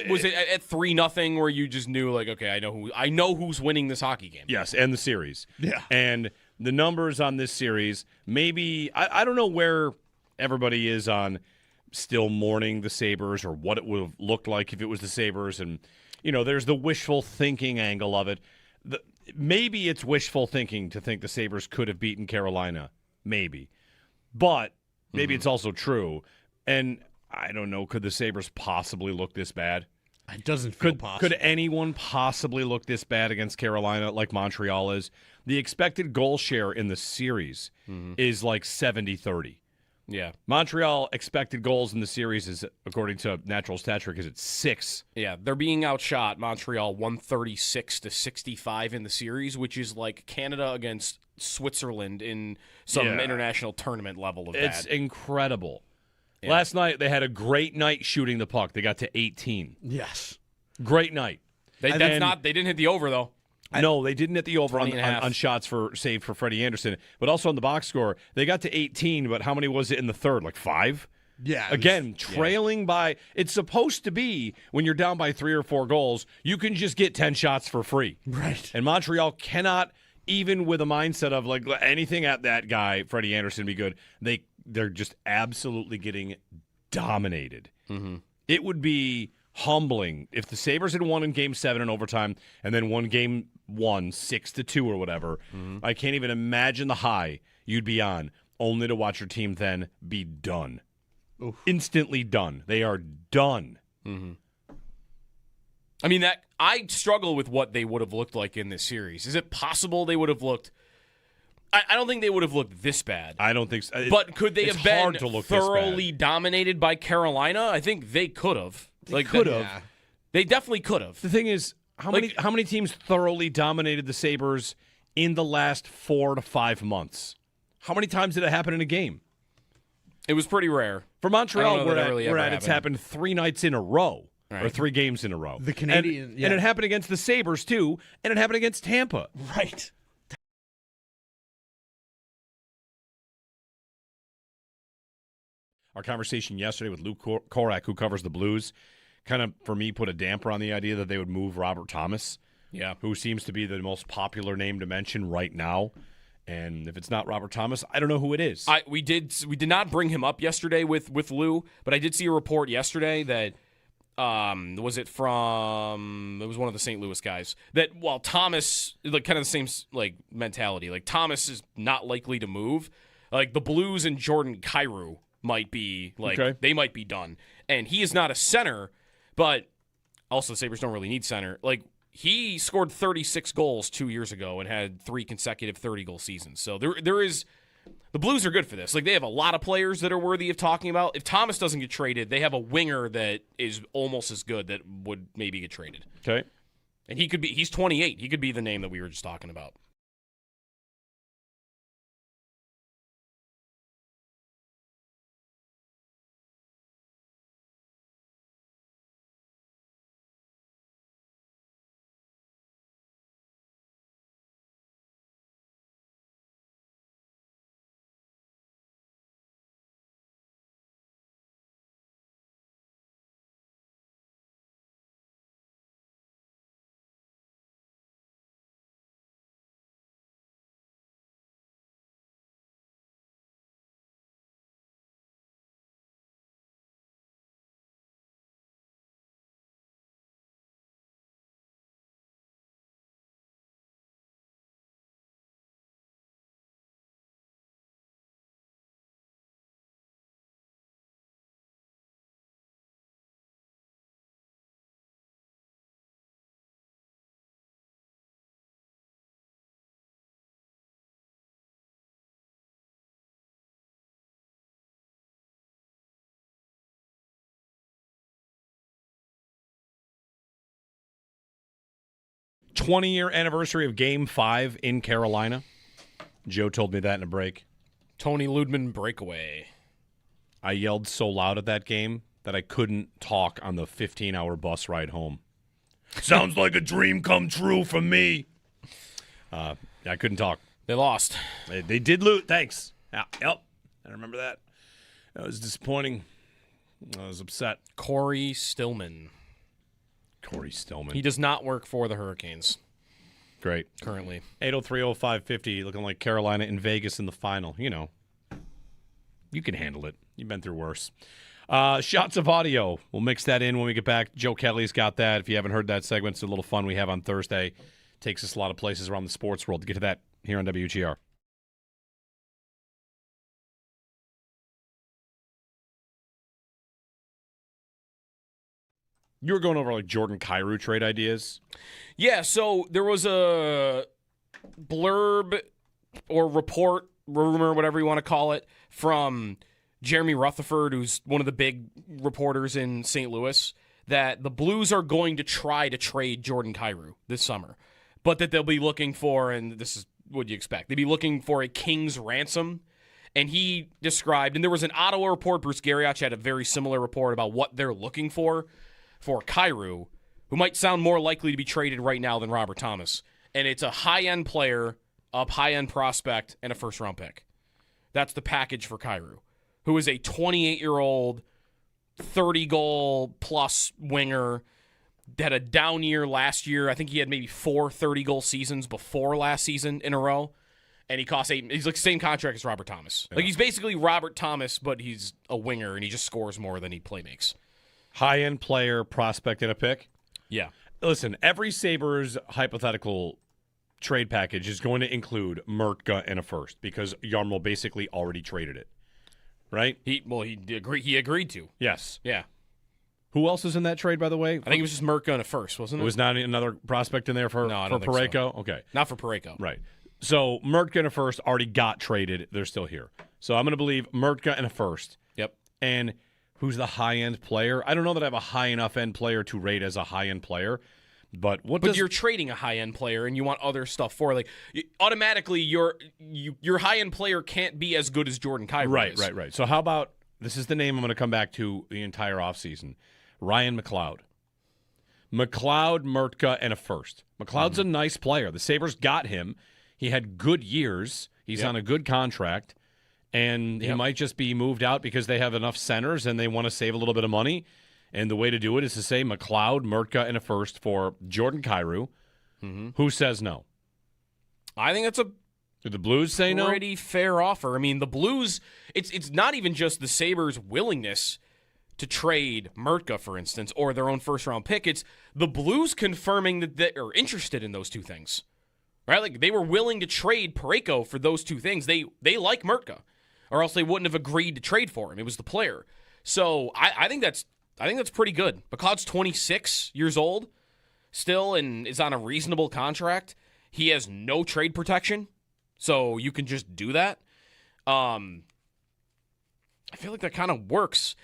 Was it at 3-0 where you just knew, like, okay, I know who's winning this hockey game? Yes, and the series. Yeah. And the numbers on this series, maybe I don't know where everybody is on still mourning the Sabres or what it would have looked like if it was the Sabres, and there's the wishful thinking angle of it. Maybe it's wishful thinking to think the Sabres could have beaten Carolina. Maybe. But maybe it's also true. And I don't know, could the Sabres possibly look this bad? It doesn't feel possible. Could anyone possibly look this bad against Carolina like Montreal is? The expected goal share in the series is like 70-30. Yeah. Montreal expected goals in the series is, according to Natural Stat Trick, is at 6. Yeah, they're being outshot, Montreal 136-65 in the series, which is like Canada against Switzerland in some international tournament level of It's bad. incredible. Yeah. Last night, they had a great night shooting the puck. They got to 18. Yes. Great night. They didn't hit the over, though. No, they didn't hit the over on shots saved for Freddie Anderson. But also on the box score, they got to 18, but how many was it in the third? Like 5? Yeah. Again, trailing by – it's supposed to be when you're down by 3 or 4 goals, you can just get 10 shots for free. Right. And Montreal cannot, even with a mindset of like anything at that guy, Freddie Anderson, be good, they're just absolutely getting dominated. Mm-hmm. It would be humbling. If the Sabres had won in Game 7 in overtime and then won Game 1 6-2 or whatever, I can't even imagine the high you'd be on, only to watch your team then be done. Oof. Instantly done. They are done. I mean, that I struggle with what they would have looked like in this series. Is it possible they would have looked? I don't think they would have looked this bad. I don't think so. But could they It's have been hard to look this thoroughly bad. dominated by Carolina? I think they could have. could have. Yeah. They definitely could have. The thing is, how many teams thoroughly dominated the Sabres in the last 4 to 5 months? How many times did it happen in a game? It was pretty rare. For I don't Montreal, know we're that at, it really we're ever at it's happened. happened 3 nights in a row. Or Right. 3 games in a row. The Canadian- and yeah. it happened against the Sabres, too, and it happened against Tampa. Right. Our conversation yesterday with Luke Korak, who covers the Blues, kind of, for me, put a damper on the idea that they would move Robert Thomas, who seems to be the most popular name to mention right now. And if it's not Robert Thomas, I don't know who it is. We did not bring him up yesterday with Lou, but I did see a report yesterday that it was one of the St. Louis guys that while Thomas, like kind of the same like mentality, like Thomas is not likely to move, like the Blues and Jordan Kyrou might be like they might be done, and he is not a center, but also the Sabres don't really need center. Like he scored 36 goals 2 years ago and had 3 consecutive 30-goal seasons. So there is. The Blues are good for this. Like they have a lot of players that are worthy of talking about. If Thomas doesn't get traded, they have a winger that is almost as good that would maybe get traded. Okay. And he's 28. He could be the name that we were just talking about. '20-year anniversary of Game 5 in Carolina. Joe told me that in a break. Tony Ludman breakaway. I yelled so loud at that game that I couldn't talk on the 15-hour bus ride home. Sounds like a dream come true for me. I couldn't talk. They lost. They did lose. Thanks. Yeah, yep. I remember that. That was disappointing. I was upset. Corey Stillman. Corey Stillman. He does not work for the Hurricanes Great. currently. 803-0550, looking like Carolina in Vegas in the final. You know, you can handle it. You've been through worse. Shots of audio. We'll mix that in when we get back. Joe Kelly's got that. If you haven't heard that segment, it's a little fun we have on Thursday. Takes us a lot of places around the sports world. To get to that here on WGR. You were going over like Jordan Kyrou trade ideas. Yeah, so there was a blurb or report, rumor, whatever you want to call it, from Jeremy Rutherford, who's one of the big reporters in St. Louis, that the Blues are going to try to trade Jordan Kyrou this summer, but that they'll be looking for, and this is what you expect, they'd be looking for a king's ransom. And he described, and there was an Ottawa report, Bruce Garrioch had a very similar report about what they're looking for Kyrou, who might sound more likely to be traded right now than Robert Thomas. And it's a high-end player, a high-end prospect, and a first-round pick. That's the package for Kyrou, who is a 28-year-old, 30-goal-plus winger, had a down year last year. I think he had maybe 4 30-goal seasons before last season in a row. And he costs 8. He's like the same contract as Robert Thomas. Yeah. Like he's basically Robert Thomas, but he's a winger, and he just scores more than he play makes. High-end player, prospect, and a pick. Yeah. Listen, every Sabres hypothetical trade package is going to include Mertka and a first because Yarmo basically already traded it, right? He agreed to. Yes. Yeah. Who else is in that trade, by the way? I think it was just Merca and a first, wasn't it? It was not another prospect in there for No, I don't think Parayko? so. Okay. Not for Parayko. Right. So Mertka and a first already got traded. They're still here. So I'm going to believe Mertka and a first. Yep. And who's the high-end player? I don't know that I have a high enough end player to rate as a high-end player. But you're trading a high-end player and you want other stuff for automatically your high-end player can't be as good as Jordan Kyrou is. Right. So how about this is the name I'm going to come back to the entire offseason. Ryan McLeod. McLeod, Mertka, and a first. McLeod's a nice player. The Sabres got him. He had good years. He's on a good contract. And he might just be moved out because they have enough centers and they want to save a little bit of money. And the way to do it is to say McLeod, Mertka, and a first for Jordan Kyrou. Who says no? I think that's Do the Blues say no? pretty fair offer. I mean, the Blues, it's not even just the Sabres' willingness to trade Mertka, for instance, or their own first-round pick. It's the Blues confirming that they are interested in those two things. Right? Like, they were willing to trade Parayko for those two things. They like Mertka, or else they wouldn't have agreed to trade for him. It was the player. So I think that's pretty good. McLeod's 26 years old still and is on a reasonable contract. He has no trade protection, so you can just do that. I feel like that kind of works.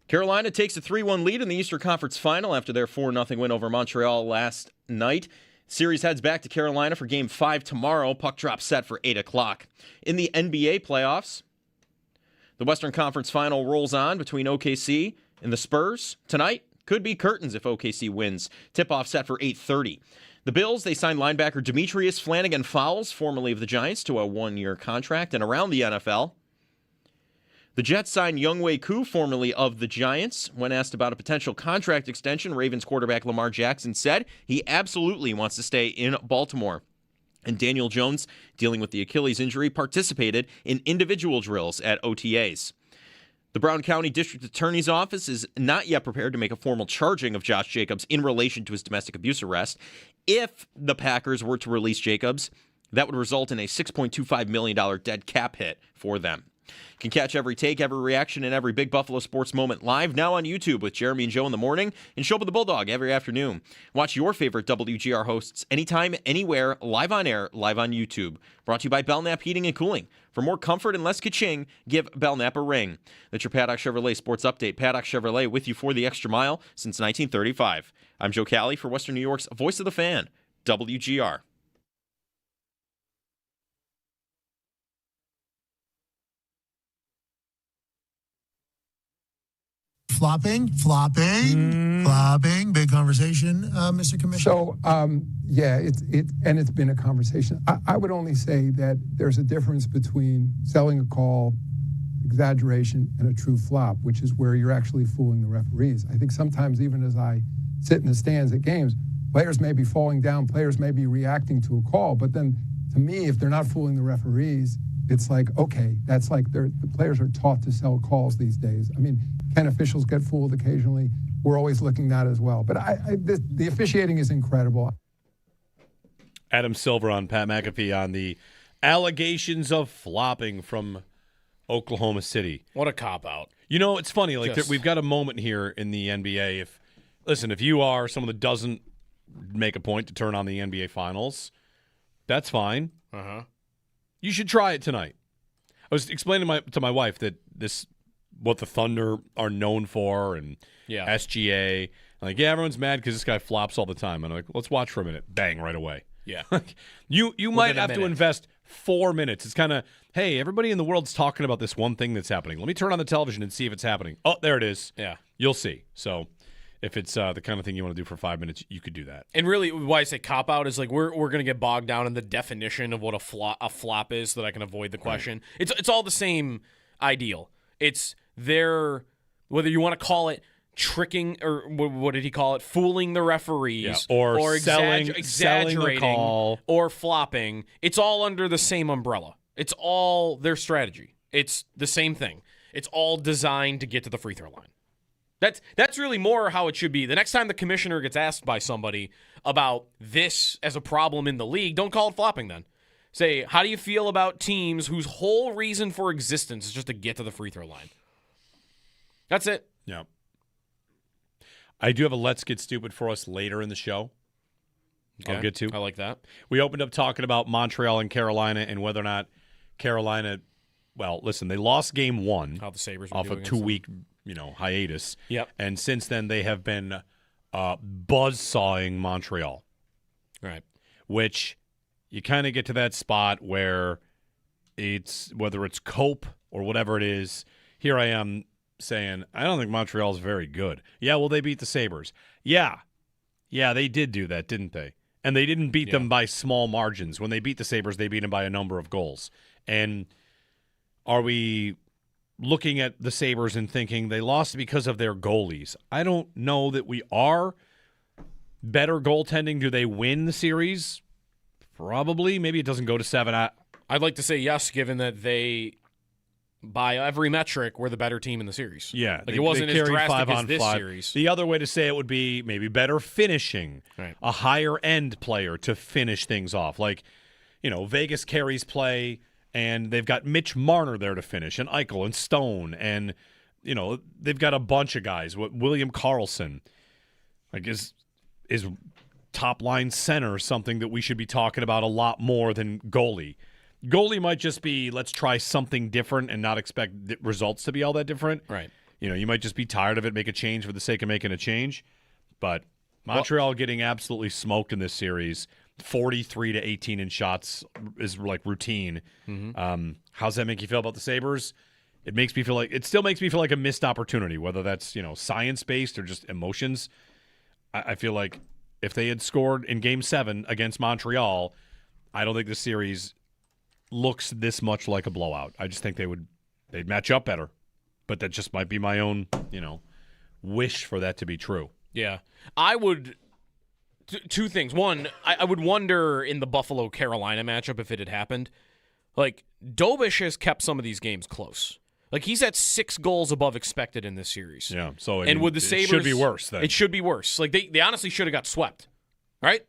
Carolina takes a 3-1 lead in the Eastern Conference Final after their 4-0 win over Montreal last night. Series heads back to Carolina for Game 5 tomorrow. Puck drop set for 8 o'clock. In the NBA playoffs, the Western Conference Final rolls on between OKC and the Spurs. Tonight could be curtains if OKC wins. Tip-off set for 8:30. The Bills, they signed linebacker Demetrius Flanagan-Fowles, formerly of the Giants, to a 1-year contract. And around the NFL, the Jets signed Younghoe Koo, formerly of the Giants. When asked about a potential contract extension, Ravens quarterback Lamar Jackson said he absolutely wants to stay in Baltimore. And Daniel Jones, dealing with the Achilles injury, participated in individual drills at OTAs. The Brown County District Attorney's Office is not yet prepared to make a formal charging of Josh Jacobs in relation to his domestic abuse arrest. If the Packers were to release Jacobs, that would result in a $6.25 million dead cap hit for them. You can catch every take, every reaction, and every Big Buffalo sports moment live now on YouTube with Jeremy and Joe in the morning and Show Up with the Bulldog every afternoon. Watch your favorite WGR hosts anytime, anywhere, live on air, live on YouTube. Brought to you by Belknap Heating and Cooling. For more comfort and less ka-ching, give Belknap a ring. That's your Paddock Chevrolet Sports Update. Paddock Chevrolet with you for the extra mile since 1935. I'm Joe Cali for Western New York's Voice of the Fan, WGR. Flopping, big conversation, Mr. Commissioner. So, it's been a conversation. I would only say that there's a difference between selling a call, exaggeration, and a true flop, which is where you're actually fooling the referees. I think sometimes, even as I sit in the stands at games, players may be falling down, players may be reacting to a call, but then to me, if they're not fooling the referees, it's like, okay, that's like the players are taught to sell calls these days. I mean, can officials get fooled occasionally? We're always looking at that as well. But the officiating is incredible. Adam Silver on Pat McAfee on the allegations of flopping from Oklahoma City. What a cop-out. You know, it's funny. We've got a moment here in the NBA. If you are someone that doesn't make a point to turn on the NBA Finals, that's fine. Uh-huh. You should try it tonight. I was explaining to my wife that what the Thunder are known for and SGA. I'm like, everyone's mad because this guy flops all the time. And I'm like, let's watch for a minute. Bang, right away. Yeah. you might have to invest 4 minutes. It's kind of, hey, everybody in the world's talking about this one thing that's happening. Let me turn on the television and see if it's happening. Oh, there it is. Yeah. You'll see. So if it's the kind of thing you want to do for 5 minutes, you could do that. And really, why I say cop out is like we're going to get bogged down in the definition of what a flop is, so that I can avoid the question. Right. It's all the same ideal. It's whether you want to call it tricking or what did he call it, fooling the referees, or exaggerating the call, or flopping. It's all under the same umbrella. It's all their strategy. It's the same thing. It's all designed to get to the free throw line. That's really more how it should be. The next time the commissioner gets asked by somebody about this as a problem in the league, don't call it flopping then. Say, how do you feel about teams whose whole reason for existence is just to get to the free throw line? That's it. Yeah. I do have a Let's Get Stupid for us later in the show. Okay. I'll get to. I like that. We opened up talking about Montreal and Carolina and whether or not Carolina, well, listen, they lost game one. How the Sabres were off a 2-week hiatus. Yep. And since then, they have been buzzsawing Montreal. Right. Which you kind of get to that spot where whether it's cope or whatever it is, here I am saying, I don't think Montreal's very good. Yeah, well, they beat the Sabres. Yeah, they did do that, didn't they? And they didn't beat them by small margins. When they beat the Sabres, they beat them by a number of goals. And are we looking at the Sabres and thinking they lost because of their goalies? I don't know that we are. Better goaltending, do they win the series? Probably. Maybe it doesn't go to 7. I'd like to say yes, given that they, by every metric, were the better team in the series. Yeah. Like it wasn't as drastic as this series. The other way to say it would be maybe better finishing. Right. A higher-end player to finish things off. Like, Vegas carries play, and they've got Mitch Marner there to finish, and Eichel and Stone, and, they've got a bunch of guys. William Karlsson. Like, is top-line center something that we should be talking about a lot more than goalie? Goalie might just be, let's try something different and not expect the results to be all that different. Right. You might just be tired of it, make a change for the sake of making a change. But Montreal getting absolutely smoked in this series, 43-18 in shots is like routine. Mm-hmm. How's that make you feel about the Sabres? It still makes me feel like a missed opportunity, whether that's, science-based or just emotions. I feel like if they had scored in Game 7 against Montreal, I don't think the series looks this much like a blowout. I just think they'd match up better. But that just might be my own, wish for that to be true. Yeah. I would Two things. One, I would wonder in the Buffalo-Carolina matchup if it had happened. Like, Dobish has kept some of these games close. Like, he's at 6 goals above expected in this series. Yeah, so with the Sabres, it should be worse then. It should be worse. Like, they honestly should have got swept, right?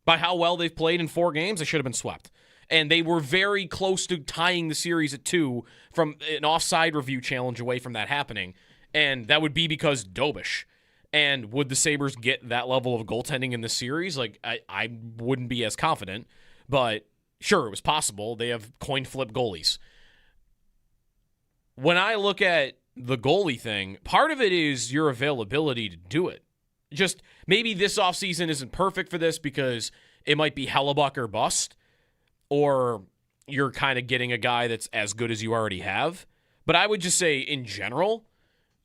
By how well they've played in 4 games, they should have been swept. And they were very close to tying the series at 2 from an offside review challenge away from that happening. And that would be because Dobish. And would the Sabres get that level of goaltending in this series? Like, I wouldn't be as confident. But sure, it was possible. They have coin flip goalies. When I look at the goalie thing, part of it is your availability to do it. Just maybe this offseason isn't perfect for this because it might be Hellebuck or bust, or you're kind of getting a guy that's as good as you already have. But I would just say in general,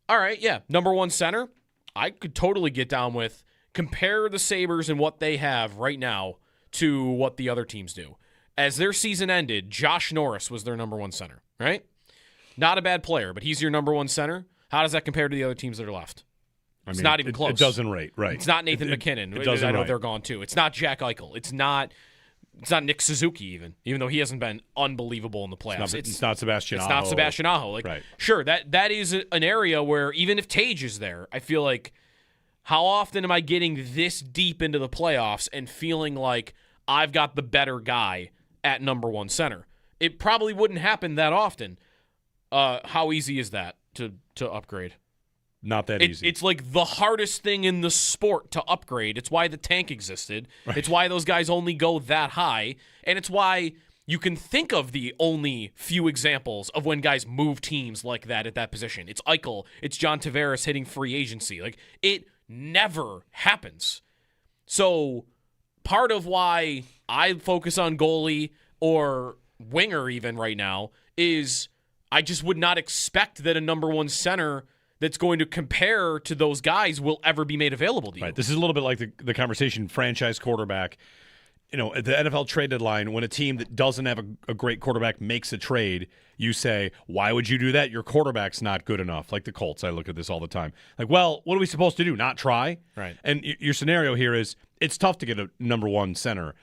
all right, yeah, number 1 center, I could totally get down with compare the Sabres and what they have right now to what the other teams do. As their season ended, Josh Norris was their number 1 center, right? Not a bad player, but he's your number 1 center. How does that compare to the other teams that are left? It's not even close. It doesn't rate, right. It's not Nathan McKinnon. It doesn't I know rate. they're gone too. It's not Jack Eichel. It's not Nick Suzuki even though he hasn't been unbelievable in the playoffs. It's not Sebastian Aho. It's not Sebastian Aho. Like, right. Sure, that is an area where even if Tage is there, I feel like how often am I getting this deep into the playoffs and feeling like I've got the better guy at number 1 center? It probably wouldn't happen that often. How easy is that to upgrade? Not that easy. It's like the hardest thing in the sport to upgrade. It's why the tank existed. Right. It's why those guys only go that high. And it's why you can think of the only few examples of when guys move teams like that at that position. It's Eichel. It's John Tavares hitting free agency. Like, it never happens. So part of why I focus on goalie or winger even right now is I just would not expect that a number 1 center that's going to compare to those guys will ever be made available to you. Right. This is a little bit like the conversation franchise quarterback. You know, at the NFL trade deadline, when a team that doesn't have a great quarterback makes a trade, you say, why would you do that? Your quarterback's not good enough. Like the Colts, I look at this all the time. Like, well, what are we supposed to do? Not try? Right. And your scenario here is it's tough to get a number 1 center.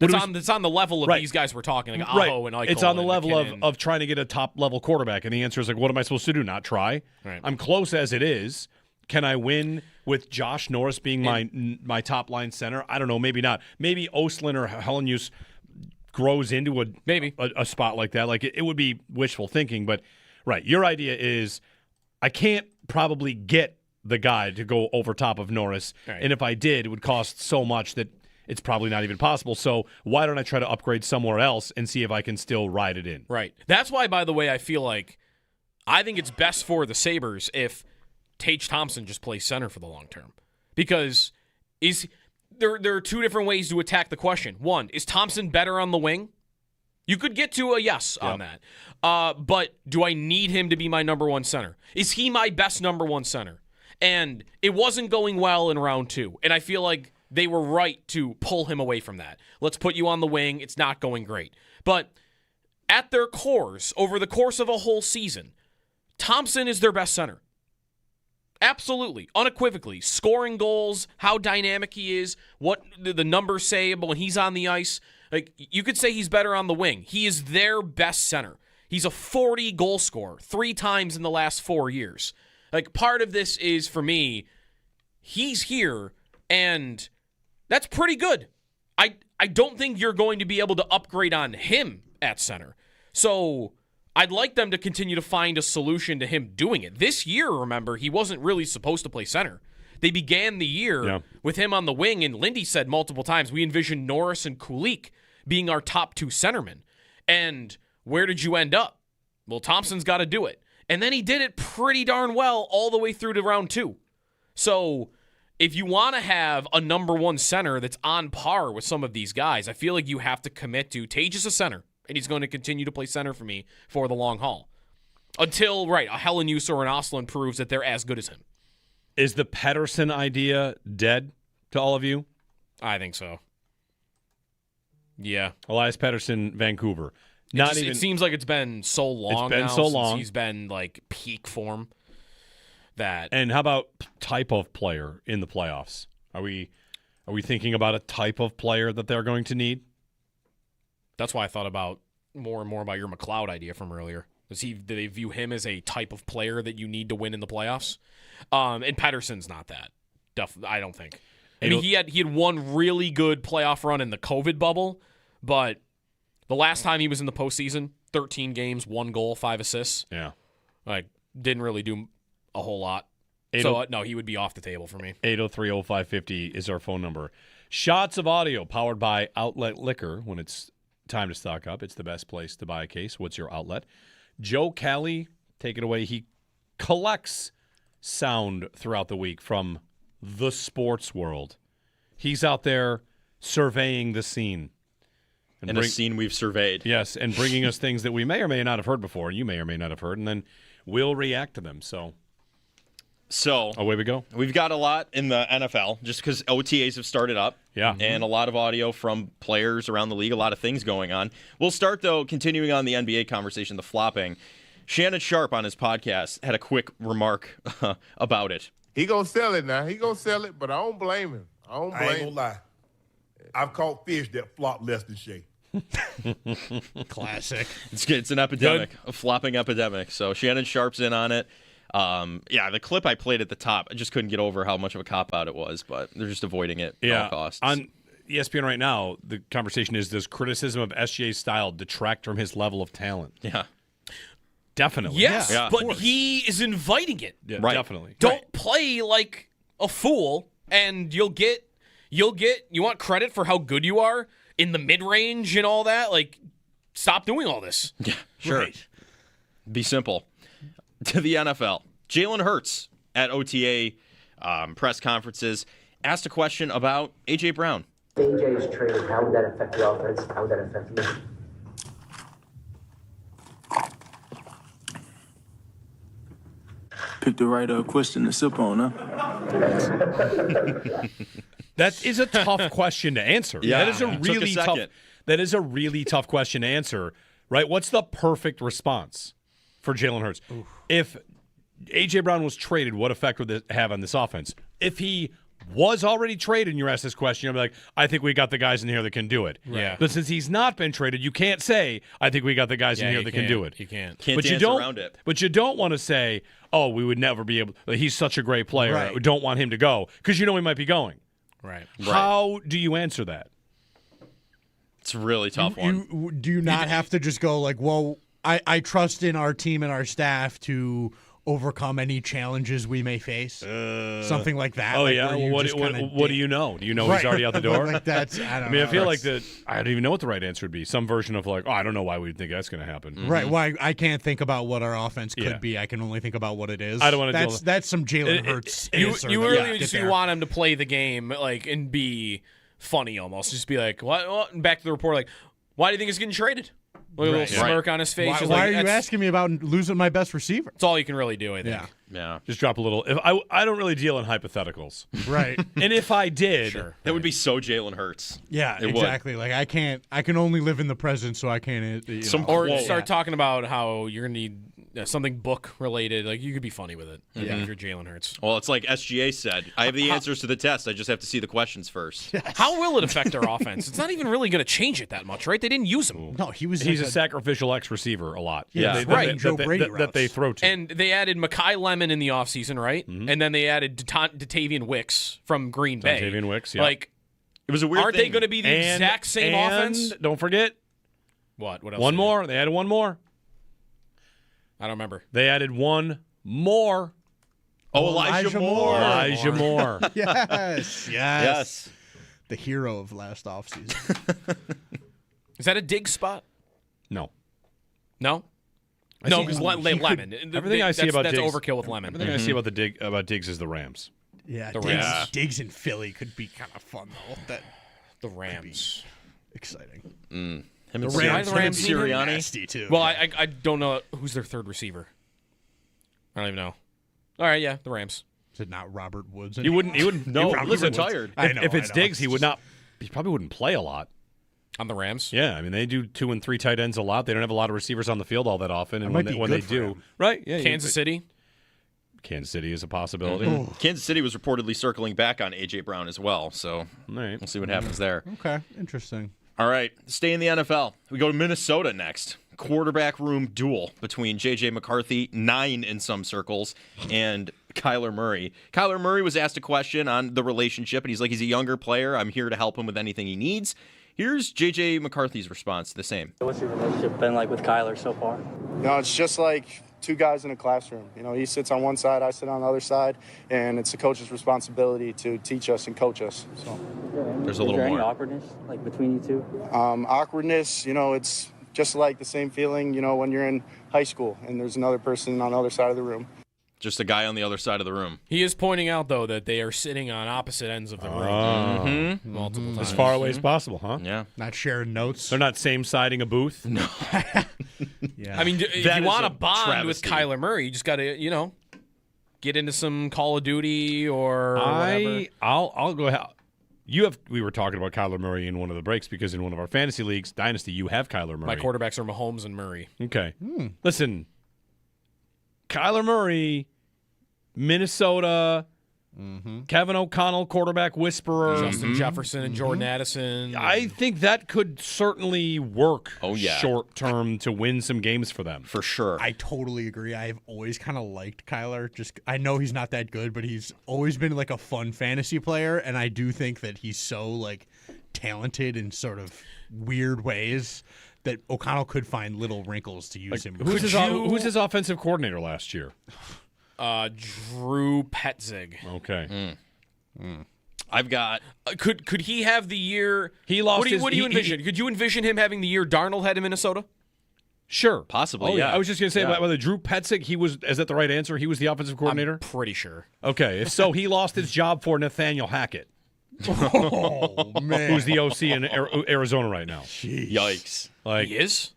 It's on the level of right. these guys we're talking, like right. Aho and Eichel. It's on the level McKinnon. of trying to get a top-level quarterback. And the answer is, like, what am I supposed to do? Not try? Right. I'm close as it is. Can I win with Josh Norris being my top-line center? I don't know. Maybe not. Maybe Oslin or Helenius grows into a spot like that. Like, it would be wishful thinking. But, right, your idea is I can't probably get the guy to go over top of Norris. Right. And if I did, it would cost so much that it's probably not even possible. So why don't I try to upgrade somewhere else and see if I can still ride it in? Right. That's why, by the way, I think it's best for the Sabres if Tage Thompson just plays center for the long term. Because there are 2 different ways to attack the question. One, is Thompson better on the wing? You could get to a yes on that. But do I need him to be my number 1 center? Is he my best number 1 center? And it wasn't going well in round 2. And I feel like they were right to pull him away from that. Let's put you on the wing. It's not going great. But at their cores, over the course of a whole season, Thompson is their best center. Absolutely, unequivocally. Scoring goals, how dynamic he is, what the numbers say when he's on the ice. Like, you could say he's better on the wing. He is their best center. He's a 40 goal scorer 3 times in the last 4 years. Like, part of this is, for me, he's here, and that's pretty good. I don't think you're going to be able to upgrade on him at center. So I'd like them to continue to find a solution to him doing it. This year, remember, he wasn't really supposed to play center. They began the year with him on the wing, and Lindy said multiple times, we envisioned Norris and Kulik being our top 2 centermen. And where did you end up? Well, Thompson's got to do it. And then he did it pretty darn well all the way through to round 2. So if you want to have a number 1 center that's on par with some of these guys, I feel like you have to commit to Tage is a center, and he's going to continue to play center for me for the long haul. Until, a Helenius or an Oslin proves that they're as good as him. Is the Pettersson idea dead to all of you? I think so. Yeah. Elias Pettersson, Vancouver. It seems like it's been so long since he's been, like, peak form. And how about type of player in the playoffs? Are we Are we thinking about a type of player that they're going to need? That's why I thought about more and more about your McLeod idea from earlier. Do they view him as a type of player that you need to win in the playoffs? And Pettersson's not that. I don't think. I mean, he had one really good playoff run in the COVID bubble, but the last time he was in the postseason, 13 games, 1 goal, 5 assists. Yeah. Like, didn't really do a whole lot. No, he would be off the table for me. 803-0550 is our phone number. Shots of audio powered by Outlet Liquor. When it's time to stock up, it's the best place to buy a case. What's your outlet? Joe Cali, take it away. He collects sound throughout the week from the sports world. He's out there surveying the scene. And a scene we've surveyed. Yes, and bringing us things that we may or may not have heard before, and you may or may not have heard, and then we'll react to them. So away we go. We've got a lot in the NFL just because OTAs have started up. Yeah. And a lot of audio from players around the league, a lot of things going on. We'll start, though, continuing on the NBA conversation, the flopping. Shannon Sharp on his podcast had a quick remark about it. He going to sell it now. He going to sell it, but I don't blame him. I ain't going to lie. I've caught fish that flop less than Shea. Classic. It's an epidemic, a flopping epidemic. So Shannon Sharp's in on it. The clip I played at the top, I just couldn't get over how much of a cop-out it was, but they're just avoiding it at all costs. On ESPN right now, the conversation is, does criticism of SGA's style detract from his level of talent? Yeah. Definitely. Yes, but he is inviting it. Yeah, right. Definitely. Don't play like a fool, and you want credit for how good you are in the mid-range and all that. Like, stop doing all this. Yeah, sure. Right. Be simple. To the NFL, Jalen Hurts at OTA press conferences asked a question about A.J. Brown. A.J. is traded. How would that affect the offense? How would that affect me? Picked the right question to sip on, huh? That is a tough question to answer. Yeah, that is a really tough. That is a really tough question to answer. Right? What's the perfect response for Jalen Hurts? Oof. If A.J. Brown was traded, what effect would it have on this offense? If he was already traded and you're asked this question, you'll be like, I think we got the guys in here that can do it. Yeah. But since he's not been traded, you can't say, I think we got the guys in here that can do it. You can't. Can't dance around it. But you don't want to say, oh, we would never be able – he's such a great player. Right. We don't want him to go because you know he might be going. Right. How do you answer that? It's a really tough one. Do you not have to just go like, well, I trust in our team and our staff to overcome any challenges we may face? Something like that. Oh, like yeah? Well, what do you know? Do you know right. he's already out the door? Like that's, I don't know. I feel like I don't even know what the right answer would be. Some version of like, I don't know why we'd think that's going to happen. Mm-hmm. Right. Well, I can't think about what our offense could be. I can only think about what it is. I don't want to That's some Jalen Hurts. You really just want him to play the game like and be funny almost. Just be like, what? Back to the report, like, why do you think he's getting traded? With a little smirk on his face. Why are you asking me about losing my best receiver? That's all you can really do, I think. Yeah. Just drop a little. If I don't really deal in hypotheticals. Right. And if I did, that would be so Jalen Hurts. Yeah, exactly. Like I can only live in the present, so I can't. Start talking about how you're gonna need something book related. Like you could be funny with it. If you're Jalen Hurts. Well, it's like SGA said. I have the answers to the test. I just have to see the questions first. How will it affect their offense? It's not even really going to change it that much, right? They didn't use him. No, he's a sacrificial X receiver a lot. Yeah, that they throw to. And they added Mekhi Lemon in the offseason, right? Mm-hmm. And then they added Datavian Wicks from Green Bay. Datavian Wicks, yeah. Like, it was a weird Aren't thing. they going to be the exact same offense? Don't forget. What else? One more. They added one more. I don't remember. They added one more. Oh, Elijah Moore. Elijah Moore. Yes. The hero of last offseason. Is that a dig spot? No. No? No, because Lemon. Everything I see about that's Diggs, overkill with Lemon. Everything I see about Diggs is the Rams. Yeah, the Rams. Diggs in Philly could be kind of fun though. The Rams. Exciting. Him the and Rams Sirianni. Nasty too. Well, I don't know who's their third receiver. I don't even know. All right, yeah, the Rams. Is it not Robert Woods? He wouldn't. No, listen. Retired. If it's Diggs, he would not. He probably wouldn't play a lot. On the Rams? Yeah, I mean they do 2 and 3 tight ends a lot. They don't have a lot of receivers on the field all that often, and when they do, him. right? Yeah, Kansas City. Kansas City is a possibility. Kansas City was reportedly circling back on A.J. Brown as well, so All right. we'll see what happens there. Okay, interesting. All right, stay in the NFL. We go to Minnesota next. Quarterback room duel between J.J. McCarthy, 9 in some circles, and Kyler Murray. Kyler Murray was asked a question on the relationship, and he's like, he's a younger player. I'm here to help him with anything he needs. Here's J.J. McCarthy's response, the same. What's your relationship been like with Kyler so far? It's just like two guys in a classroom. He sits on one side, I sit on the other side, and it's the coach's responsibility to teach us and coach us. So there's a little more. Is there any awkwardness like between you two? Awkwardness, it's just like the same feeling, when you're in high school and there's another person on the other side of the room. Just a guy on the other side of the room. He is pointing out, though, that they are sitting on opposite ends of the room. Multiple times. As far away as possible, huh? Yeah. Not sharing notes. They're not same-siding a booth? No. Yeah. I mean, if That you is want a to bond travesty. with Kyler Murray, you just got to, get into some Call of Duty or whatever. I'll go ahead. We were talking about Kyler Murray in one of the breaks because in one of our fantasy leagues, Dynasty, you have Kyler Murray. My quarterbacks are Mahomes and Murray. Okay. Listen, Kyler Murray, Minnesota, Kevin O'Connell, quarterback whisperer. Justin Jefferson and Jordan Addison. I think that could certainly work yeah. short term to win some games for them. For sure. I totally agree. I've always kind of liked Kyler. I know he's not that good, but he's always been like a fun fantasy player, and I do think that he's so like talented in sort of weird ways that O'Connell could find little wrinkles to use him. Who's his offensive coordinator last year? Drew Petzig. Okay. I've got. Could he have the year? He lost. What do you envision? Could you envision him having the year Darnold had in Minnesota? Sure, possibly. Oh, yeah. I was just going to say about whether Drew Petzig. Is that the right answer? He was the offensive coordinator. I'm pretty sure. Okay, if so, he lost his job for Nathaniel Hackett. Oh man, who's the OC in Arizona right now? Jeez. Yikes! He is.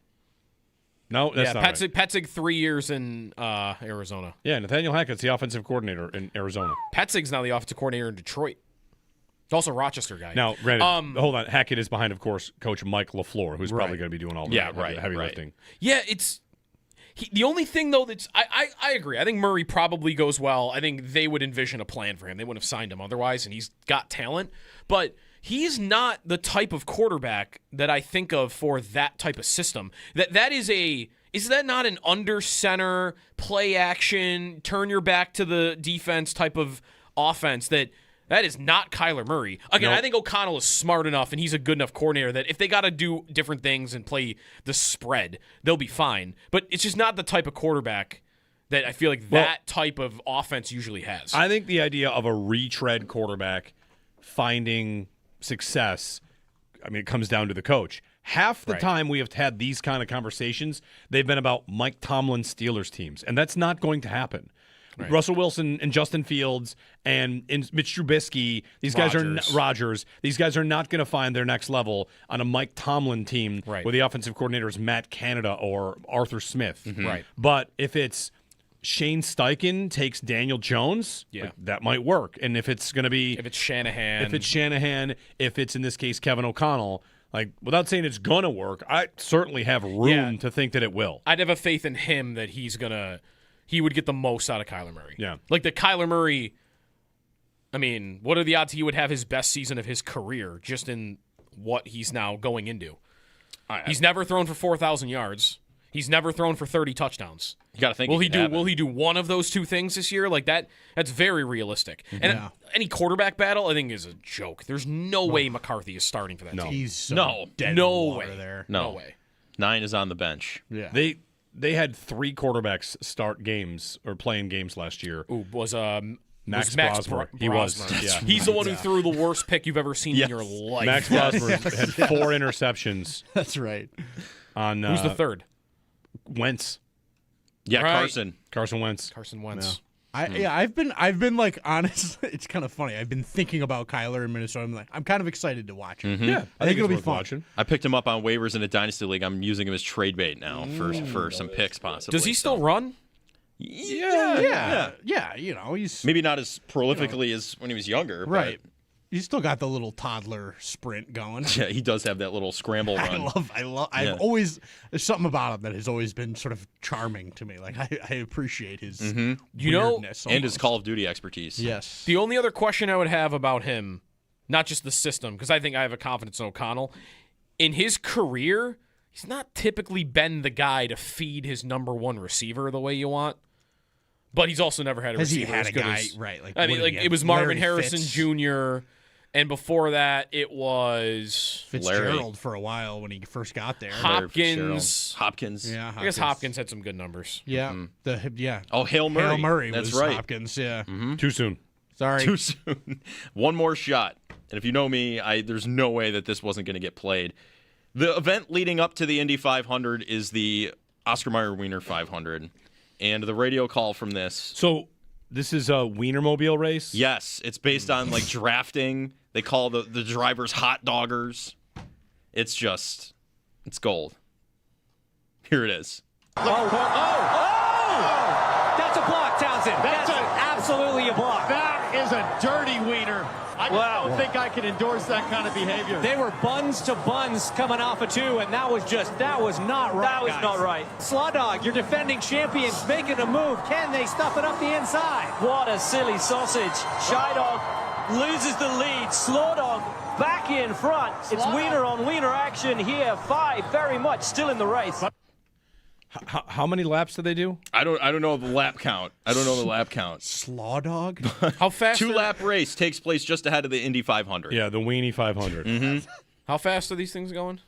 No, that's not Petzig, right. Petzig 3 years in Arizona. Yeah, Nathaniel Hackett's the offensive coordinator in Arizona. Petzig's now the offensive coordinator in Detroit. He's also a Rochester guy. Now, granted, hold on. Hackett is behind, of course, Coach Mike LaFleur, who's probably going to be doing all the heavy lifting. Yeah, the only thing, though, that's I agree. I think Murray probably goes well. I think they would envision a plan for him. They wouldn't have signed him otherwise, and he's got talent. But he's not the type of quarterback that I think of for that type of system. Is that not an under center, play action, turn your back to the defense type of offense that is not Kyler Murray. Again, I think O'Connell is smart enough and he's a good enough coordinator that if they got to do different things and play the spread, they'll be fine. But it's just not the type of quarterback that I feel like that type of offense usually has. I think the idea of a retread quarterback finding success, it comes down to the coach. Half the time we have had these kind of conversations, they've been about Mike Tomlin's Steelers teams, and that's not going to happen. Right. Russell Wilson and Justin Fields and Mitch Trubisky, these guys are Rodgers. These guys are not going to find their next level on a Mike Tomlin team where the offensive coordinator is Matt Canada or Arthur Smith. Mm-hmm. Right. But if it's Shane Steichen takes Daniel Jones, that might work. And if it's going to be if it's Shanahan, if it's in this case Kevin O'Connell, without saying it's going to work, I certainly have room to think that it will. I'd have a faith in him that he would get the most out of Kyler Murray. Yeah. Like the Kyler Murray, what are the odds he would have his best season of his career just in what he's now going into? He's never thrown for 4,000 yards. He's never thrown for 30 touchdowns. You got to think. Will he do one of those two things this year? Like that? That's very realistic. And any quarterback battle, I think, is a joke. There's no way McCarthy is starting for that team. He's so dead no in the water way there. No way. 9 is on the bench. Yeah. They had 3 quarterbacks start games or playing games last year. Ooh, was Max Brosmer. He was. Yeah. He's the one who threw the worst pick you've ever seen in your life. Max Brosmer had 4 interceptions. That's right. On who's the third? Wentz. Yeah, right. Carson Wentz. Carson Wentz. I've been like honest. It's kind of funny. I've been thinking about Kyler in Minnesota. I'm kind of excited to watch him. Mm-hmm. Yeah, I think it'll be fun. Watching. I picked him up on waivers in a dynasty league. I'm using him as trade bait now for some picks possibly. Does he still run? Yeah. He's maybe not as prolifically as when he was younger, right. But He's still got the little toddler sprint going. Yeah, he does have that little scramble run. I've always, there's something about him that has always been sort of charming to me. Like, I appreciate his weirdness. And his Call of Duty expertise. Yes. The only other question I would have about him, not just the system, because I think I have a confidence in O'Connell, in his career, he's not typically been the guy to feed his number one receiver the way you want. But he's also never had a receiver. Has he had a guy, as, right? Like, I mean, like it was Marvin Harrison Jr., and before that, it was Fitzgerald for a while when he first got there. Hopkins. Yeah, I guess Hopkins had some good numbers. Yeah. Oh, Hail Murray. Hail Murray That's was right. Hopkins, yeah. Too soon. Sorry. Too soon. One more shot. And if you know me, there's no way that this wasn't going to get played. The event leading up to the Indy 500 is the Oscar Mayer Wiener 500. And the radio call from this. So this is a Wienermobile race? Yes. It's based on like drafting. They call the drivers hot doggers. It's gold. Here it is. That's a block, Townsend. That's absolutely a block. That is a dirty wiener. I don't think I can endorse that kind of behavior. They were buns to buns coming off of two, and that was not right. That was not right. Slaw Dog, your defending champions, making a move. Can they stuff it up the inside? What a silly sausage. Shy Dog loses the lead. Slaw Dog back in front. It's wiener on wiener action here. 5 very much still in the race. How many laps do they do? I don't know the lap count. Slaw Dog? How fast? 2-lap race takes place just ahead of the Indy 500. Yeah, the Weenie 500. Mm-hmm. How fast are these things going?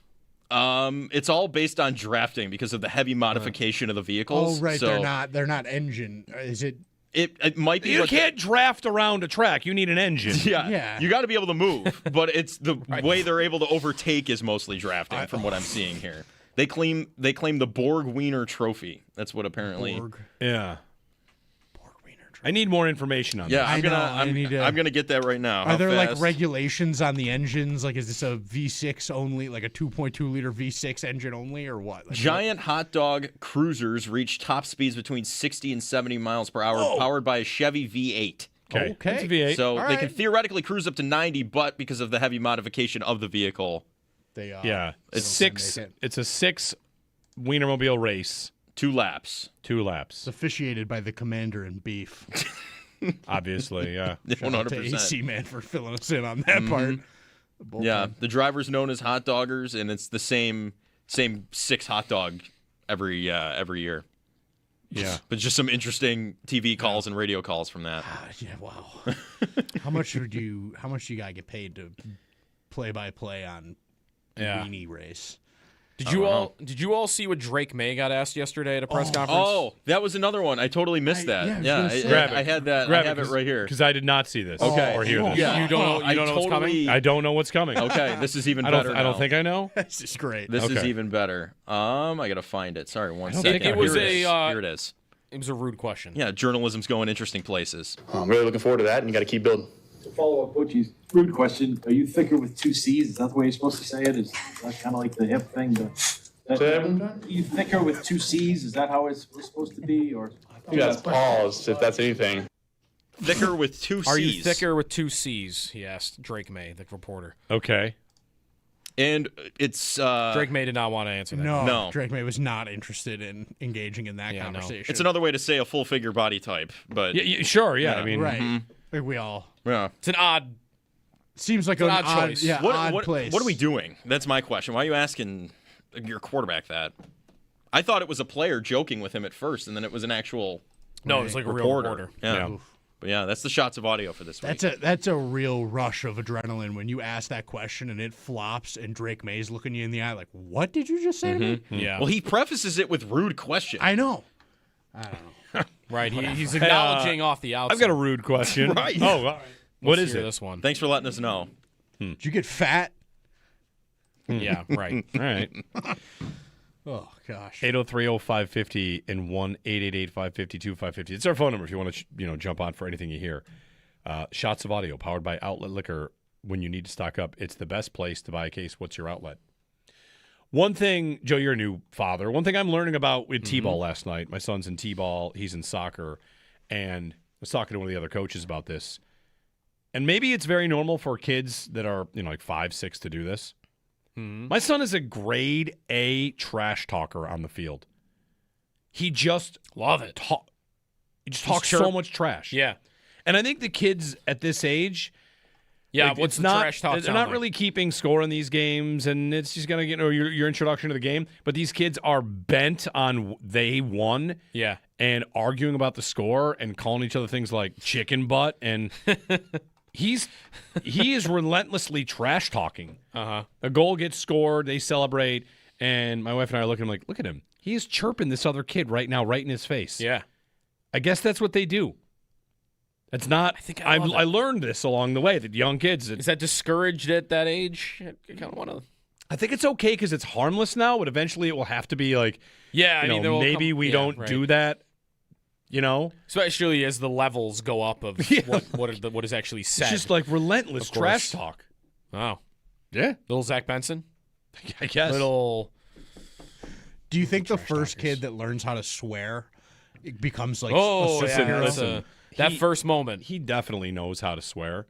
It's all based on drafting because of the heavy modification of the vehicles. Oh, right. So they're not engine. Is it? It might be. You can't draft around a track. You need an engine. Yeah. You got to be able to move, but it's the way they're able to overtake is mostly drafting, from what I'm seeing here. They claim the Borg Wiener Trophy. That's what apparently. Borg. Yeah. Borg Wiener Trophy. I need more information on that. I'm gonna get that right now. Are there like regulations on the engines? Like, is this a V6 only, like a 2.2 liter V6 engine only, or what? Like, Giant hot dog cruisers reach top speeds between 60 and 70 miles per hour, powered by a Chevy V8. Okay. It's a V8. So they can theoretically cruise up to 90, but because of the heavy modification of the vehicle. It's 6. It's a 6 Wienermobile race. 2 laps. It's officiated by the commander in beef. Obviously, yeah. 100%. AC Man for filling us in on that part. The driver's known as hot doggers, and it's the same 6 hot dog every year. Yeah, but just some interesting TV calls and radio calls from that. Wow. How much do you gotta get paid to play-by-play on the weenie race? Did you all see what Drake May got asked yesterday at a press conference? Oh, that was another one. I totally missed that. I had that. I have it right here because I did not see this. Okay, or hear this. You don't know what's coming. I don't know what's coming. Okay, this is even better. I don't think I know. This is great. This is even better. I gotta find it. Sorry, one second. It was here it is. It was a rude question. Yeah, journalism's going interesting places. I'm really looking forward to that, and you got to keep building. To follow up Butchie's rude question, are you thicker with 2 C's? Is that the way you're supposed to say it? Is that kind of like the hip thing? Are you thicker with 2 C's? Is that how we're supposed to be? Or you got to pause if that's anything. Thicker with 2 C's. Are you thicker with 2 C's? He asked Drake May, the reporter. Okay. And it's Drake May did not want to answer that. No. Drake May was not interested in engaging in that conversation. It's another way to say a full figure body type, but sure, yeah. I mean, right. I think we all. Yeah. It's an odd. Seems like an odd choice. Yeah, odd place. What are we doing? That's my question. Why are you asking your quarterback that? I thought it was a player joking with him at first, and then it was an actual. No, it's like a real reporter. Yeah. But yeah, that's the shots of audio for this week. That's a real rush of adrenaline when you ask that question and it flops and Drake May's looking you in the eye like, what did you just say to me? Yeah. Well, he prefaces it with rude question. I know. I don't know. Right. He's acknowledging off the outside. I've got a rude question. Right. Oh, all right. What is it? This one. Thanks for letting us know. Did you get fat? Yeah, right. All right. Oh, gosh. 803-0550 and 1-888-552-550. It's our phone number if you want to jump on for anything you hear. Shots of audio powered by Outlet Liquor. When you need to stock up, it's the best place to buy a case. What's your outlet? One thing, Joe, you're a new father. One thing I'm learning about with T-ball last night. My son's in T-ball. He's in soccer. And I was talking to one of the other coaches about this. and maybe it's very normal for kids that are, like 5, 6 to do this. Mm-hmm. My son is a grade A trash talker on the field. He just love it. He just talks so much trash. Yeah. And I think the kids at this age, what's the trash talk? They're not really keeping score in these games, and it's just gonna get your introduction to the game. But these kids are bent on they won. Yeah. And arguing about the score and calling each other things like chicken butt, and he is relentlessly trash talking. Uh-huh. A goal gets scored, they celebrate, and my wife and I are looking at him like, look at him. He is chirping this other kid right now, right in his face. Yeah. I guess that's what they do. It's not. I learned this along the way that young kids. Is that discouraged at that age? I kind of want to. I think it's okay because it's harmless now, but eventually it will have to be like, maybe we don't do that. Especially as the levels go up of what is actually said. It's just like relentless trash talk. Wow. Yeah. Little Zach Benson. I guess. Little. Do you think the first kid that learns how to swear it becomes like a superhero? Listen, that first moment. He definitely knows how to swear.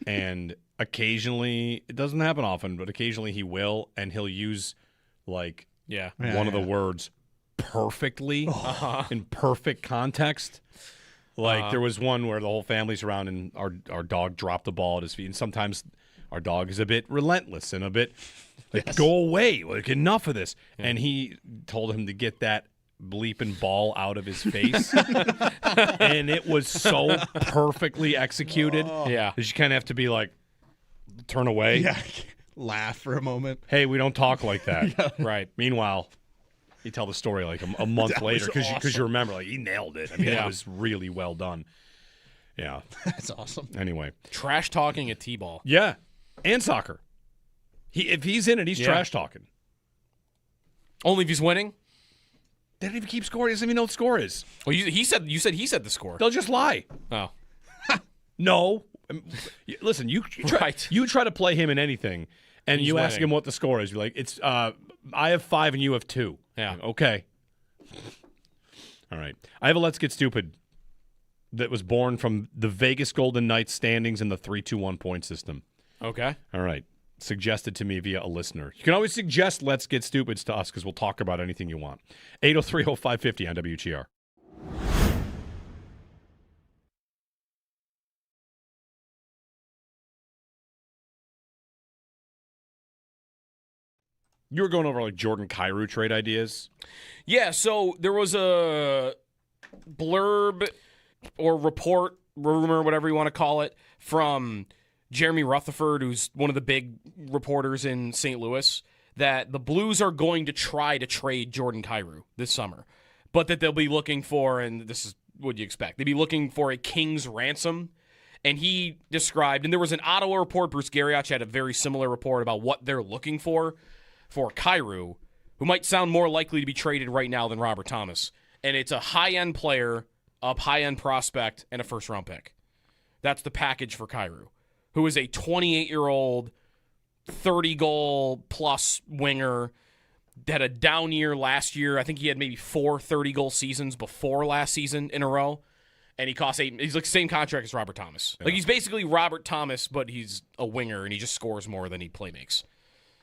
And occasionally, it doesn't happen often, but occasionally he will, and he'll use like one of the words perfectly in perfect context. Like there was one where the whole family's around and our dog dropped the ball at his feet, and sometimes our dog is a bit relentless and a bit like, go away, like enough of this. Yeah. And he told him to get that bleeping ball out of his face. And it was so perfectly executed. Yeah. You kind of have to be like, turn away. Yeah. Laugh for a moment. Hey, we don't talk like that. Yeah. Right. Meanwhile, you tell the story like a month later because awesome. you remember, like, he nailed it. I mean, it was really well done. Yeah. That's awesome. Anyway. Trash talking a T-ball. Yeah. And soccer. If he's in it, he's trash talking. Only if he's winning? They don't even keep score. He doesn't even know what the score is. Well, you said he said the score. They'll just lie. Oh. No. Listen, you try to play him in anything, and He's you ask winning. him what the score is. You're like, it's I have 5 and you have 2. Yeah. Like, okay. All right. I have a Let's Get Stupid that was born from the Vegas Golden Knights standings in the 3-2-1 point system. Okay. All right. Suggested to me via a listener. You can always suggest Let's Get Stupids to us because we'll talk about anything you want. 803-0550 on WGR. You were going over like Jordan Kyrou trade ideas. Yeah, so there was a blurb or report, rumor, whatever you want to call it, from Jeremy Rutherford, who's one of the big reporters in St. Louis, that the Blues are going to try to trade Jordan Kyrou this summer, but that they'll be looking for, and this is what you expect, they'd be looking for a king's ransom. And he described, and there was an Ottawa report, Bruce Garriott had a very similar report about what they're looking for Kyrou, who might sound more likely to be traded right now than Robert Thomas. And it's a high-end player, a high-end prospect, and a first-round pick. That's the package for Kyrou, who is a 28-year-old, 30-goal-plus winger, had a down year last year. I think he had maybe 4 30-goal seasons before last season in a row. And he costs he's like the same contract as Robert Thomas. Yeah. Like he's basically Robert Thomas, but he's a winger, and he just scores more than he play makes.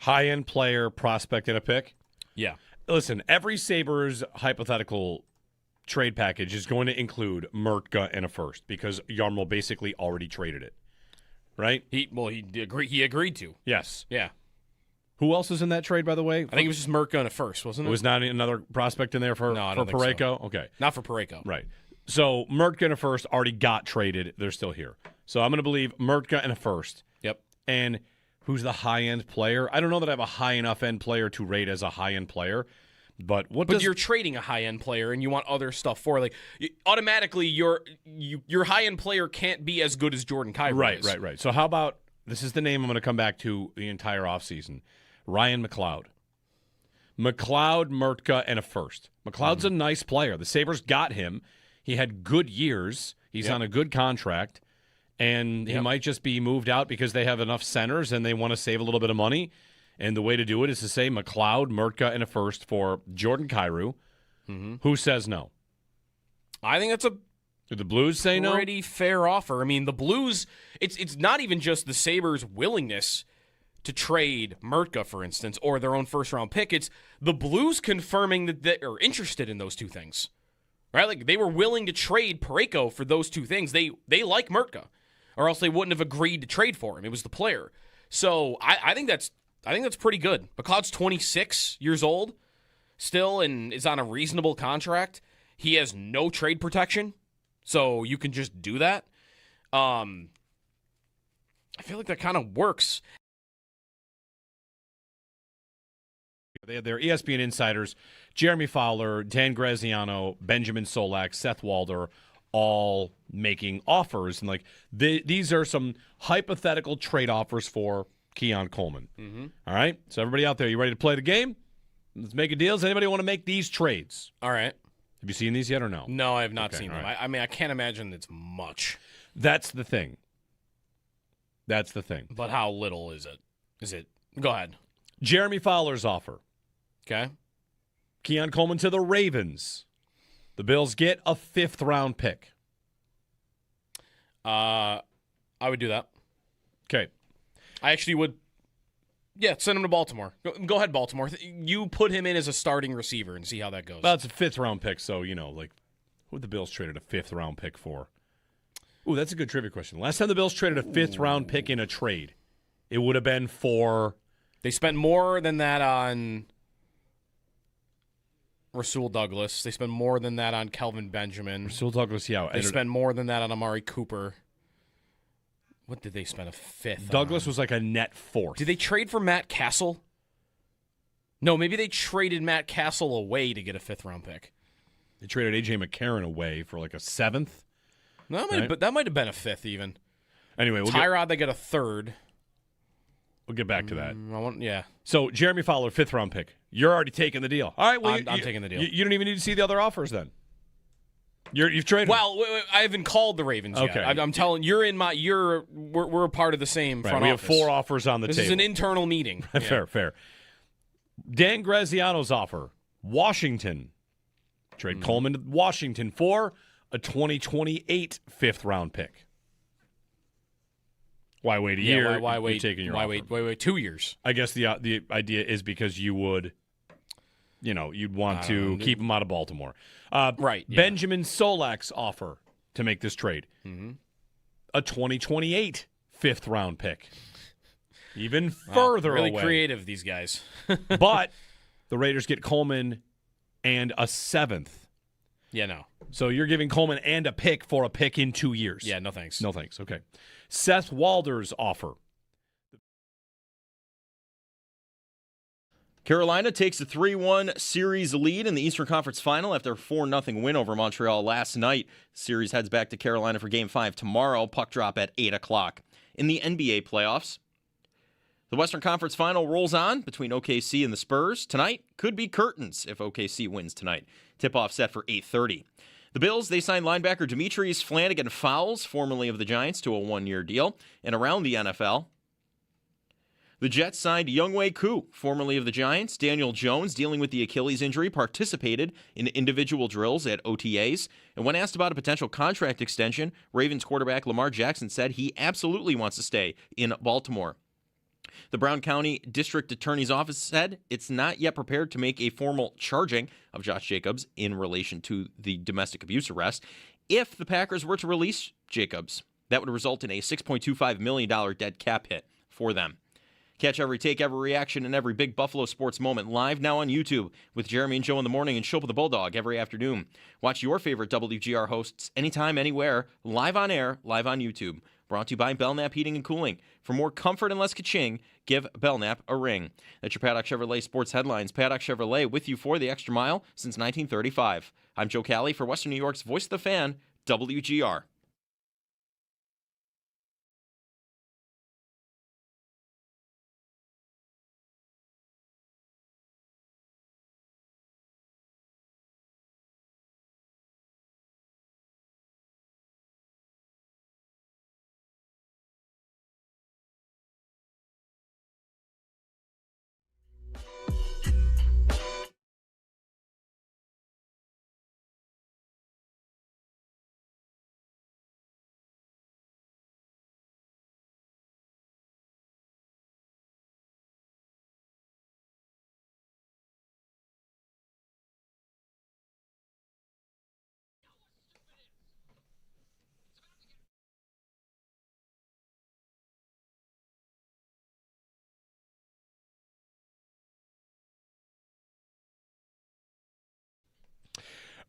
High-end player, prospect, and a pick? Yeah. Listen, every Sabres hypothetical trade package is going to include Mertka and a first because Jarmo basically already traded it, right? He agreed to. Yes. Yeah. Who else is in that trade, by the way? I think it was just Mertka and a first, wasn't it? It was not another prospect in there for Parayko? So. Okay. Not for Parayko. Right. So Mertka and a first already got traded. They're still here. So I'm going to believe Mertka and a first. Yep. And who's the high-end player? I don't know that I have a high enough end player to rate as a high-end player. But you're trading a high-end player and you want other stuff for automatically your high-end player can't be as good as Jordan Kyrou is. Right. So how about this is the name I'm going to come back to the entire offseason. Ryan McLeod. McLeod, Mertka, and a first. McLeod's a nice player. The Sabres got him. He had good years. He's on a good contract. And he might just be moved out because they have enough centers and they want to save a little bit of money. And the way to do it is to say McLeod, Mertka, and a first for Jordan Kyrou. Mm-hmm. Who says no? I think that's a Did the Blues say no? Pretty fair offer. I mean, the Blues, it's not even just the Sabres' willingness to trade Mertka, for instance, or their own first-round pick. It's the Blues confirming that they are interested in those two things. Right? Like, they were willing to trade Parayko for those two things. They like Mertka, or else they wouldn't have agreed to trade for him. It was the player. So I think that's pretty good. McLeod's 26 years old still and is on a reasonable contract. He has no trade protection, so you can just do that. I feel like that kind of works. They had their ESPN insiders, Jeremy Fowler, Dan Graziano, Benjamin Solak, Seth Walder, all making offers. And these are some hypothetical trade offers for Keon Coleman. Mm-hmm. All right? So everybody out there, you ready to play the game? Let's make a deal. Does anybody want to make these trades? All right. Have you seen these yet or no? No, I have not seen them. Right. I mean, I can't imagine it's much. That's the thing. But how little is it? Go ahead. Jeremy Fowler's offer. Okay. Keon Coleman to the Ravens. The Bills get a 5th-round pick. I would do that. Okay. I actually would. Yeah, send him to Baltimore. Go ahead, Baltimore. You put him in as a starting receiver and see how that goes. Well, it's a 5th-round pick, so, who the Bills traded a 5th-round pick for? Ooh, that's a good trivia question. Last time the Bills traded a 5th-round pick in a trade, it would have been for... They spent more than that on Rasul Douglas. They spent more than that on Kelvin Benjamin. Rasul Douglas, yeah. They spent more than that on Amari Cooper. What did they spend a 5th Douglas on? was like a net 4th. Did they trade for Matt Castle? No, maybe they traded Matt Castle away to get a 5th-round pick. They traded A.J. McCarron away for like a 7th. No, that might have been a 5th even. Anyway, Tyrod, they got a 3rd. We'll get back to that. Yeah. So, Jeremy Fowler, 5th-round pick. You're already taking the deal. All right, well, I'm taking the deal. You don't even need to see the other offers then. You've traded. Well, I haven't called the Ravens yet. Okay. I'm telling we're a part of the same front we office. have 4 offers on the table. This is an internal meeting. Fair. Dan Graziano's offer, Washington. Trade Coleman to Washington for a 2028 5th-round pick. Why wait a year? Why wait? Taking your why offer. wait 2 years? I guess the idea is because you would, you'd want to keep him out of Baltimore. Right. Yeah. Benjamin Solak's offer to make this trade, a 2028 5th-round pick. Even further really away. Creative, these guys. But the Raiders get Coleman and a 7th. Yeah, no. So you're giving Coleman and a pick for a pick in 2 years. Yeah, no thanks. No thanks. Okay. Seth Walder's offer. Carolina takes a 3-1 series lead in the Eastern Conference Final after a 4-0 win over Montreal last night. The series heads back to Carolina for Game 5 tomorrow. Puck drop at 8 o'clock. In the NBA playoffs, the Western Conference Final rolls on between OKC and the Spurs. Tonight could be curtains if OKC wins tonight. Tip-off set for 8:30. The Bills, they signed linebacker Demetrius Flanagan-Fowles, formerly of the Giants, to a 1-year deal. And around the NFL, the Jets signed Younghoe Koo, formerly of the Giants. Daniel Jones, dealing with the Achilles injury, participated in individual drills at OTAs. And when asked about a potential contract extension, Ravens quarterback Lamar Jackson said he absolutely wants to stay in Baltimore. The Brown County District Attorney's Office said it's not yet prepared to make a formal charging of Josh Jacobs in relation to the domestic abuse arrest. If the Packers were to release Jacobs, that would result in a $6.25 million dead cap hit for them. Catch every take, every reaction, and every big Buffalo sports moment live now on YouTube with Jeremy and Joe in the morning and Show with the Bulldog every afternoon. Watch your favorite WGR hosts anytime, anywhere, live on air, live on YouTube. Brought to you by Belknap Heating and Cooling. For more comfort and less ka-ching, give Belknap a ring. That's your Paddock Chevrolet Sports Headlines. Paddock Chevrolet with you for the extra mile since 1935. I'm Joe Cali for Western New York's Voice of the Fan, WGR.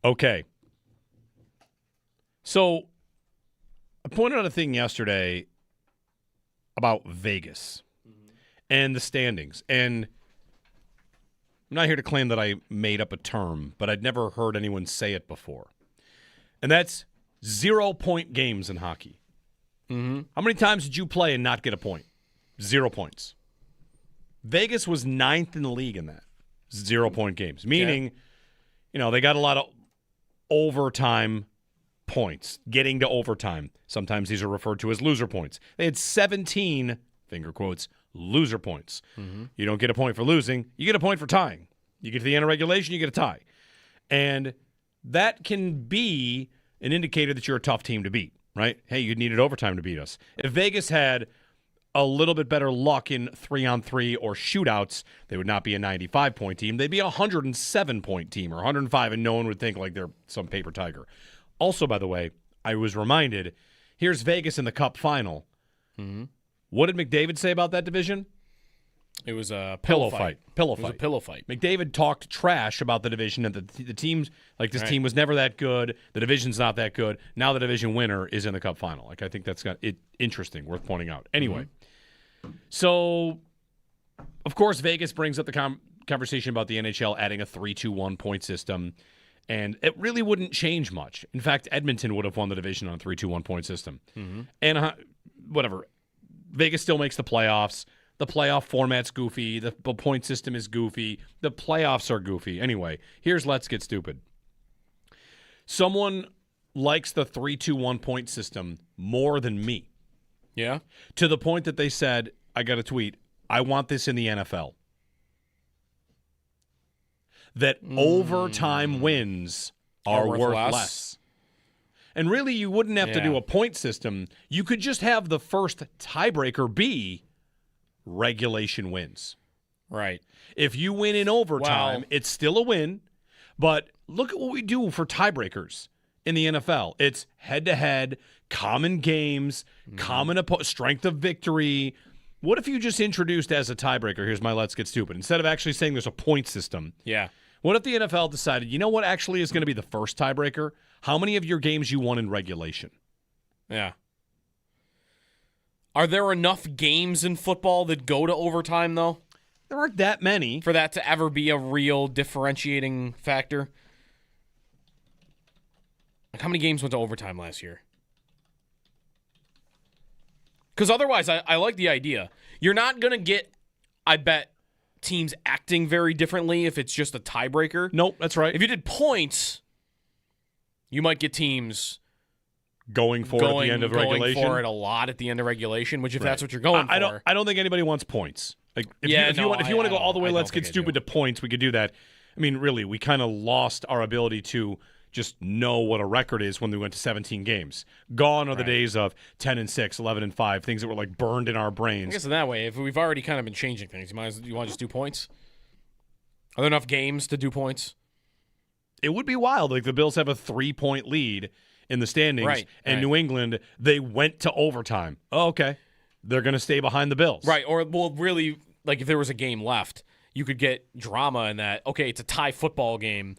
Okay. So I pointed out a thing yesterday about Vegas and the standings. And I'm not here to claim that I made up a term, but I'd never heard anyone say it before. And that's 0-point games in hockey. Mm-hmm. How many times did you play and not get a point? 0 points. Vegas was 9th in the league in that. 0-point games. Meaning, they got a lot of overtime points, getting to overtime. Sometimes these are referred to as loser points. They had 17, finger quotes, loser points. Mm-hmm. You don't get a point for losing. You get a point for tying. You get to the end of regulation, you get a tie. And that can be an indicator that you're a tough team to beat, right? Hey, you needed overtime to beat us. If Vegas had a little bit better luck in 3-on-3 or shootouts, they would not be a 95-point team. They'd be a 107-point team or 105, and no one would think like they're some paper tiger. Also, by the way, I was reminded, here's Vegas in the Cup final. Mm-hmm. What did McDavid say about that division? It was a pillow fight. It was a pillow fight. McDavid talked trash about the division and the teams, like this team was never that good. The division's not that good. Now the division winner is in the Cup final. Like I think that's got it interesting, worth pointing out. Anyway, so of course Vegas brings up the conversation about the NHL adding a 3-2-1 point system, and it really wouldn't change much. In fact, Edmonton would have won the division on a 3-2-1 point system. Mm-hmm. And whatever, Vegas still makes the playoffs. The playoff format's goofy. The point system is goofy. The playoffs are goofy. Anyway, here's Let's Get Stupid. Someone likes the 3-2-1 point system more than me. Yeah? To the point that they said, I got a tweet, I want this in the NFL. That overtime wins are worth less. And really, you wouldn't have to do a point system. You could just have the first tiebreaker be regulation wins. Right. If you win in overtime, it's still a win. But look at what we do for tiebreakers in the NFL. It's head-to-head, common games, common strength of victory. What if you just introduced as a tiebreaker, here's my Let's Get Stupid, instead of actually saying there's a point system? Yeah. What if the NFL decided, you know what actually is going to be the first tiebreaker? How many of your games you won in regulation? Yeah. Are there enough games in football that go to overtime, though? There aren't that many. For that to ever be a real differentiating factor? Like, how many games went to overtime last year? Because otherwise, I like the idea. You're not going to get, I bet, teams acting very differently if it's just a tiebreaker. Nope, that's right. If you did points, you might get teams going for it at the end of regulation. Going for it a lot at the end of regulation, which if that's what you're going for. I don't think anybody wants points. Like if you want to go all the way, let's get stupid to points, we could do that. I mean, really, we kind of lost our ability to just know what a record is when we went to 17 games. Gone are the days of 10-6, 11-5, things that were like burned in our brains. I guess in that way, if we've already kind of been changing things, you want to just do points? Are there enough games to do points? It would be wild. Like the Bills have a 3-point lead in the standings, and New England, they went to overtime. Oh, okay. They're going to stay behind the Bills. Right, or, well, really, like if there was a game left, you could get drama in that, okay, it's a tie football game.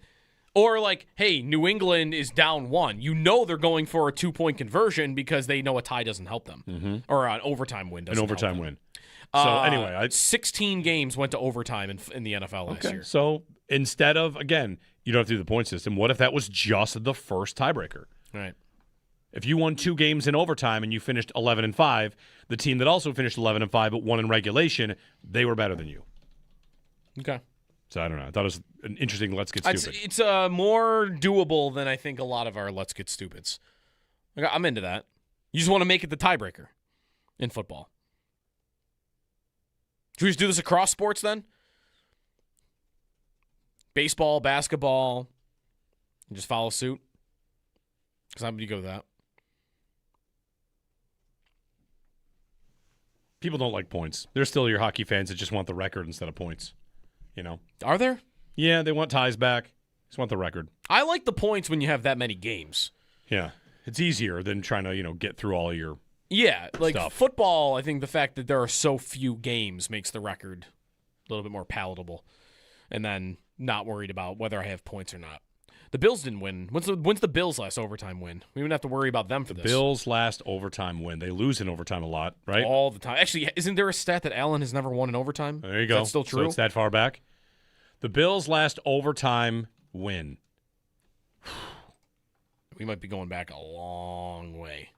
Or like, hey, New England is down 1. You know they're going for a 2-point conversion because they know a tie doesn't help them. Mm-hmm. Or an overtime win doesn't help them. An overtime win. So anyway. 16 games went to overtime in the NFL last year. So instead of, again, you don't have to do the point system. What if that was just the first tiebreaker? Right. If you won 2 games in overtime and you finished 11-5, the team that also finished 11-5 but won in regulation, they were better than you. Okay. So I don't know. I thought it was an interesting Let's Get Stupid. It's more doable than I think a lot of our Let's Get Stupids. Like, I'm into that. You just want to make it the tiebreaker in football. Should we just do this across sports then? Baseball, basketball, and just follow suit? Because I'm going to go with that. People don't like points. There's still your hockey fans that just want the record instead of points. You know? Are there? Yeah, they want ties back. Just want the record. I like the points when you have that many games. Yeah. It's easier than trying to, get through all your like stuff. Football, I think the fact that there are so few games makes the record a little bit more palatable. And then not worried about whether I have points or not. The Bills didn't win. When's the Bills' last overtime win? We wouldn't have to worry about them for this. Bills' last overtime win. They lose in overtime a lot, right? All the time. Actually, isn't there a stat that Allen has never won in overtime? There you go. Is that still true? So it's that far back? The Bills' last overtime win. We might be going back a long way.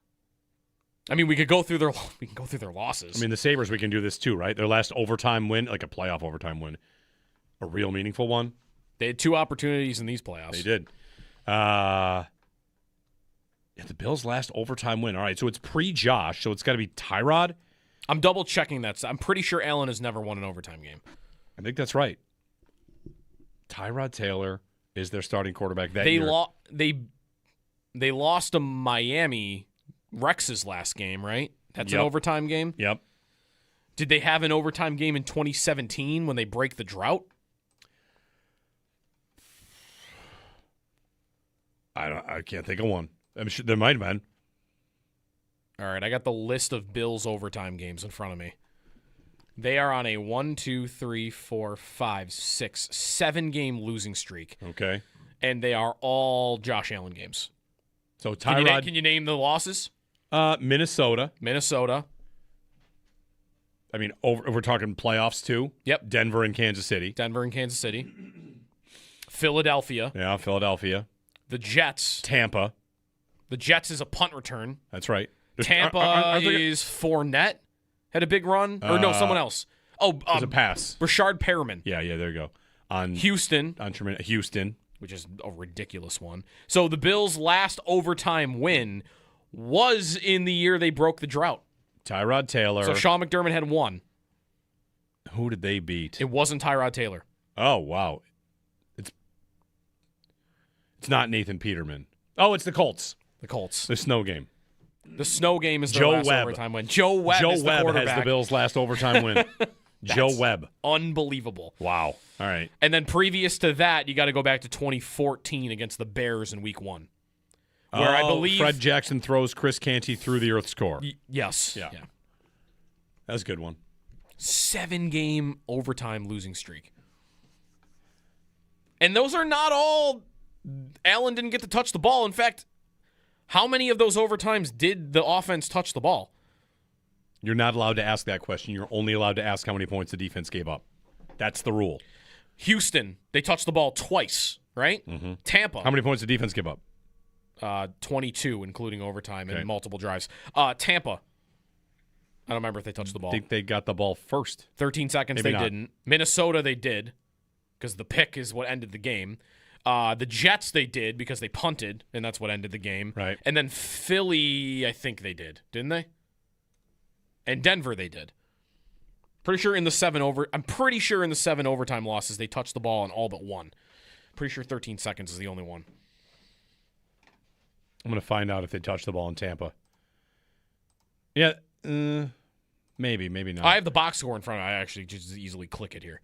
I mean, we could go through their losses. I mean, the Sabres, we can do this too, right? Their last overtime win, like a playoff overtime win. A real meaningful one. They had 2 opportunities in these playoffs. They did. The Bills' last overtime win. All right, so it's pre-Josh, so it's got to be Tyrod? I'm double-checking that. I'm pretty sure Allen has never won an overtime game. I think that's right. Tyrod Taylor is their starting quarterback that year. They lost to Miami, Rex's last game, right? That's an overtime game? Yep. Did they have an overtime game in 2017 when they break the drought? I can't think of one. I'm sure there might have been. All right, I got the list of Bills overtime games in front of me. They are on a 7-game losing streak. Okay. And they are all Josh Allen games. So Tyrod. Can you name the losses? Minnesota. I mean, we're talking playoffs too. Yep. Denver and Kansas City. Philadelphia. Yeah, Philadelphia. The Jets. Tampa. The Jets is a punt return. That's right. Tampa is Fournette. Had a big run. Or no, someone else. Oh, it was a pass. Rashard Perriman. Yeah, there you go. On Houston. Houston. Which is a ridiculous one. So the Bills' last overtime win was in the year they broke the drought. Tyrod Taylor. So Sean McDermott had won. Who did they beat? It wasn't Tyrod Taylor. Oh, wow. It's not Nathan Peterman. Oh, it's the Colts. The snow game. The snow game is their last overtime win. Joe Webb is the quarterback. Has the Bills' last overtime win. Joe Webb. Unbelievable. Wow. All right. And then previous to that, you got to go back to 2014 against the Bears in Week 1. Where I believe Fred Jackson throws Chris Canty through the earth's core. Yes. Yeah. That's a good one. 7-game overtime losing streak. And those are not all. Allen didn't get to touch the ball. In fact, how many of those overtimes did the offense touch the ball? You're not allowed to ask that question. You're only allowed to ask how many points the defense gave up. That's the rule. Houston, they touched the ball twice, right? Mm-hmm. Tampa. How many points did the defense give up? 22, including overtime and multiple drives. Tampa. I don't remember if they touched the ball. I think they got the ball first. 13 seconds, Maybe they not. didn't. Minnesota, they did, because the pick is what ended the game. The Jets, they did, because they punted, and that's what ended the game. Right. And then Philly, I think they did, didn't they? And Denver, they did. I'm pretty sure in the 7 overtime losses, they touched the ball in all but one. Pretty sure 13 seconds is the only one. I'm going to find out if they touched the ball in Tampa. Yeah, maybe not. I have the box score in front of me. I actually just easily click it here.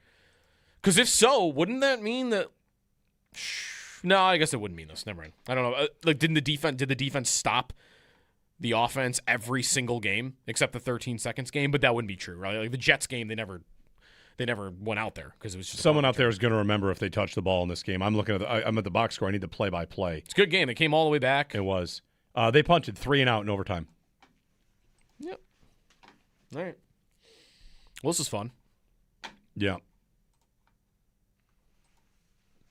Because if so, wouldn't that mean that... No, I guess it wouldn't mean this. Never mind. I don't know. Did the defense stop the offense every single game except the 13 seconds game? But that wouldn't be true, right? Like the Jets game, they never went out there because it was just someone out there is going to remember if they touched the ball in this game. I'm looking at I'm at the box score. I need the play-by-play. It's a good game. They came all the way back. It was. They punted 3 and out in overtime. Yep. All right. Well, this is fun. Yeah.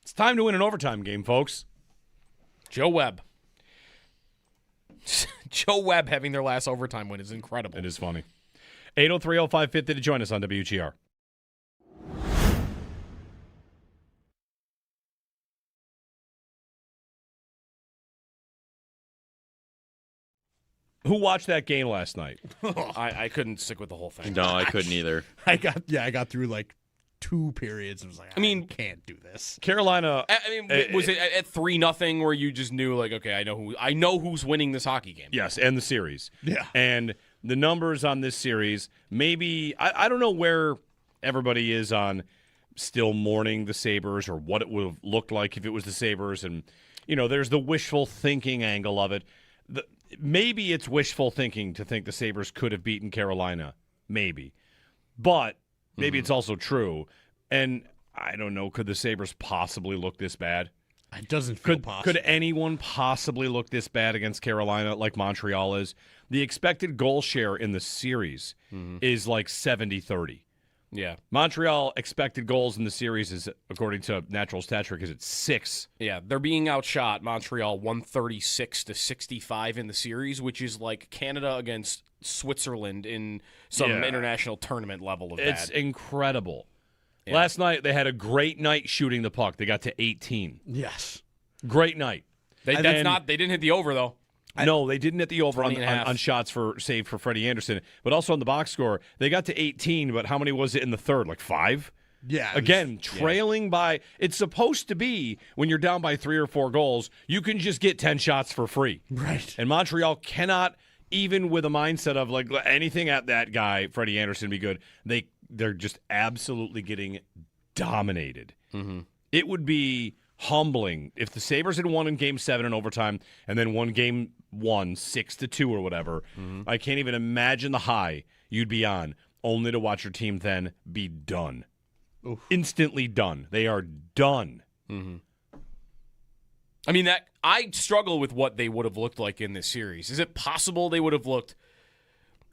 It's time to win an overtime game, folks. Joe Webb. Joe Webb having their last overtime win is incredible. It is funny. 803-0550 to join us on WGR. Who watched that game last night? I couldn't stick with the whole thing. No, I couldn't either. I got through like 2 periods. I was like, I can't do this. Carolina. Was it at 3-0 where you just knew like, okay, I know who's winning this hockey game? Yes, and the series. Yeah. And the numbers on this series, maybe I don't know where everybody is on still mourning the Sabres or what it would have looked like if it was the Sabres. And, there's the wishful thinking angle of it. Maybe it's wishful thinking to think the Sabres could have beaten Carolina. Maybe. But maybe it's also true. And I don't know, could the Sabres possibly look this bad? It doesn't feel possible. Could anyone possibly look this bad against Carolina like Montreal is? The expected goal share in the series is like 70-30. Yeah. Montreal expected goals in the series is, according to Natural Stat Trick, is at 6. Yeah, they're being outshot, Montreal 136-65 in the series, which is like Canada against Switzerland in some international tournament level of bad. It's incredible. Yeah. Last night, they had a great night shooting the puck. They got to 18. Yes. Great night. They didn't hit the over, though. No, they didn't hit the over on 20.5. shots saved for Freddie Anderson, but also on the box score. They got to 18, but how many was it in the third? Like 5? Yeah. Again, trailing by. It's supposed to be when you're down by 3 or 4 goals, you can just get 10 shots for free. Right. And Montreal cannot, even with a mindset of like anything at that guy, Freddie Anderson, be good. They're just absolutely getting dominated. Mm-hmm. It would be humbling if the Sabres had won in Game 7 in overtime and then won Game 1 6-2 or whatever. I can't even imagine the high you'd be on, only to watch your team then be done. Oof. Instantly done. They are done. Mm-hmm. I mean, I struggle with what they would have looked like in this series. Is it possible they would have looked?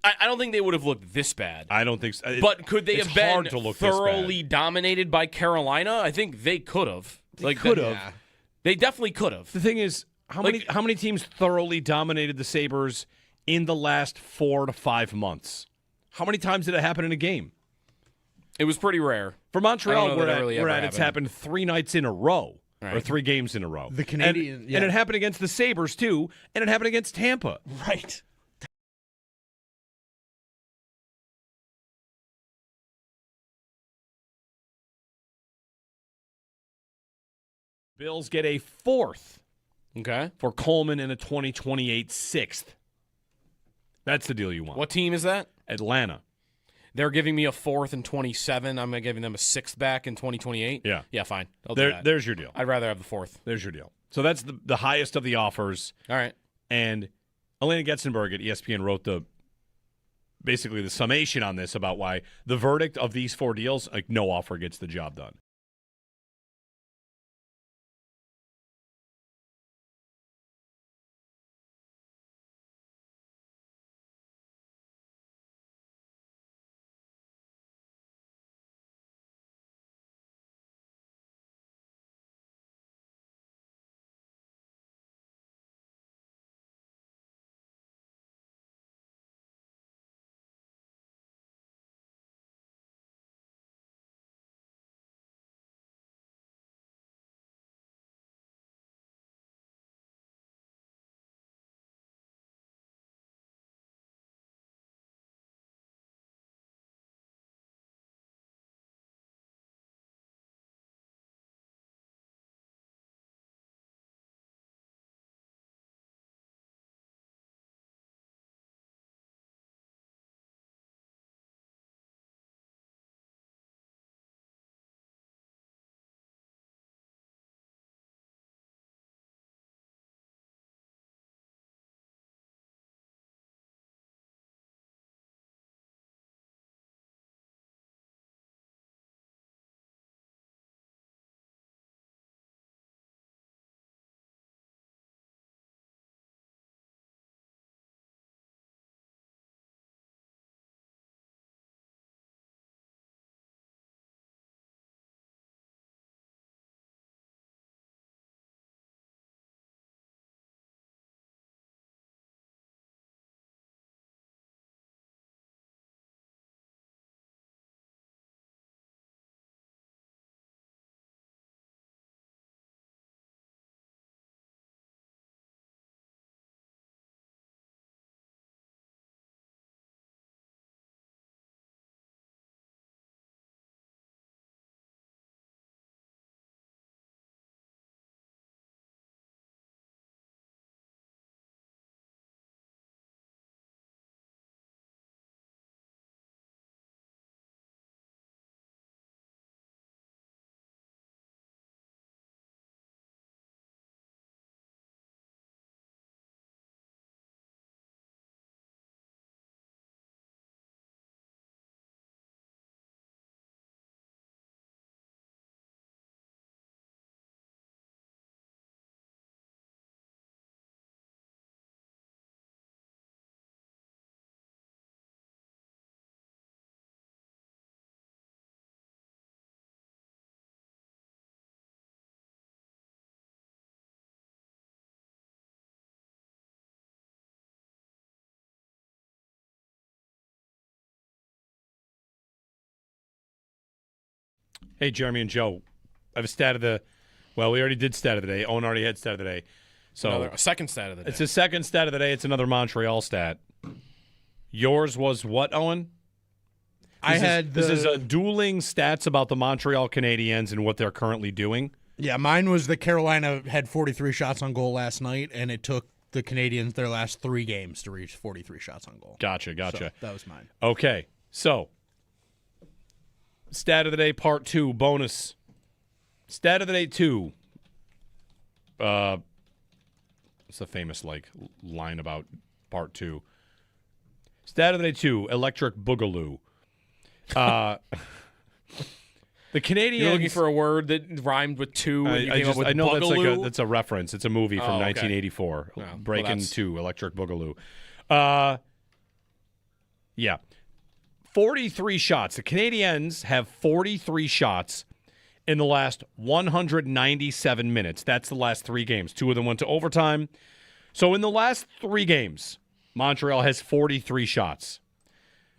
I don't think they would have looked this bad. I don't think so. But could they have been hard to look thoroughly dominated by Carolina? I think they could have. They could have. Yeah. They definitely could have. The thing is, how many teams thoroughly dominated the Sabres in the last 4 to 5 months? How many times did it happen in a game? It was pretty rare. For Montreal, we're at it's happened 3 nights in a row. Right. Or 3 games in a row. The Canadian, and it happened against the Sabres, too, and it happened against Tampa. Right. Bills get a 4th Okay. for Coleman and a 2028 6th. That's the deal you want. What team is that? Atlanta. They're giving me a 4th in 27. I'm giving them a 6th back in 2028. Yeah. Yeah, fine. I'll do that. There's your deal. I'd rather have the 4th. There's your deal. So that's the highest of the offers. All right. And Elena Getzenberg at ESPN wrote basically the summation on this about why the verdict of these 4 deals, like no offer gets the job done. Hey, Jeremy and Joe, I have a stat of the. Well, we already did stat of the day. Owen already had stat of the day. So a second stat of the day. It's a second stat of the day. It's another Montreal stat. Yours was what, Owen? This is a dueling stats about the Montreal Canadiens and what they're currently doing. Yeah, mine was that Carolina had 43 shots on goal last night, and it took the Canadiens their last 3 games to reach 43 shots on goal. Gotcha. So that was mine. Okay, so stat of the day part 2, bonus. Stat of the day 2. It's a famous line about part 2. Stat of the day 2, electric boogaloo. The Canadiens. You're looking for a word that rhymed with 2. And I know that's a reference. It's a movie from 1984. Yeah. Breaking 2, Electric Boogaloo. Yeah. 43 shots. The Canadiens have 43 shots in the last 197 minutes. That's the last 3 games. 2 of them went to overtime. So in the last 3 games, Montreal has 43 shots.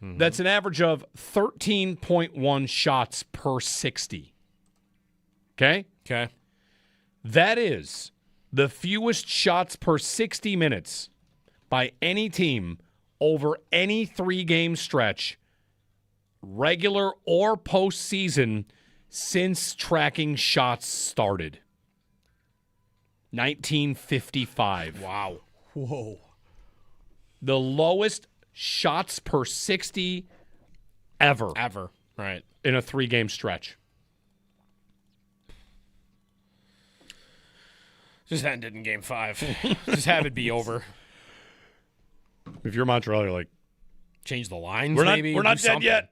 Mm-hmm. That's an average of 13.1 shots per 60. Okay? Okay. That is the fewest shots per 60 minutes by any team over any 3-game stretch, regular or postseason, since tracking shots started. 1955. Wow. Whoa. The lowest shots per 60 ever. Ever. Right. In a 3-game stretch. Just ended in game 5. Just have it be over. If you're Montreal, you're like, change the lines, we're maybe. We're not dead yet.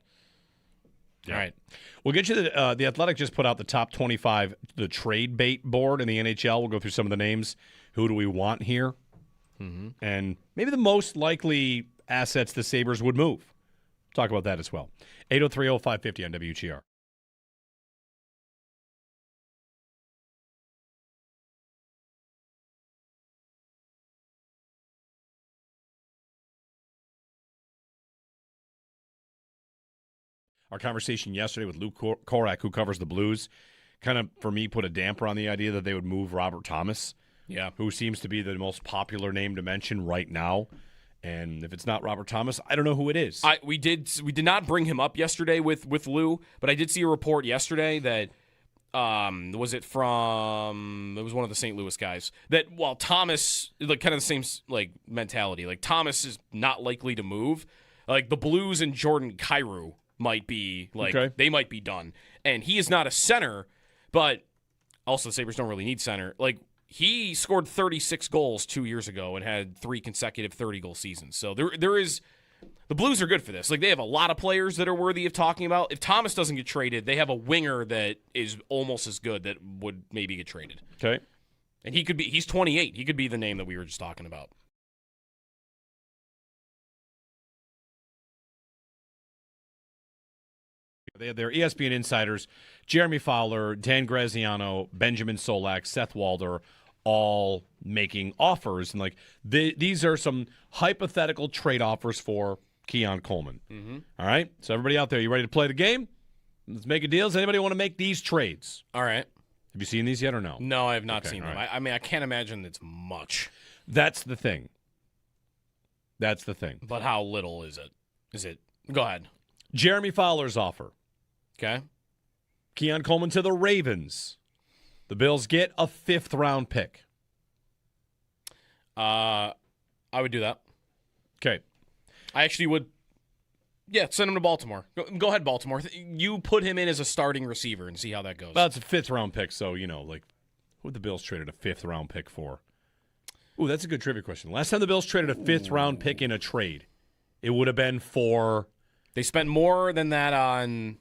Yeah. All right. We'll get you the Athletic just put out the top 25, the trade bait board in the NHL. We'll go through some of the names. Who do we want here? Mm-hmm. And maybe the most likely assets the Sabres would move. Talk about that as well. 803-0550 on WGR. Our conversation yesterday with Luke Korak, who covers the Blues, kind of, for me, put a damper on the idea that they would move Robert Thomas, who seems to be the most popular name to mention right now. And if it's not Robert Thomas, I don't know who it is. We did not bring him up yesterday with Lou, but I did see a report yesterday that it was one of the St. Louis guys, that while Thomas, like kind of the same mentality, like Thomas is not likely to move, like the Blues and Jordan Kyrou might be they might be done. And he is not a center, but also the Sabres don't really need center. Like, he scored 36 goals 2 years ago and had 3 consecutive 30-goal seasons. So there is the Blues are good for this. Like, they have a lot of players that are worthy of talking about. If Thomas doesn't get traded, they have a winger that is almost as good that would maybe get traded. Okay. And he's 28. He could be the name that we were just talking about. They had their ESPN insiders, Jeremy Fowler, Dan Graziano, Benjamin Solak, Seth Walder, all making offers. And these are some hypothetical trade offers for Keon Coleman. Mm-hmm. All right? So everybody out there, you ready to play the game? Let's make a deal. Does anybody want to make these trades? All right. Have you seen these yet or no? No, I have not seen them. Right. I mean, I can't imagine it's much. That's the thing. But how little is it? Go ahead. Jeremy Fowler's offer. Okay. Keon Coleman to the Ravens. The Bills get a 5th-round pick. I would do that. Okay. I actually would. Yeah, send him to Baltimore. Go ahead, Baltimore. You put him in as a starting receiver and see how that goes. Well, it's a 5th-round pick, so, who would the Bills traded a 5th-round pick for? Ooh, that's a good trivia question. Last time the Bills traded a 5th-round pick in a trade, it would have been for... They spent more than that on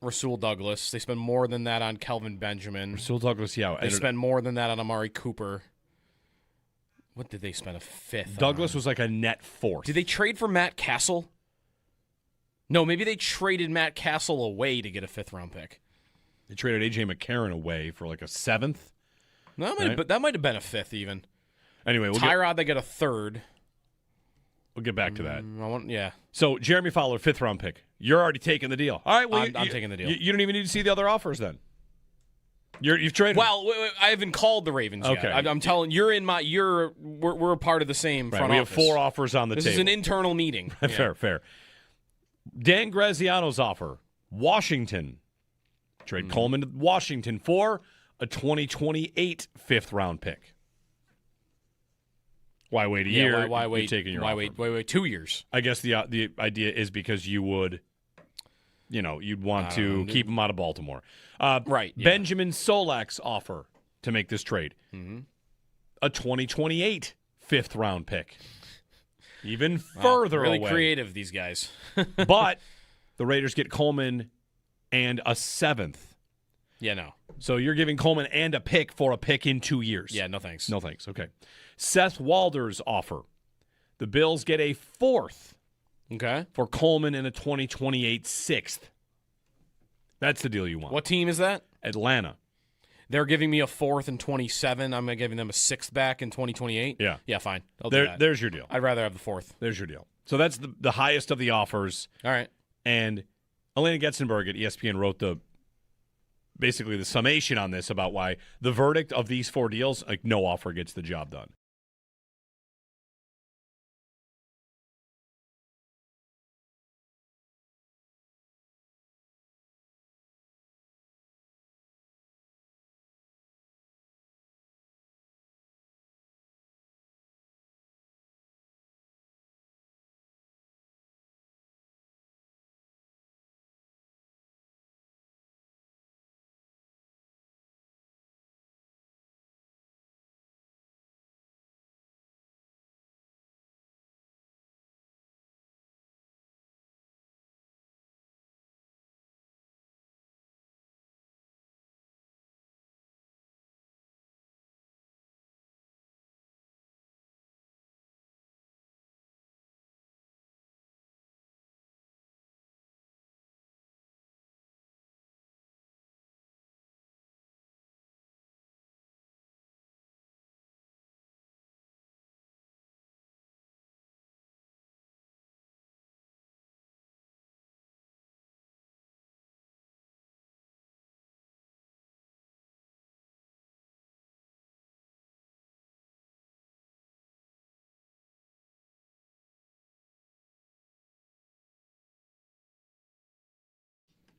Rasul Douglas. They spent more than that on Kelvin Benjamin. Rasul Douglas, yeah. They spent more than that on Amari Cooper. What did they spend a 5th Douglas on? was like a net 4th. Did they trade for Matt Castle? No, maybe they traded Matt Castle away to get a 5th-round pick. They traded A.J. McCarron away for like a 7th. No, that might have been a 5th even. Anyway, Tyrod, they got a 3rd. We'll get back to that. Yeah. So Jeremy Fowler, 5th-round pick. You're already taking the deal. All right, well, I'm taking the deal. You don't even need to see the other offers then. You've traded. Well, I haven't called the Ravens Okay. yet. I'm telling you're in my. We're a part of the same front we office. have 4 offers on the This table. is an internal meeting. Yeah. Fair. Dan Graziano's offer. Washington. Trade Coleman to Washington for a 2028 5th-round pick. Why wait a year? Why You're wait? taking your Why offer. wait 2 years? I guess the idea is because you would, you'd want to keep him out of Baltimore. Right. Yeah. Benjamin Solak's offer to make this trade. A 2028 5th-round pick. Even further really away. creative, these guys. But the Raiders get Coleman and a 7th. Yeah, no. So you're giving Coleman and a pick for a pick in 2 years. Yeah, no thanks. No thanks. Okay. Seth Walder's offer. The Bills get a 4th. Okay. For Coleman and a 2028 6th. That's the deal you want. What team is that? Atlanta. They're giving me a 4th in 27. I'm giving them a 6th back in 2028. Yeah. Yeah, fine. I'll do that. There's your deal. I'd rather have the 4th. There's your deal. So that's the highest of the offers. All right. And Elena Getzenberg at ESPN wrote basically the summation on this about why the verdict of these 4 deals, like no offer gets the job done.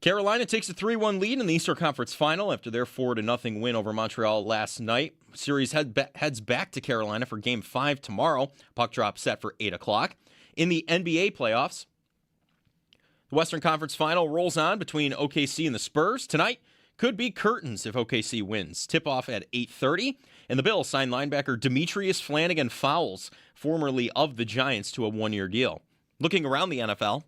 Carolina takes a 3-1 lead in the Eastern Conference Final after their 4-0 win over Montreal last night. Series heads back to Carolina for Game 5 tomorrow. Puck drop set for 8 o'clock. In the NBA playoffs, the Western Conference Final rolls on between OKC and the Spurs. Tonight could be curtains if OKC wins. Tip-off at 8:30. And the Bills sign linebacker Demetrius Flannigan-Fowles, formerly of the Giants, to a 1-year deal. Looking around the NFL,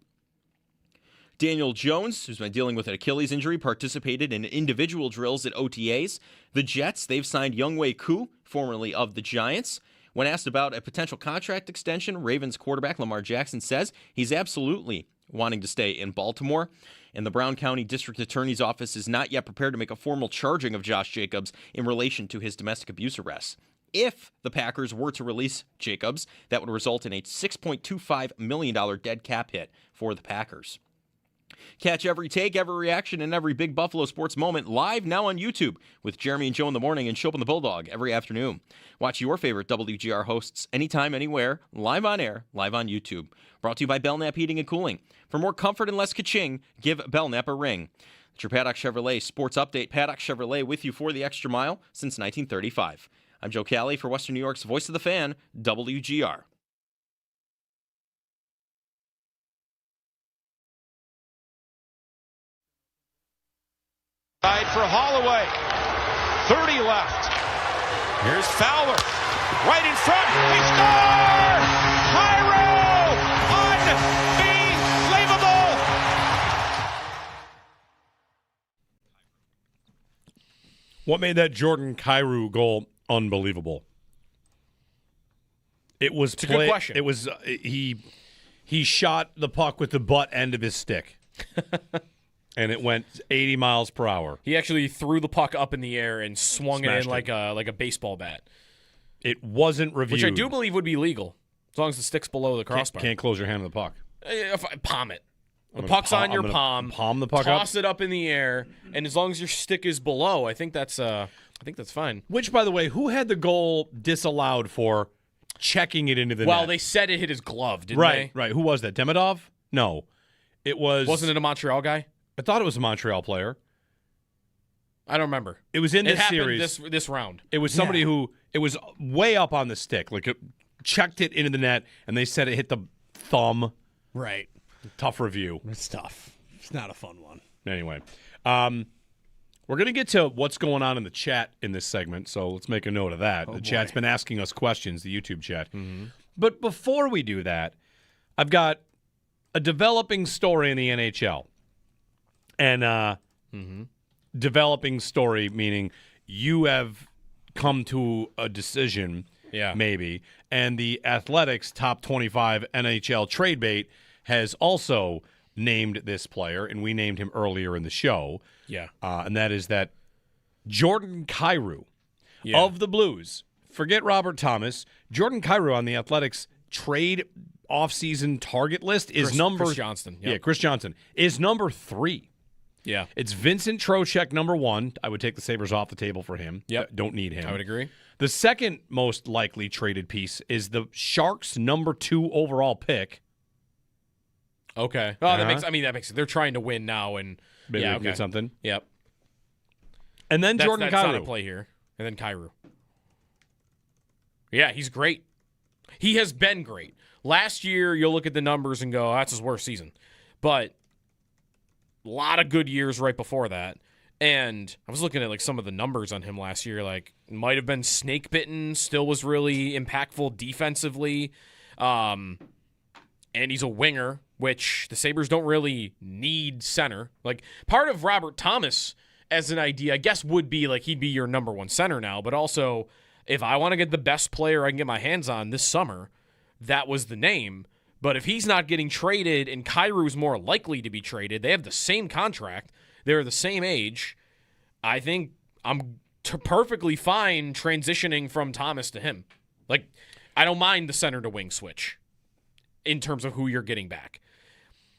Daniel Jones, who's been dealing with an Achilles injury, participated in individual drills at OTAs. The Jets, they've signed Younghoe Koo, formerly of the Giants. When asked about a potential contract extension, Ravens quarterback Lamar Jackson says he's absolutely wanting to stay in Baltimore. And the Brown County District Attorney's Office is not yet prepared to make a formal charging of Josh Jacobs in relation to his domestic abuse arrests. If the Packers were to release Jacobs, that would result in a $6.25 million dead cap hit for the Packers. Catch every take, every reaction, and every big Buffalo sports moment live now on YouTube with Jeremy and Joe in the morning and Show Up on the Bulldog every afternoon. Watch your favorite WGR hosts anytime, anywhere, live on air, live on YouTube. Brought to you by Belknap Heating and Cooling. For more comfort and less ka-ching, give Belknap a ring. It's your Paddock Chevrolet Sports Update. Paddock Chevrolet with you for the extra mile since 1935. I'm Joe Cali for Western New York's Voice of the Fan, WGR. For Holloway, 30 left. Here's Fowler, right in front. They score! Cairo, unbelievable! What made that Jordan Cairo goal unbelievable? It's a good question. It was he shot the puck with the butt end of his stick. And it went 80 miles per hour. He actually threw the puck up in the air and swung it in like a baseball bat. It wasn't reviewed. Which I do believe would be legal. As long as the stick's below the crossbar. Can't close your hand on the puck. Palm it. The puck's on your palm. Palm the puck toss it up in the air, and as long as your stick is below, I think that's fine. Which, by the way, who had the goal disallowed for checking it into the net? Well, they said it hit his glove, didn't they? Right. Who was that? Demidov? No. It was... Wasn't it a Montreal guy? I thought it was a Montreal player. I don't remember. It was in this series. This round. It was somebody who... It was way up on the stick. Like, it checked it into the net, and they said it hit the thumb. Right. Tough review. It's tough. It's not a fun one. Anyway, we're going to get to what's going on in the chat in this segment, so let's make a note of that. The chat's been asking us questions, the YouTube chat. Mm-hmm. But before we do that, I've got a developing story in the NHL. And developing story meaning you have come to a decision, maybe, and the Athletics top 25 NHL trade bait has also named this player, and we named him earlier in the show. Yeah. And that is that Jordan Kyrou of the Blues. Forget Robert Thomas. Jordan Kyrou on the Athletics trade offseason target list is Chris Johnston. Yeah, Chris Johnson is number 3. Yeah. It's Vincent Trocheck, number 1. I would take the Sabres off the table for him. Yep. Don't need him. I would agree. The second most likely traded piece is the Sharks' number 2 overall pick. Okay. Oh, that makes sense. They're trying to win now, and Maybe we can get something. Yep. And then Jordan Kyrou. That's not Kyrou. a play here. And then Kyrou. Yeah, he's great. He has been great. Last year, you'll look at the numbers and go, that's his worst season. But a lot of good years right before that. And I was looking at some of the numbers on him last year. Might have been snake bitten, still was really impactful defensively. And he's a winger, which the Sabres don't really need center. Part of Robert Thomas as an idea, I guess, would be he'd be your number 1 center now. But also, if I want to get the best player I can get my hands on this summer, that was the name. But if he's not getting traded and Kyrou's more likely to be traded, they have the same contract, they're the same age, I think I'm perfectly fine transitioning from Thomas to him. I don't mind the center to wing switch in terms of who you're getting back.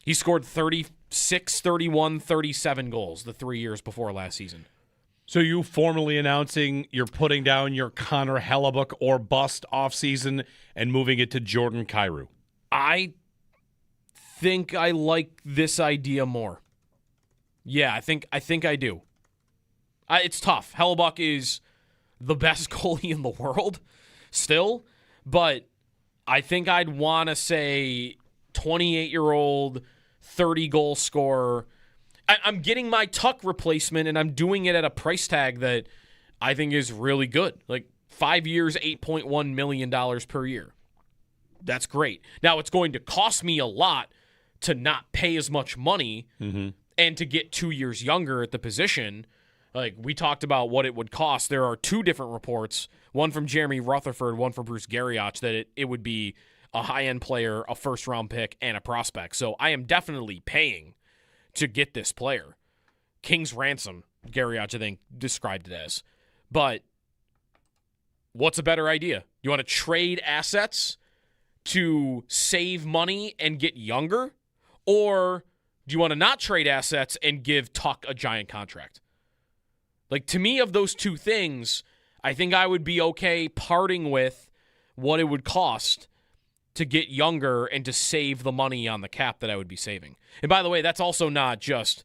He scored 36, 31, 37 goals the 3 years before last season. So you formally announcing you're putting down your Connor Hellebuck or bust offseason and moving it to Jordan Kyrou? I think I like this idea more. Yeah, I think I do. It's tough. Hellebuck is the best goalie in the world still, but I think I'd want to say 28-year-old, 30-goal scorer. I'm getting my Tuck replacement, and I'm doing it at a price tag that I think is really good. 5 years, $8.1 million per year. That's great. Now, it's going to cost me a lot to not pay as much money and to get 2 years younger at the position. We talked about what it would cost. There are 2 different reports, one from Jeremy Rutherford, one from Bruce Garrioch, that it would be a high-end player, a first-round pick, and a prospect. So I am definitely paying to get this player. King's ransom, Garrioch, I think, described it as. But what's a better idea? You want to trade assets to save money and get younger? Or do you want to not trade assets and give Tuck a giant contract? To me, of those 2 things, I think I would be okay parting with what it would cost to get younger and to save the money on the cap that I would be saving. And by the way, that's also not just,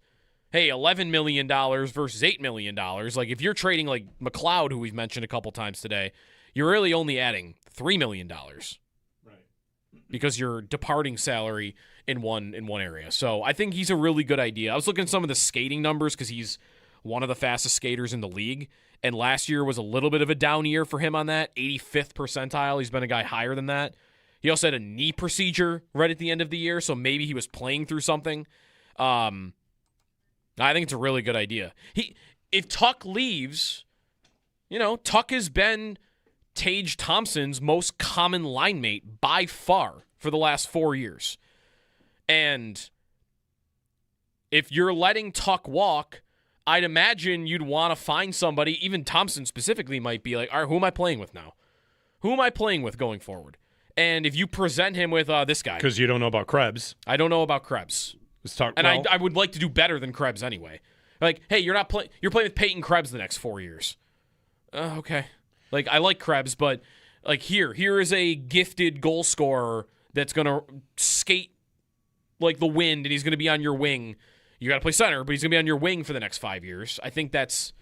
hey, $11 million versus $8 million. If you're trading McLeod, who we've mentioned a couple times today, you're really only adding $3 million. Right. Because you're departing salary in one area. So I think he's a really good idea. I was looking at some of the skating numbers because he's one of the fastest skaters in the league. And last year was a little bit of a down year for him on that, 85th percentile. He's been a guy higher than that. He also had a knee procedure right at the end of the year, so maybe he was playing through something. I think it's a really good idea. If Tuck leaves, Tuck has been Tage Thompson's most common line mate by far for the last 4 years. And if you're letting Tuck walk, I'd imagine you'd want to find somebody, even Thompson specifically might be all right, who am I playing with now? Who am I playing with going forward? And if you present him with this guy. Because you don't know about Krebs. I don't know about Krebs. Let's talk. And I would like to do better than Krebs anyway. Like, hey, you're playing with Peyton Krebs the next 4 years. Okay. Like, I like Krebs, but like here is a gifted goal scorer that's gonna skate like the wind, and he's gonna be on your wing. You got to play center, but he's gonna be on your wing for the next 5 years. I think it's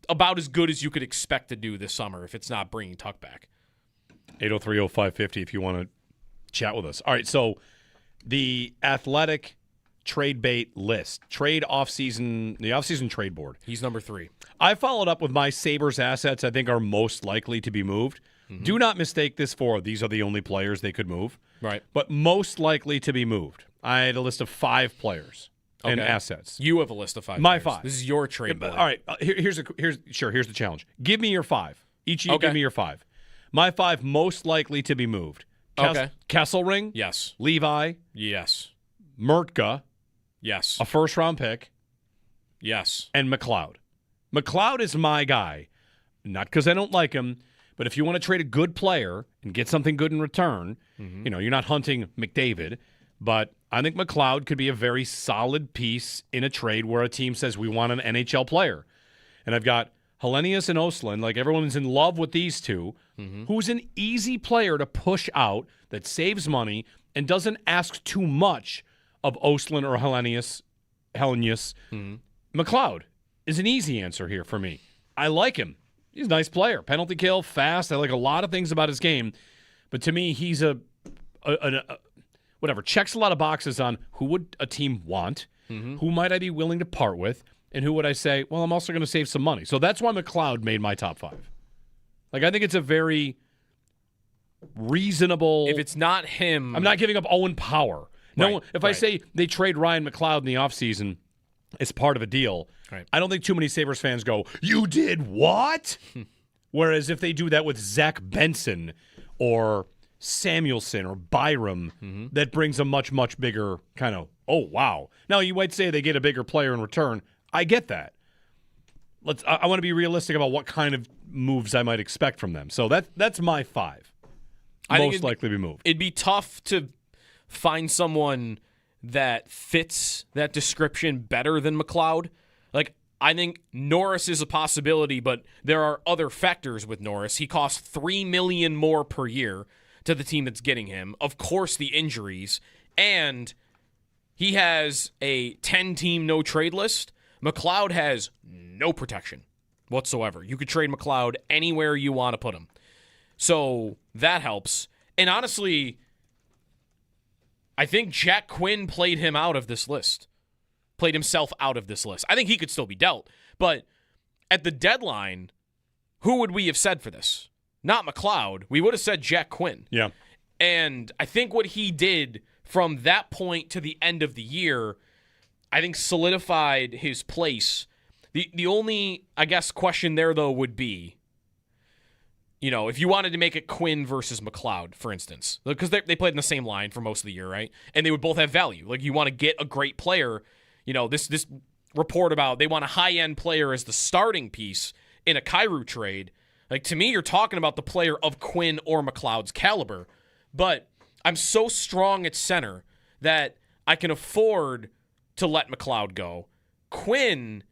about as good as you could expect to do this summer if it's not bringing Tuck back. 803-0550 if you want to chat with us. All right, so the Athletic trade bait list, the offseason trade board. He's number 3. I followed up with my Sabres assets I think are most likely to be moved. Mm-hmm. Do not mistake this for these are the only players they could move. Right. But most likely to be moved. I had a list of 5 players and assets. You have a list of 5 My players. 5. This is your trade board. All right, here's the challenge. Give me your 5. Each of you give me your 5. My 5 most likely to be moved. Kesselring? Yes. Levi? Yes. Mertka? Yes. A first-round pick? Yes. And McLeod. McLeod is my guy. Not because I don't like him, but if you want to trade a good player and get something good in return, you're not hunting McDavid, but I think McLeod could be a very solid piece in a trade where a team says we want an NHL player. And I've got Hellenius and Ostlund, like everyone's in love with these two, who's an easy player to push out that saves money and doesn't ask too much of Ostlund or Hellenius. McLeod is an easy answer here for me. I like him. He's a nice player. Penalty kill, fast. I like a lot of things about his game. But to me, he's whatever, checks a lot of boxes on who would a team want, who might I be willing to part with, and who would I say, well, I'm also going to save some money. So that's why McLeod made my top 5. Like, I think it's a very reasonable. If it's not him. I'm not giving up Owen Power. No, Right, if I say they trade Ryan McLeod in the offseason as part of a deal, I don't think too many Sabres fans go, you did what? Whereas if they do that with Zach Benson or Samuelson or Byram, that brings a much, much bigger kind of, oh, wow. Now, you might say they get a bigger player in return. I get that. I want to be realistic about what kind of moves I might expect from them. So that's my 5. Most likely to be moved. It'd be tough to find someone that fits that description better than McLeod. Like, I think Norris is a possibility, but there are other factors with Norris. He costs $3 million more per year to the team that's getting him. Of course, the injuries, and he has a 10-team no-trade list. McLeod has no protection whatsoever. You could trade McLeod anywhere you want to put him. So that helps. And honestly, I think Jack Quinn played him out of this list. Played himself out of this list. I think he could still be dealt. But at the deadline, who would we have said for this? Not McLeod. We would have said Jack Quinn. Yeah. And I think what he did from that point to the end of the year, I think solidified his place. The only, I guess, question there, though, would be, if you wanted to make it Quinn versus McLeod, for instance, because they played in the same line for most of the year, right? And they would both have value. Like, you want to get a great player. This report about they want a high-end player as the starting piece in a Kyrou trade. Like, to me, you're talking about the player of Quinn or McLeod's caliber. But I'm so strong at center that I can afford to let McLeod go. Quinn,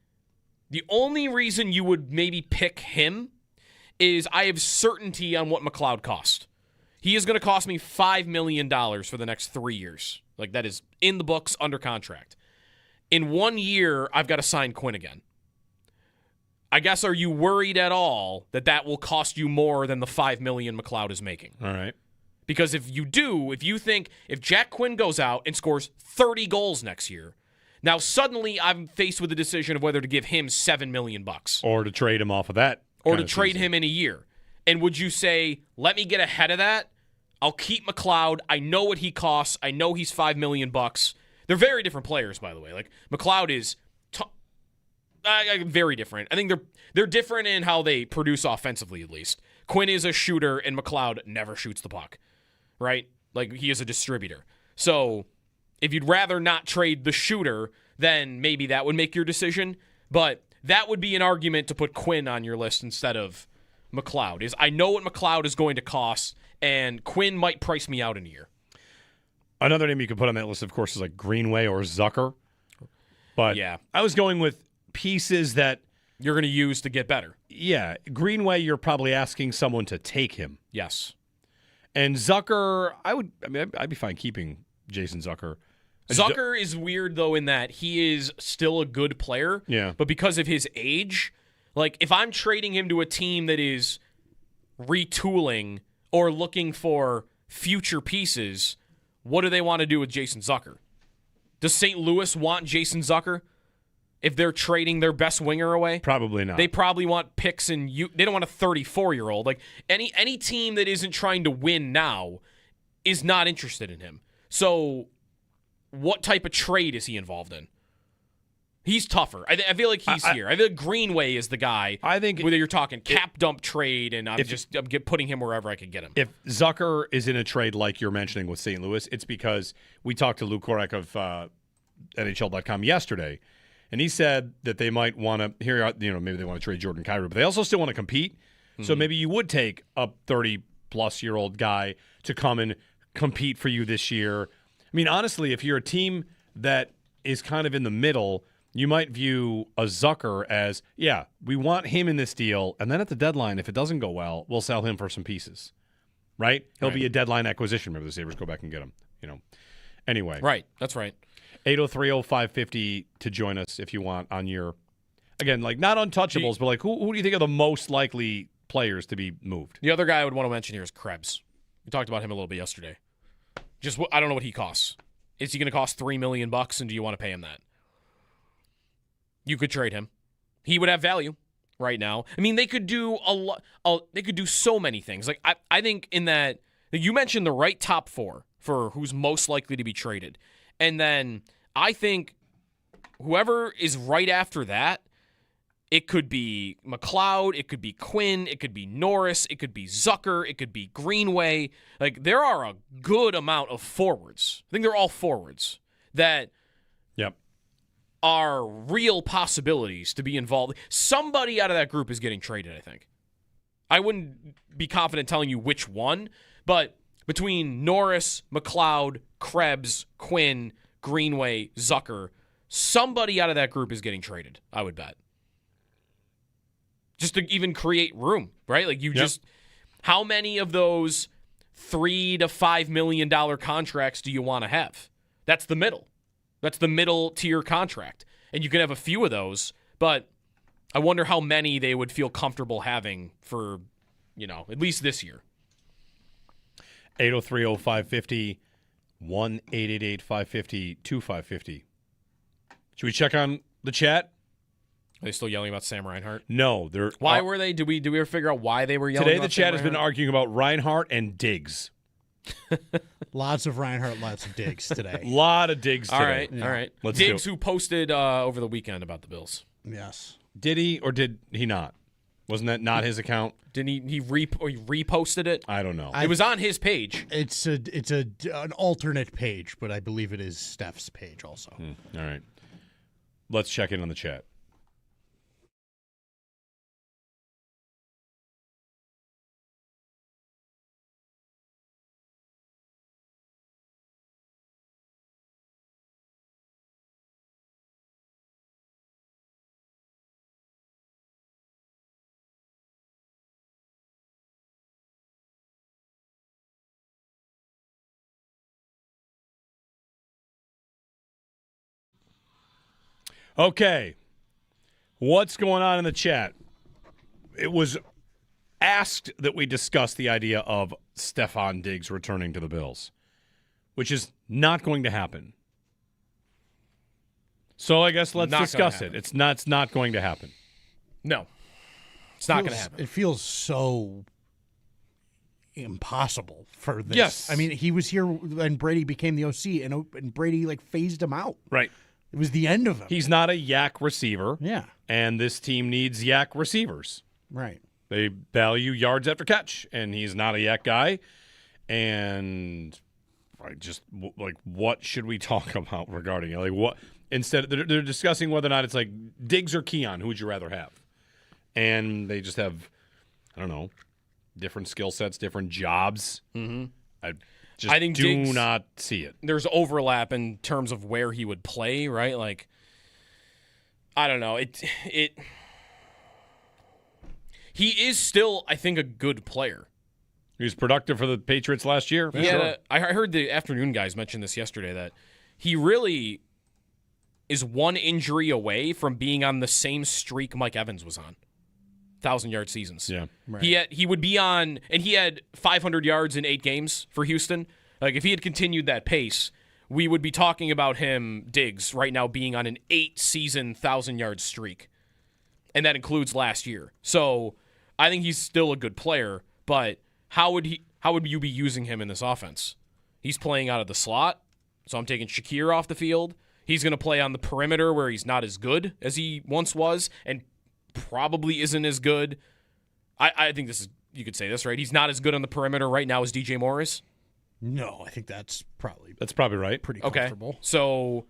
the only reason you would maybe pick him is I have certainty on what McLeod cost. He is going to cost me $5 million for the next 3 years. Like, that is in the books, under contract. In 1 year, I've got to sign Quinn again. I guess, are you worried at all that will cost you more than the $5 million McLeod is making? All right. Because if you think if Jack Quinn goes out and scores 30 goals next year, now suddenly I'm faced with the decision of whether to give him $7 million. Or to trade him off of that. Or to trade him in a year. And would you say, let me get ahead of that? I'll keep McLeod. I know what he costs. I know he's $5 million. They're very different players, by the way. Like, McLeod is very different. I think they're different in how they produce offensively, at least. Quinn is a shooter, and McLeod never shoots the puck, right? Like, he is a distributor. So if you'd rather not trade the shooter, then maybe that would make your decision. But that would be an argument to put Quinn on your list instead of McLeod is I know what McLeod is going to cost, and Quinn might price me out in a year. Another name you could put on that list, of course, is like Greenway or Zucker. But yeah, I was going with pieces that you're going to use to get better. Yeah, Greenway, you're probably asking someone to take him. Yes. And Zucker, I'd be fine keeping Jason Zucker. Zucker is weird, though, in that he is still a good player. Yeah. But because of his age, like, if I'm trading him to a team that is retooling or looking for future pieces, what do they want to do with Jason Zucker? Does St. Louis want Jason Zucker if they're trading their best winger away? Probably not. They probably want picks and they don't want a 34-year-old. Like any team that isn't trying to win now is not interested in him. So what type of trade is he involved in? He's tougher. I feel like he's here. I feel like Greenway is the guy. I think whether you're talking cap dump trade, and I'm putting him wherever I could get him. If Zucker is in a trade like you're mentioning with St. Louis, it's because we talked to Lou Korek of NHL.com yesterday, and he said that they might want to maybe they want to trade Jordan Kyrou, but they also still want to compete. Mm-hmm. So maybe you would take a 30-plus-year-old guy to come and compete for you this year. I mean, honestly, if you're a team that is kind of in the middle, you might view a Zucker as, yeah, we want him in this deal, and then at the deadline, if it doesn't go well, we'll sell him for some pieces, right? He'll be a deadline acquisition. Maybe the Sabres go back and get him, Anyway. Right, that's right. 803-0550 to join us if you want on your, again, like not untouchables, but like who do you think are the most likely players to be moved? The other guy I would want to mention here is Krebs. We talked about him a little bit yesterday. I don't know what he costs. Is he going to cost $3 million, and do you want to pay him that? You could trade him. He would have value right now. I mean, they could do a lot. They could do so many things. Like I think in that you mentioned the right top four for who's most likely to be traded, and then I think whoever is right after that, it could be McLeod, it could be Quinn, it could be Norris, it could be Zucker, it could be Greenway. Like there are a good amount of forwards. I think they're all forwards that. Yep. Are real possibilities to be involved. Somebody out of that group is getting traded, I think. I wouldn't be confident telling you which one, but between Norris, McLeod, Krebs, Quinn, Greenway, Zucker, somebody out of that group is getting traded, I would bet. Just to even create room, right? Like how many of those $3 to $5 million contracts do you want to have? That's the middle. That's the middle tier contract. And you can have a few of those, but I wonder how many they would feel comfortable having for, at least this year. 803-0550, 1-888-550-2550. Should we check on the chat? Are they still yelling about Sam Reinhart? No. Why were they? Did we ever figure out why they were yelling today about the chat Sam has been arguing about Reinhart and Diggs. Lots of Reinhart, lots of Diggs today. A lot of Diggs today. All right, all right. Let's Diggs, who posted over the weekend about the Bills. Yes. Did he or did he not? Wasn't that not his account? Didn't he reposted it? I don't know. It was on his page. It's an alternate page, but I believe it is Steph's page also. All right. Let's check in on the chat. Okay. What's going on in the chat? It was asked that we discuss the idea of Stefon Diggs returning to the Bills, which is not going to happen. So I guess let's discuss it. It's not going to happen. No. It's not going to happen. It feels so impossible for this. Yes. I mean, he was here when Brady became the OC, and Brady phased him out. Right. It was the end of him. He's not a yak receiver. Yeah. And this team needs yak receivers. Right. They value yards after catch, and he's not a yak guy. And what should we talk about regarding it? Like what? Instead, they're discussing whether or not it's like Diggs or Keon. Who would you rather have? And they just have I don't know, different skill sets, different jobs. Mm-hmm. I think do Diggs, not see it. There's overlap in terms of where he would play, right? Like, I don't know. He is still, I think, a good player. He was productive for the Patriots last year. I heard the afternoon guys mention this yesterday, that he really is one injury away from being on the same streak Mike Evans was on. 1,000-yard seasons. Yeah. Right. He would be on, and he had 500 yards in 8 games for Houston. Like, if he had continued that pace, we would be talking about him, Diggs, right now being on an 8-season 1,000-yard streak. And that includes last year. So I think he's still a good player, but how would you be using him in this offense? He's playing out of the slot, so I'm taking Shakir off the field. He's going to play on the perimeter where he's not as good as he once was, and probably isn't as good. I think this is, you could say this, right? He's not as good on the perimeter right now as DJ Moore is. No, I think that's probably right. Pretty comfortable. Okay. So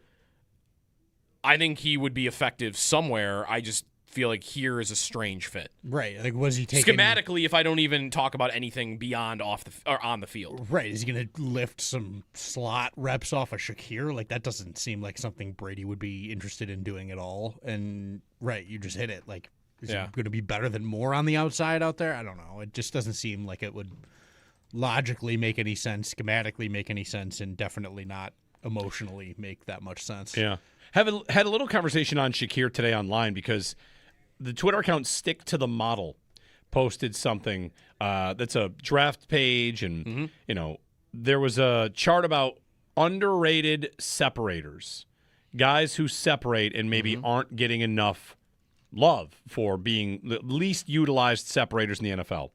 I think he would be effective somewhere. I just feel like here is a strange fit. Right. Like, was he taking schematically? If I don't even talk about anything beyond on the field, right? Is he going to lift some slot reps off of Shakir? Like, that doesn't seem like something Brady would be interested in doing at all. And right, you just hit it. Like, is he going to be better than Moore on the outside out there? I don't know. It just doesn't seem like it would logically make any sense, schematically make any sense, and definitely not emotionally make that much sense. Yeah. Had a little conversation on Shakir today online because the Twitter account Stick to the Model posted something that's a draft page, and there was a chart about underrated separators, guys who separate and maybe aren't getting enough love for being the least utilized separators in the NFL.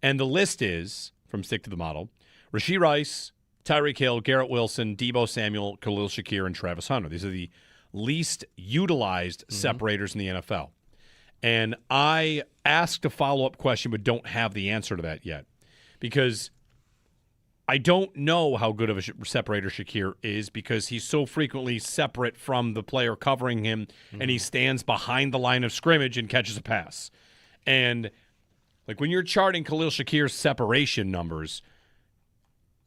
And the list is, from Stick to the Model, Rashee Rice, Tyreek Hill, Garrett Wilson, Deebo Samuel, Khalil Shakir, and Travis Hunter. These are the least utilized separators in the NFL. And I asked a follow-up question but don't have the answer to that yet because I don't know how good of a separator Shakir is because he's so frequently separate from the player covering him and he stands behind the line of scrimmage and catches a pass. And like when you're charting Khalil Shakir's separation numbers,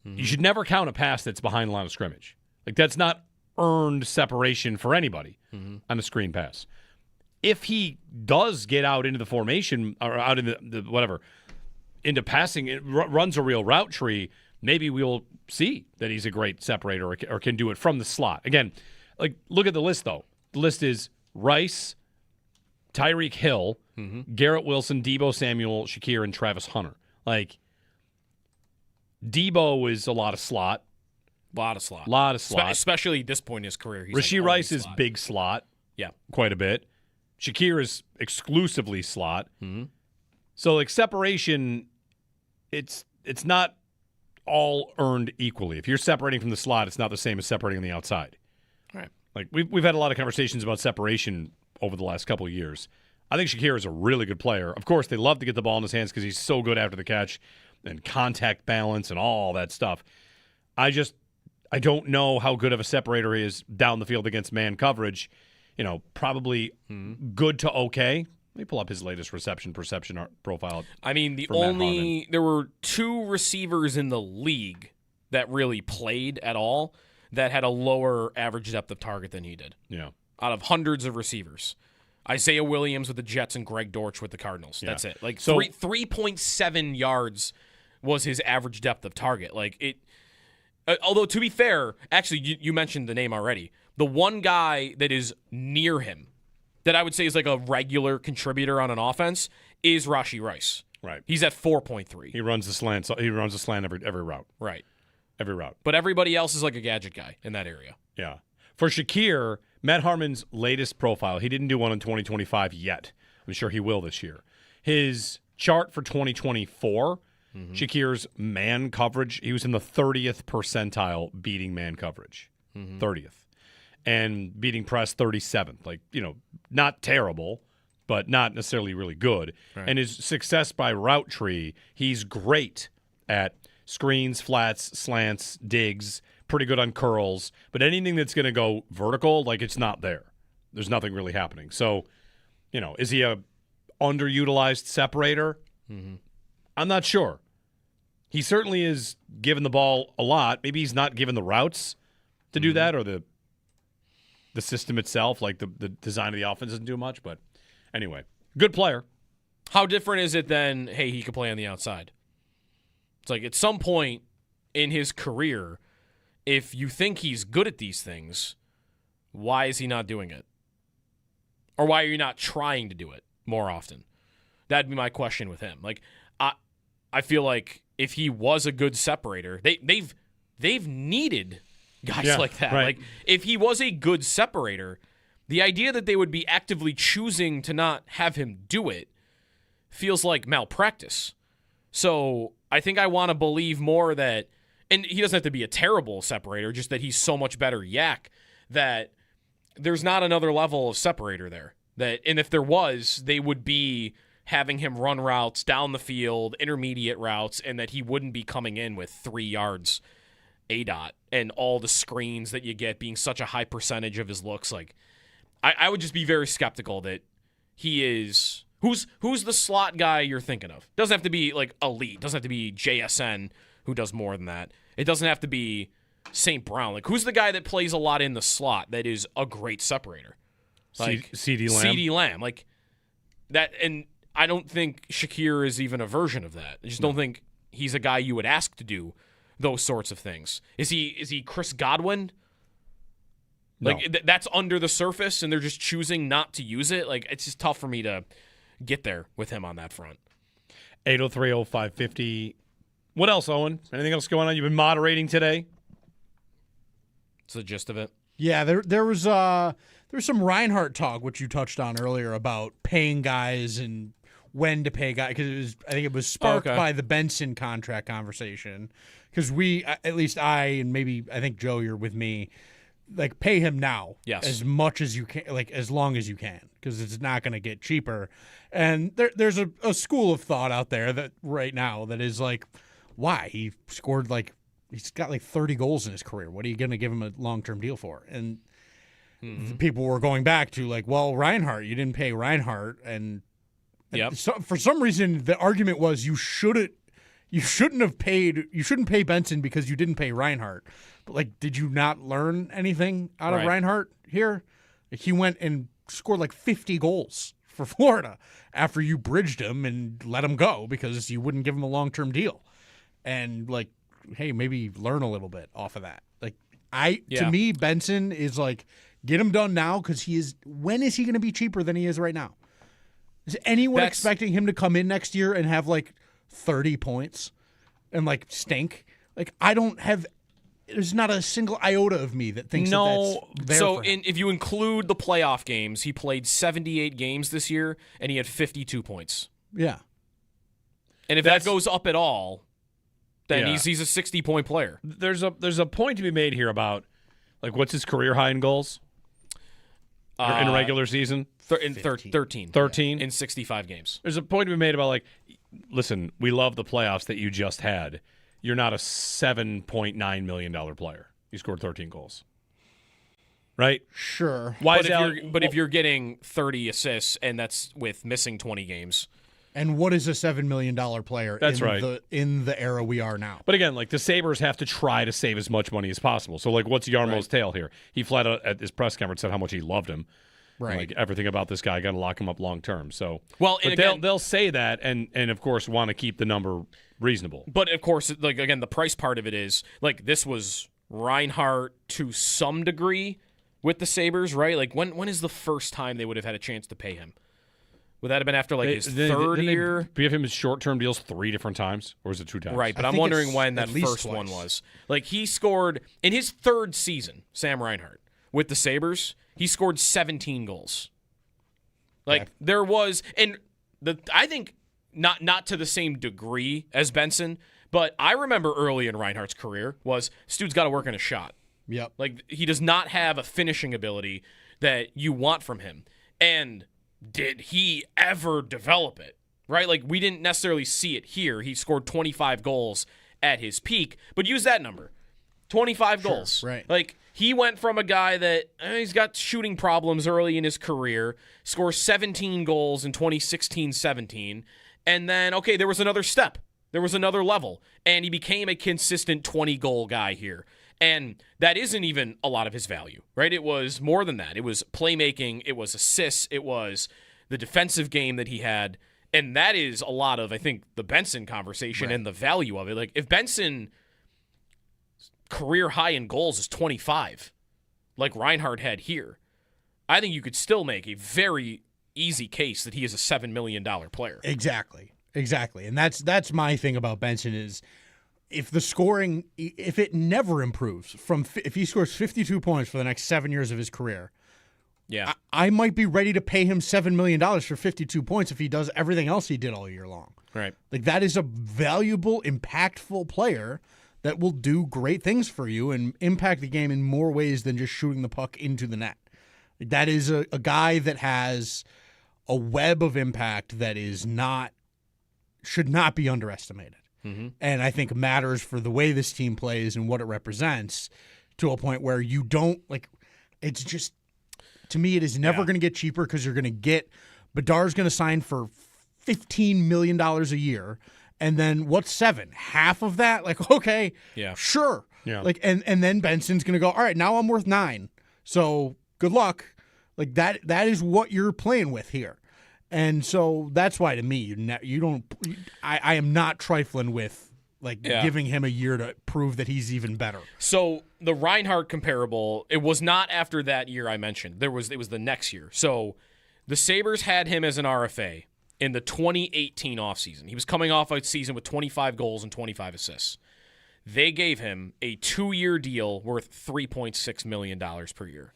you should never count a pass that's behind the line of scrimmage. Like that's not earned separation for anybody on a screen pass. If he does get out into the formation or out in the whatever, into passing, it runs a real route tree, maybe we'll see that he's a great separator or can do it from the slot. Again, like look at the list, though. The list is Rice, Tyreek Hill, Garrett Wilson, Deebo Samuel, Shakir, and Travis Hunter. Like, Deebo is a lot of slot. Lot of slot. Especially at this point in his career. He's Rashee like Rice is slot. big slot. Yeah. Quite a bit. Shakir is exclusively slot. So, like, separation, it's not all earned equally. If you're separating from the slot, it's not the same as separating on the outside. Right. Like, we've had a lot of conversations about separation over the last couple of years. I think Shakir is a really good player. Of course, they love to get the ball in his hands because he's so good after the catch and contact balance and all that stuff. I don't know how good of a separator he is down the field against man coverage. Probably good to okay. Let me pull up his latest reception perception profile. I mean, there were 2 receivers in the league that really played at all that had a lower average depth of target than he did. Yeah. Out of hundreds of receivers. Isaiah Williams with the Jets and Greg Dortch with the Cardinals. Yeah. That's it. Like, 3.7 yards was his average depth of target. Like, it. Although, to be fair, actually, you mentioned the name already. The one guy that is near him that I would say is like a regular contributor on an offense is Rashee Rice. Right. He's at 4.3. He runs the slant. He runs the slant every route. Right. Every route. But everybody else is like a gadget guy in that area. Yeah. For Shakir, Matt Harmon's latest profile, he didn't do one in 2025 yet. I'm sure he will this year. His chart for 2024, Shakir's man coverage, he was in the 30th percentile beating man coverage. 30th. And beating press 37th. Like, not terrible, but not necessarily really good. Right. And his success by route tree, he's great at screens, flats, slants, digs, pretty good on curls. But anything that's going to go vertical, like it's not there. There's nothing really happening. So, is he a underutilized separator? I'm not sure. He certainly is given the ball a lot. Maybe he's not given the routes to do that, or the system itself, like the design of the offense doesn't do much. But anyway, good player. How different is it than, hey, he could play on the outside? It's like at some point in his career, if you think he's good at these things, why is he not doing it? Or why are you not trying to do it more often? That'd be my question with him. Like, I feel like if he was a good separator, they've needed guys like that. Right. Like, if he was a good separator, the idea that they would be actively choosing to not have him do it feels like malpractice. So I think I want to believe more that, and he doesn't have to be a terrible separator, just that he's so much better yak that there's not another level of separator there. And if there was, they would be having him run routes down the field, intermediate routes, and that he wouldn't be coming in with 3 yards ADOT and all the screens that you get being such a high percentage of his looks. Like, I would just be very skeptical that he is. Who's the slot guy you're thinking of? Doesn't have to be like elite. Doesn't have to be JSN, who does more than that. It doesn't have to be St. Brown. Like, who's the guy that plays a lot in the slot that is a great separator? Like CeeDee Lamb. CeeDee Lamb. Like that, and I don't think Shakir is even a version of that. I just don't think he's a guy you would ask to do those sorts of things. Is he Chris Godwin? Like, No. that's under the surface, and they're just choosing not to use it. Like, it's just tough for me to get there with him on that front. 803-0550. What else, Owen? Anything else going on? You've been moderating today? That's the gist of it. Yeah, there was some Reinhardt talk, which you touched on earlier, about paying guys and when to pay guys, because I think it was sparked by the Benson contract conversation. Because we, at least I, and maybe I think Joe, you're with me, like, pay him now, as much as you can, like as long as you can, because it's not going to get cheaper. And there's a school of thought out there that right now that is like, why? He scored he's got 30 goals in his career. What are you going to give him a long-term deal for? And the people were going back to like, well, Reinhardt, you didn't pay Reinhardt, and so, for some reason the argument was you shouldn't pay Benson because you didn't pay Reinhardt. But like, did you not learn anything out of Reinhardt here? Like, he went and scored 50 goals for Florida after you bridged him and let him go because you wouldn't give him a long-term deal. And like, hey, maybe learn a little bit off of that. Like, to me, Benson is like, get him done now, because when is he going to be cheaper than he is right now? Is anyone expecting him to come in next year and have 30 points and stink? Like, there's not a single iota of me that thinks that's there. So for him. if you include the playoff games, he played 78 games this year and he had 52 points. Yeah. And if that goes up at all, then he's a 60-point player. There's a point to be made here about what's his career high in goals in a regular season? 13. 13 in 65 games. There's a point to be made about listen, we love the playoffs that you just had. You're not a $7.9 million player. You scored 13 goals. Right? Sure. But if you're getting 30 assists and that's with missing 20 games. And what is a $7 million player in the era we are now? But again, the Sabres have to try to save as much money as possible. So what's Yarmo's tale here? He flat out at his press conference said how much he loved him. Right. Everything about this guy, got to lock him up long term. So, they'll say that and of course want to keep the number reasonable. But of course, again, the price part of it is this was Reinhardt to some degree with the Sabres, right? When is the first time they would have had a chance to pay him? Would that have been after his third year? They give him his short-term deals 3 different times, or was it 2 times? Right, but I'm wondering when that first one was. He scored in his third season, Sam Reinhart, with the Sabres, he scored 17 goals. There was, and I think not to the same degree as Benson, but I remember early in Reinhardt's career was this dude's got to work in a shot. Yep. He does not have a finishing ability that you want from him. And did he ever develop it? Right? We didn't necessarily see it here. He scored 25 goals at his peak, but use that number. 25 goals. Right. He went from a guy that he's got shooting problems early in his career, scores 17 goals in 2016-17, And then, okay, there was another step. There was another level. And he became a consistent 20-goal guy here. And that isn't even a lot of his value, right? It was more than that. It was playmaking. It was assists. It was the defensive game that he had. And that is a lot of, I think, the Benson conversation and the value of it. Like, if Benson career high in goals is 25, like Reinhart had here, I think you could still make a very easy case that he is a $7 million player. Exactly. And that's my thing about Benson is if the scoring, if it never improves if he scores 52 points for the next 7 years of his career, yeah, I might be ready to pay him $7 million for 52 points if he does everything else he did all year long. Right. Like, that is a valuable, impactful player that will do great things for you and impact the game in more ways than just shooting the puck into the net. Like, that is a guy that has a web of impact that should not be underestimated. Mm-hmm. And I think matters for the way this team plays and what it represents to a point where you don't, like, it's just, to me, it is never going to get cheaper because you're going to get, Bedar's going to sign for $15 million a year. And then what's 7? Half of that? Like, okay, sure. Yeah. Like, and then Benson's going to go, all right, now I'm worth 9. So good luck. Like, that is what you're playing with here. And so that's why, to me, you don't. I am not trifling with giving him a year to prove that he's even better. So the Reinhart comparable, it was not after that year I mentioned. It was the next year. So the Sabres had him as an RFA in the 2018 offseason. He was coming off a season with 25 goals and 25 assists. They gave him a 2-year deal worth $3.6 million per year.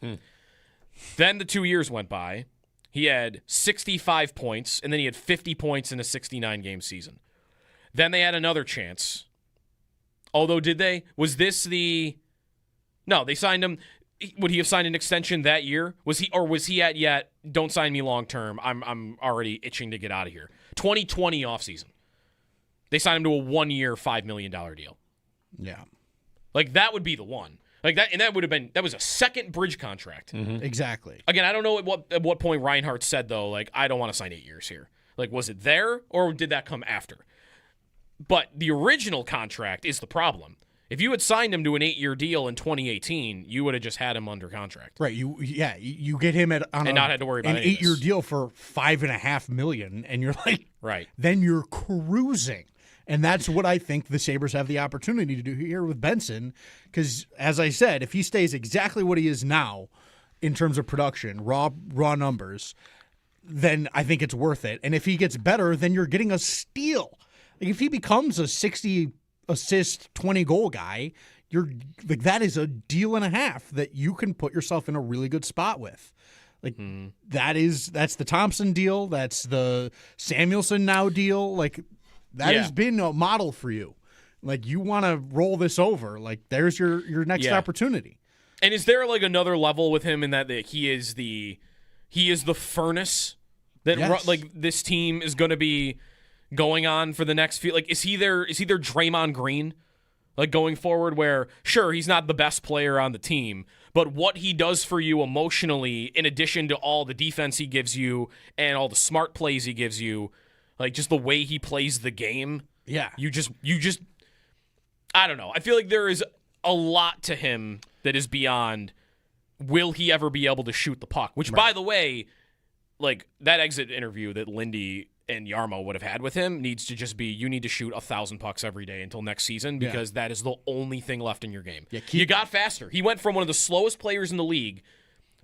Then the 2 years went by. He had 65 points, and then he had 50 points in a 69-game season. Then they had another chance. Although, did they? Was this the... No, they signed him... Would he have signed an extension that year? Was he at yet, don't sign me long-term, I'm already itching to get out of here? 2020 offseason. They signed him to a 1-year, $5 million deal. Yeah. Like, that would be the one. Like that, and that was a second bridge contract. Mm-hmm. Exactly. Again, I don't know at what point Reinhart said, though, like, I don't want to sign 8 years here. Like, was it there, or did that come after? But the original contract is the problem. If you had signed him to an 8-year deal in 2018, you would have just had him under contract. Right. You get him not had to worry about an 8-year deal for $5.5 million, and you're like, right. Then you're cruising. And that's what I think the Sabres have the opportunity to do here with Benson. Because, as I said, if he stays exactly what he is now in terms of production, raw numbers, then I think it's worth it. And if he gets better, then you're getting a steal. Like, if he becomes a 60-assist, 20-goal guy, you're like, that is a deal and a half that you can put yourself in a really good spot with. Like, that's the Thompson deal. That's the Samuelson now deal. Like, that has been a model for you. Like, you want to roll this over. Like, there's your next opportunity. And is there like another level with him in that he is the furnace that like this team is going to be going on for the next few? Like, is he their Draymond Green? Like, going forward, where sure he's not the best player on the team, but what he does for you emotionally, in addition to all the defense he gives you and all the smart plays he gives you. Like, just the way he plays the game. Yeah. You just I don't know. I feel like there is a lot to him that is beyond will he ever be able to shoot the puck? Which, by the way, like, that exit interview that Lindy and Yarmo would have had with him needs to just be, you need to shoot 1,000 pucks every day until next season because that is the only thing left in your game. Yeah, you got faster. He went from one of the slowest players in the league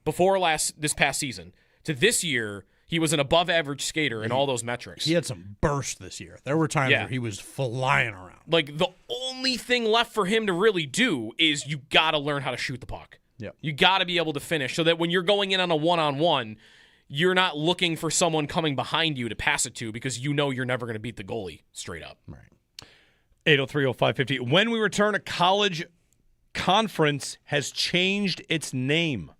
before this past season to this year. He was an above-average skater in all those metrics. He had some burst this year. There were times where he was flying around. Like, the only thing left for him to really do is you got to learn how to shoot the puck. Yep. You got to be able to finish so that when you're going in on a one-on-one, you're not looking for someone coming behind you to pass it to because you know you're never going to beat the goalie straight up. Right. 803-0550. When we return, a college conference has changed its name.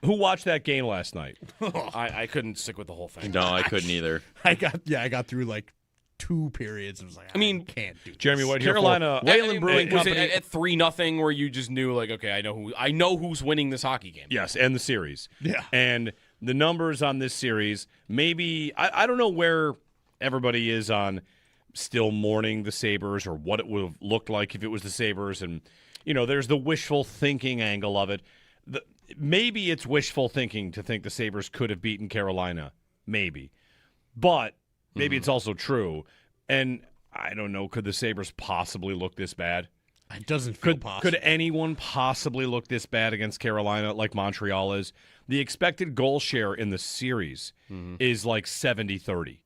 Who watched that game last night? I couldn't stick with the whole thing. No, I couldn't either. I got through like 2 periods. It was like, I mean, can't do this. Jeremy White here Carolina, for Wayland Brewing was Company. it at 3-0 where you just knew, like, okay, I know who's winning this hockey game. Yes, and the series. Yeah. And the numbers on this series, maybe, I don't know where everybody is on still mourning the Sabres or what it would have looked like if it was the Sabres. And, there's the wishful thinking angle of it. Maybe it's wishful thinking to think the Sabres could have beaten Carolina. Maybe. But maybe it's also true. And I don't know, could the Sabres possibly look this bad? It doesn't feel possible. Could anyone possibly look this bad against Carolina like Montreal is? The expected goal share in the series is like 70-30.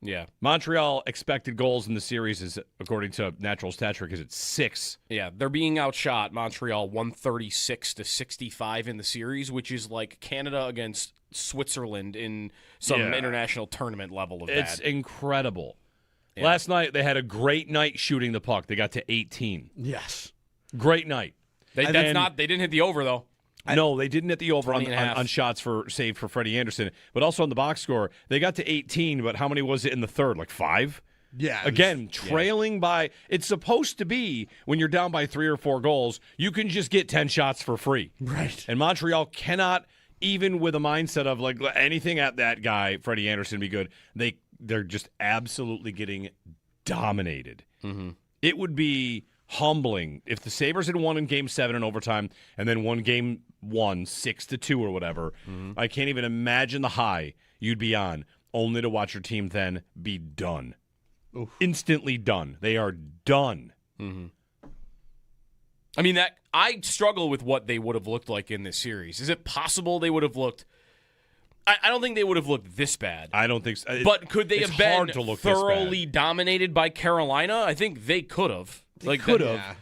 Yeah. Montreal expected goals in the series is, according to Natural Stat Trick, is at 6. Yeah, they're being outshot, Montreal 136-65 in the series, which is like Canada against Switzerland in some international tournament level of It's bad. incredible. Yeah. Last night, they had a great night shooting the puck. They got to 18. Yes. Great night. They didn't hit the over, though. No, they didn't hit the over 20 and a half. on shots saved for Freddie Anderson, but also on the box score. They got to 18, but how many was it in the third? Like 5? Yeah. Again, trailing by – it's supposed to be when you're down by 3 or 4 goals, you can just get 10 shots for free. Right. And Montreal cannot, even with a mindset of like anything at that guy, Freddie Anderson, be good, they're just absolutely getting dominated. Mm-hmm. It would be humbling if the Sabres had won in Game 7 in overtime and then won Game 1 6-2 or whatever. I can't even imagine the high you'd be on, only to watch your team then be done. Oof. Instantly done. They are done. Mm-hmm. I mean, I struggle with what they would have looked like in this series. Is it possible they would have looked? I don't think they would have looked this bad. I don't think so. But could they have been hard to look this thoroughly dominated by Carolina? I think they could have. They could have. Yeah.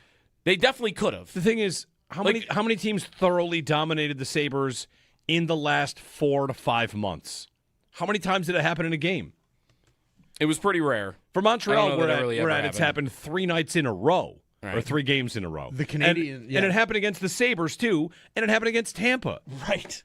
They definitely could have. The thing is, how many teams thoroughly dominated the Sabres in the last 4 to 5 months? How many times did it happen in a game? It was pretty rare. For Montreal, we're at it's happened 3 nights in a row. Right. Or 3 games in a row. The Canadian, and it happened against the Sabres, too, and it happened against Tampa. Right.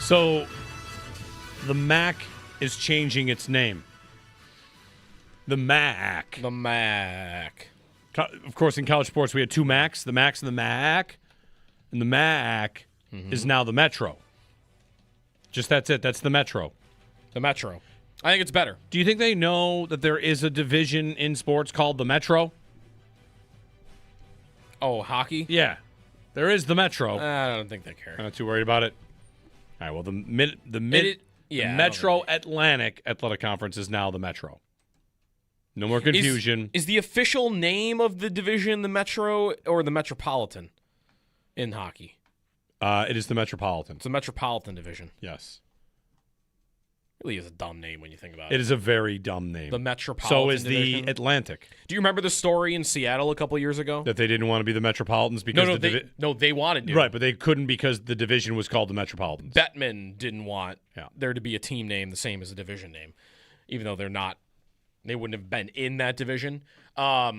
So the MAC is changing its name. The MAC. The MAC. Of course, in college sports, we had two MACs, the MACs and the MAC. And the MAC is now the Metro. Just that's it. That's the Metro. The Metro. I think it's better. Do you think they know that there is a division in sports called the Metro? Oh, hockey? Yeah. There is the Metro. I don't think they care. I'm not too worried about it. All right, well, the Yeah, Metro Atlantic Athletic Conference is now the Metro. No more confusion. Is the official name of the division the Metro or the Metropolitan in hockey? It is the Metropolitan. It's the Metropolitan Division. Yes. Really is a dumb name when you think about it. It is a very dumb name. The Metropolitan So is Division. the Atlantic. Do you remember the story in Seattle a couple years ago? That they didn't want to be the Metropolitans because they wanted to. Right, but they couldn't because the division was called the Metropolitans. Bettman didn't want there to be a team name the same as a division name, even though they're not. They wouldn't have been in that division. Yeah,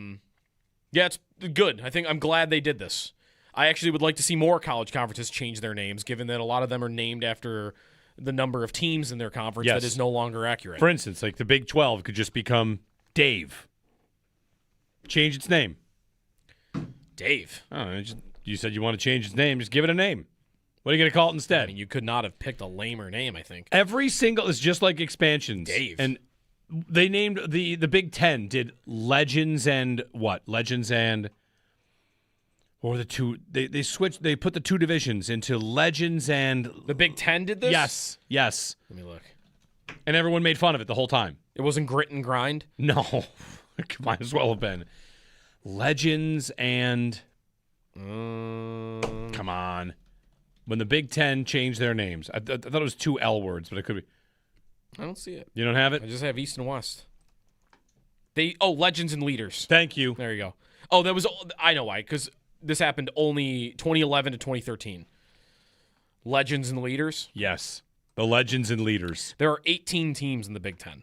it's good. I'm glad they did this. I actually would like to see more college conferences change their names, given that a lot of them are named after the number of teams in their conference that is no longer accurate. For instance, like the Big 12 could just become Dave. Change its name. Dave. Oh, you said you want to change its name. Just give it a name. What are you going to call it instead? I mean, you could not have picked a lamer name, I think. Every single is just like expansions. Dave. And they named the Big 10 did Legends and what? Legends and or the two they switched, they put the two divisions into Legends and the Big 10 did this? Yes. Let me look. And everyone made fun of it the whole time. It wasn't Grit and Grind? No. It might as well have been. Legends and come on. When the Big 10 changed their names. I thought it was two L words, but it could be. I don't see it. You don't have it? I just have East and West. Legends and Leaders. Thank you. There you go. Oh, that was, I know why, because this happened only 2011 to 2013. Legends and Leaders? Yes. The Legends and Leaders. There are 18 teams in the Big 10.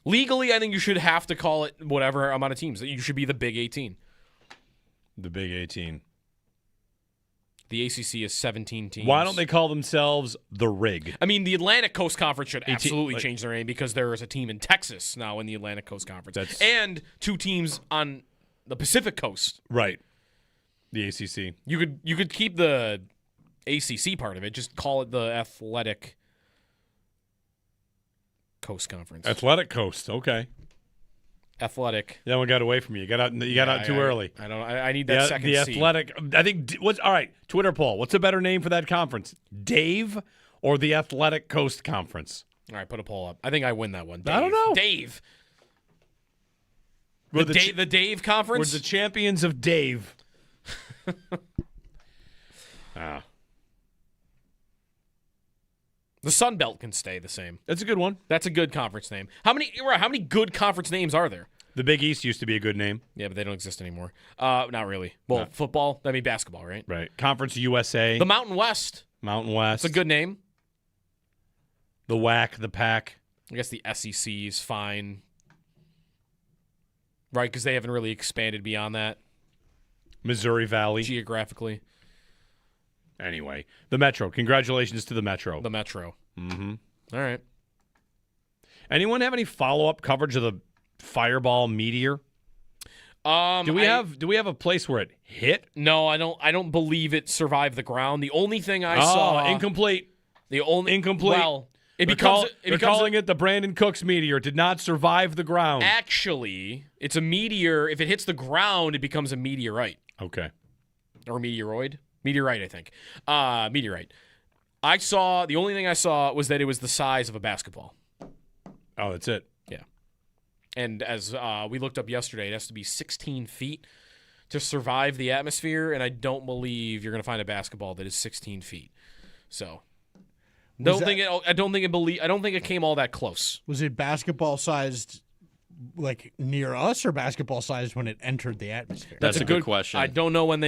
Legally, I think you should have to call it whatever amount of teams. You should be the Big 18. The Big 18. The ACC is 17 teams. Why don't they call themselves the Rig? I mean, the Atlantic Coast Conference should absolutely change their name because there is a team in Texas now in the Atlantic Coast Conference. And two teams on the Pacific Coast. Right. The ACC. You could keep the ACC part of it. Just call it the Athletic Coast Conference. Athletic Coast. Okay. Athletic. That one got away from you. You got out too early. I need that second The C. Athletic. I think. All right? Twitter poll. What's a better name for that conference? Dave or the Athletic Coast Conference? All right, put a poll up. I think I win that one. I don't know. Dave. The Dave Conference? We're the champions of Dave. The Sun Belt can stay the same. That's a good one. That's a good conference name. How many good conference names are there? The Big East used to be a good name. Yeah, but they don't exist anymore. Not really. Well, football, I mean basketball, right? Right. Conference USA. The Mountain West. Mountain West. It's a good name. The WAC, the PAC. I guess the SEC is fine. Right, because they haven't really expanded beyond that. Missouri Valley. Geographically. Anyway, the Metro. Congratulations to the Metro. The Metro. Mm-hmm. All right. Anyone have any follow-up coverage of the Fireball meteor? Do we have a place where it hit? No, I don't believe it survived the ground. The only thing I saw incomplete. Incomplete. Well, they're calling it the Brandon Cooks meteor. It did not survive the ground. Actually, it's a meteor. If it hits the ground, it becomes a meteorite. Okay. Or meteoroid. Meteorite, I think. Meteorite. The only thing I saw was that it was the size of a basketball. Oh, that's it. Yeah. And as we looked up yesterday, it has to be 16 feet to survive the atmosphere, and I don't believe you're going to find a basketball that is 16 feet. So, I don't think it came all that close. Was it basketball sized like near us or basketball sized when it entered the atmosphere? That's a good question. I don't know when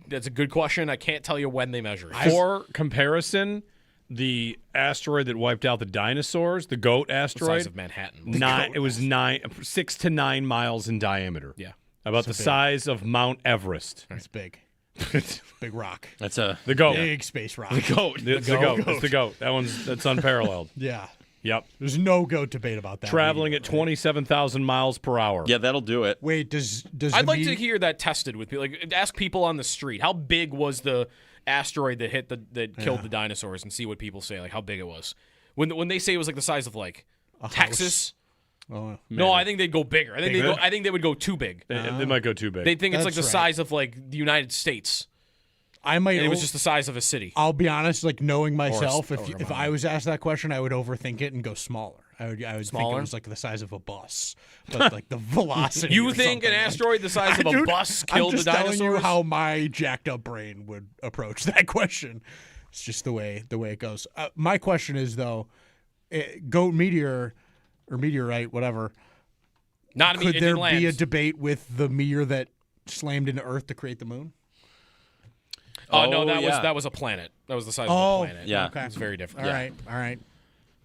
that's a good question. I can't tell you when they measure it. For comparison, the asteroid that wiped out the dinosaurs, the GOAT asteroid, the size of Manhattan. It was 6 to 9 miles in diameter. Yeah. About the size of Mount Everest. That's big. Big rock. That's the goat. Big space rock. The goat. It's the goat. It's the goat. That's unparalleled. Yeah. Yep. There's no goat debate about that. Traveling at 27,000 miles per hour. Yeah, that'll do it. Wait, does I'd like to hear that tested with people. Like, ask people on the street, how big was the asteroid that hit that killed the dinosaurs, and see what people say, like how big it was. When they say it was like the size of like Texas. Oh, no, I think they'd go bigger. I think they would go too big. They might go too big. They think it's like the That's size of like the United States. I might. And it was just the size of a city. I'll be honest, like knowing myself, or if I was asked that question, I would overthink it and go smaller. I would think Smaller? it was like the size of a bus, but like the velocity. You or think an something. asteroid the size of a Dude, bus killed I'm the just dinosaurs? telling you how my jacked up brain would approach that question. It's just the way it goes. My question is though, goat meteor or meteorite, whatever. Could there be a debate with the meteor that slammed into Earth to create the moon? No, that was a planet. That was the size of a planet. Yeah. Okay. It's very different. All right.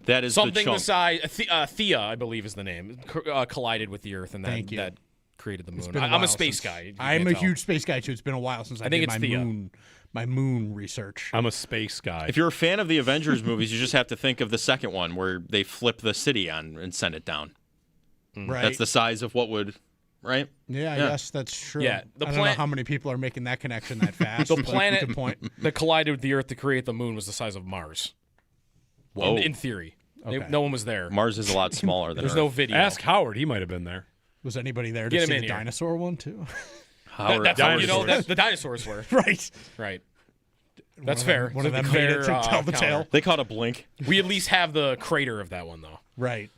That is something the chunk. the size. Thea, I believe, is the name. Collided with the Earth, and that created the moon. I'm a space guy. I'm a huge space guy too. It's been a while since I think did it's my moon research. I'm a space guy. If you're a fan of the Avengers movies, you just have to think of the second one where they flip the city on and send it down. Right. That's the size of what would, right? Yeah, I guess that's true. Yeah, I don't know how many people are making that connection that fast. The but planet good point. that collided with the Earth to create the moon was the size of Mars. Whoa. In theory. Okay. No one was there. Mars is a lot smaller than There's Earth. no video. Ask Howard. He might have been there. Was anybody there to Get him see in the here. dinosaur one too? Howard, That's how you know dinosaurs. that the dinosaurs were. Right. Right. That's fair. One of them Fair, made it to tell the counter. tale. They caught a blink. We at least have the crater of that one, though. Right.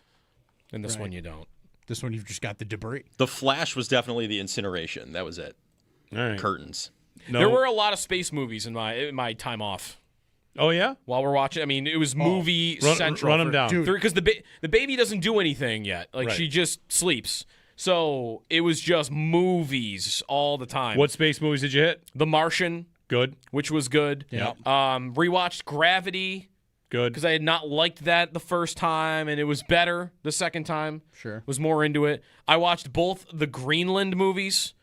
And this Right. one you don't. This one you've just got the debris. The Flash was definitely the incineration. That was it. All right. Curtains. No. There were a lot of space movies in my time off. Oh yeah. While we're watching, I mean, it was movie central. Run them down. Because the baby doesn't do anything yet. Like Right. she just sleeps. So it was just movies all the time. What space movies did you hit? The Martian, Good. which was good. Yep. Rewatched Gravity Good. because I had not liked that the first time, and it was better the second time. Sure. Was more into it. I watched both the Greenland movies.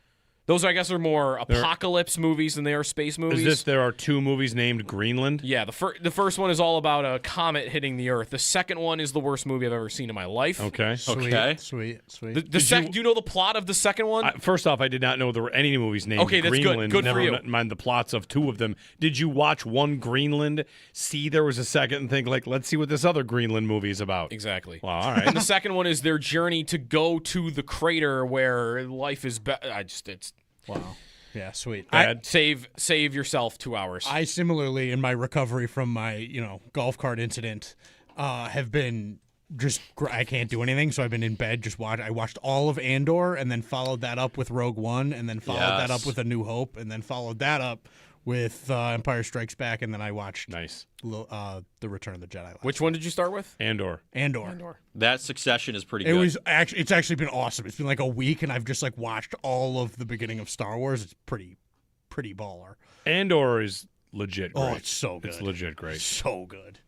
Those, I guess, are more apocalypse movies than they are space movies. There are two movies named Greenland? Yeah, the first one is all about a comet hitting the Earth. The second one is the worst movie I've ever seen in my life. Okay. Sweet. Do you know the plot of the second one? First off, I did not know there were any movies named Okay, that's good. Greenland. Good for Never you. mind the plots of two of them. Did you watch one Greenland, see there was a second, and think, like, let's see what this other Greenland movie is about? Exactly. Well, all right. And the second one is their journey to go to the crater where life is better. It's wow. Yeah, sweet. Save yourself 2 hours. I similarly, in my recovery from my golf cart incident, have been I can't do anything, so I've been in bed just I watched all of Andor and then followed that up with Rogue One and then followed that up with A New Hope and then followed that up with Empire Strikes Back and then I watched The Return of the Jedi. Which one did you start with? Andor. That Succession is pretty good. It's actually been awesome. It's been like a week and I've just like watched all of the beginning of Star Wars. It's pretty baller. Andor is legit great. Oh, it's so good. It's legit great. So good.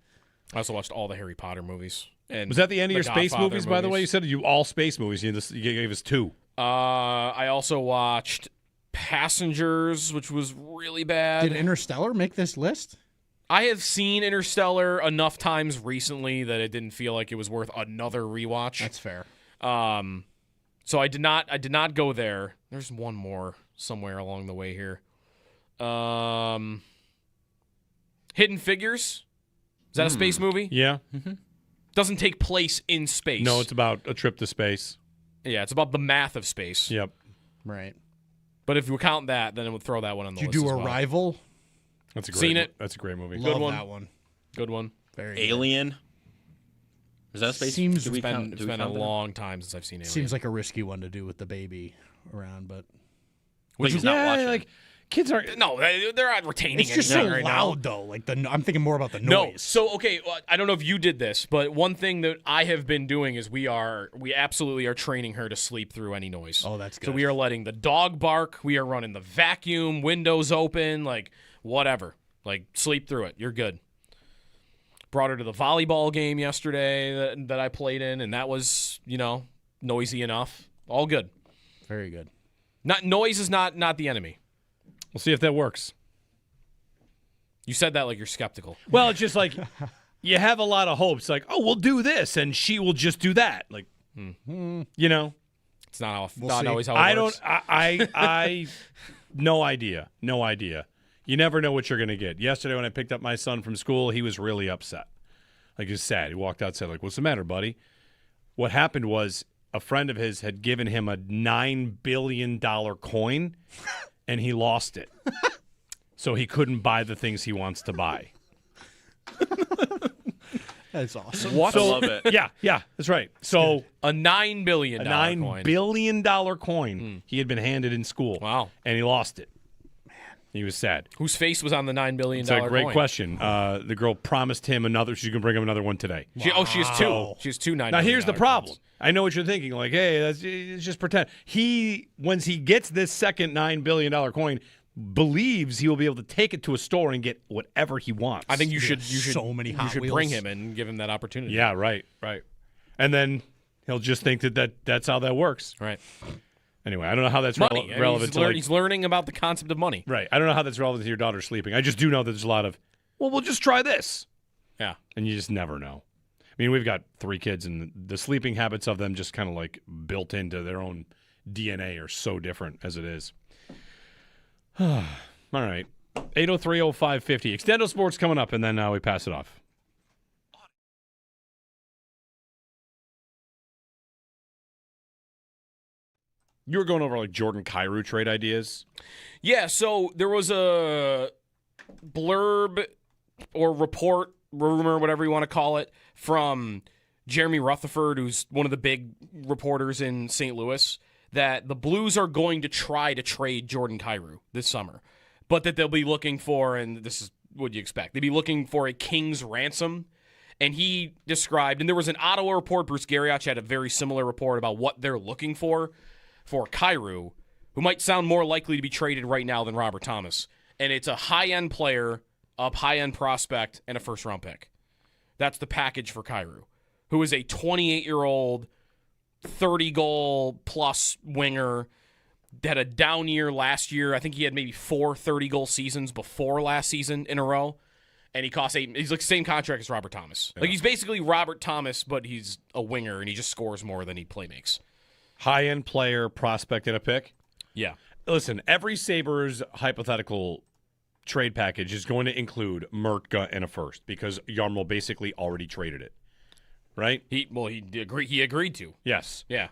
I also watched all the Harry Potter movies. And Was that the end of your space Godfather movies, by the way? You said all space movies. You gave us two. I also watched Passengers, which was really bad. Did Interstellar make this list? I have seen Interstellar enough times recently that it didn't feel like it was worth another rewatch. That's fair. So I did not go there. There's one more somewhere along the way here. Hidden Figures. Is that a space movie? Yeah. Doesn't take place in space. No, it's about a trip to space. Yeah, it's about the math of space. Yep. Right. But if you count that, then it would throw that one on the Did list. you do as well. Arrival? That's a great. Seen it. That's a great movie. Love Good one. that one. Good one. Very Alien. Is that a space? Seems It's been a long time since I've seen Alien. Seems like a risky one to do with the baby around, but But he's not watching. like kids aren't. No, they're not retaining it's just so anything right now. loud though. Like I'm thinking more about the noise. No. So okay, I don't know if you did this, but one thing that I have been doing is we absolutely are training her to sleep through any noise. Oh, that's good. So we are letting the dog bark, we are running the vacuum, windows open, like whatever. Like sleep through it. You're good. Brought her to the volleyball game yesterday that I played in, and that was, noisy enough. All good. Very good. Noise is not the enemy. We'll see if that works. You said that like you're skeptical. Well, it's just like you have a lot of hopes. Like, oh, we'll do this, and she will just do that. Like, you know, it's not We'll always how it works. I no idea. You never know what you're going to get. Yesterday when I picked up my son from school, he was really upset. Like, he was sad. He walked outside like, what's the matter, buddy? What happened was a friend of his had given him a $9 billion coin, and he lost it. So he couldn't buy the things he wants to buy. That's awesome. What? I love it. Yeah, that's right. So a $9 billion $9 coin. billion coin he had been handed in school. Wow. And he lost it. He was sad. Whose face was on the $9 billion It's a great coin? question. The girl promised him another. She's going to bring him another one today. She has two. She has two $9 billion Now, here's the problem. coins. I know what you're thinking. Like, hey, it's just pretend. Once he gets this second $9 billion coin, believes he will be able to take it to a store and get whatever he wants. I think you should so many you Hot should Wheels. bring him and give him that opportunity. Yeah, right. And then he'll just think that's how that works. Right. Anyway, I don't know how that's Money. relevant He's learning about the concept of money. Right. I don't know how that's relevant to your daughter sleeping. I just do know that there's a lot of, well, we'll just try this. Yeah. And you just never know. I mean, we've got 3 kids, and the sleeping habits of them just kind of like built into their own DNA are so different as it is. All right. 803-0550. Extendo Sports coming up, and then we pass it off. You were going over like Jordan Kyrou trade ideas. Yeah, so there was a blurb or report, rumor, whatever you want to call it, from Jeremy Rutherford, who's one of the big reporters in St. Louis, that the Blues are going to try to trade Jordan Kyrou this summer, but that they'll be looking for, and this is what you expect, they'd be looking for a king's ransom. And he described, and there was an Ottawa report, Bruce Garrioch had a very similar report about what they're looking for Kyrou, who might sound more likely to be traded right now than Robert Thomas. And it's a high-end player, a high-end prospect, and a first-round pick. That's the package for Kyrou, who is a 28-year-old, 30-goal-plus winger, had a down year last year. I think he had maybe 4 30-goal seasons before last season in a row. And he's like the same contract as Robert Thomas. Yeah. Like, he's basically Robert Thomas, but he's a winger, and he just scores more than he play makes. High-end player, prospect, and a pick? Yeah. Listen, every Sabres hypothetical trade package is going to include Mertka and a first because Jarmo basically already traded it, right? He agreed to. Yes. Yeah.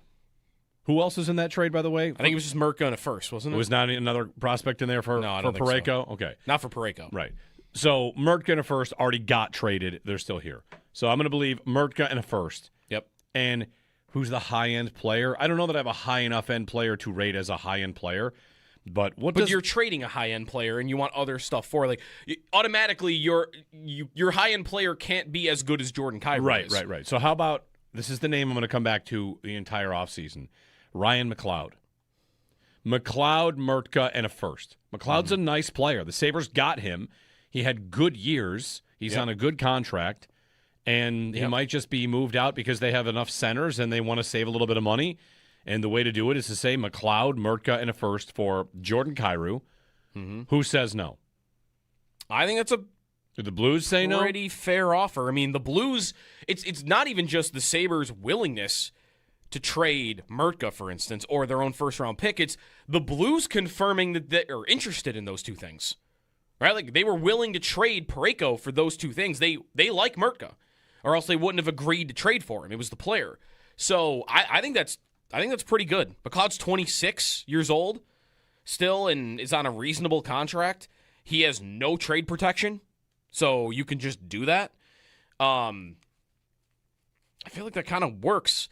Who else is in that trade, by the way? I think it was just Mertka and a first, wasn't it? It was not another prospect in there for Parayko? So. Okay. Not for Parayko. Right. So Mertka and a first already got traded. They're still here. So I'm going to believe Mertka and a first. Yep. And who's the high-end player? I don't know that I have a high enough end player to rate as a high-end player. But you're trading a high-end player and you want other stuff for automatically your high-end player can't be as good as Jordan Kyrou is. Right. So how about, this is the name I'm going to come back to the entire offseason, Ryan McLeod. McLeod, Mertka, and a first. McLeod's a nice player. The Sabres got him. He had good years. He's on a good contract. And he might just be moved out because they have enough centers and they want to save a little bit of money. And the way to do it is to say McLeod, Mertka, and a first for Jordan Kyrou. Mm-hmm. Who says no? I think that's do the Blues say no? Pretty fair offer. I mean, the Blues, it's not even just the Sabres' willingness to trade Mertka, for instance, or their own first-round pick. It's the Blues confirming that they are interested in those two things. Right? Like, they were willing to trade Parayko for those two things. They like Mertka, or else they wouldn't have agreed to trade for him. It was the player. So I think that's pretty good. McLeod's 26 years old still and is on a reasonable contract. He has no trade protection, so you can just do that. I feel like that kind of works.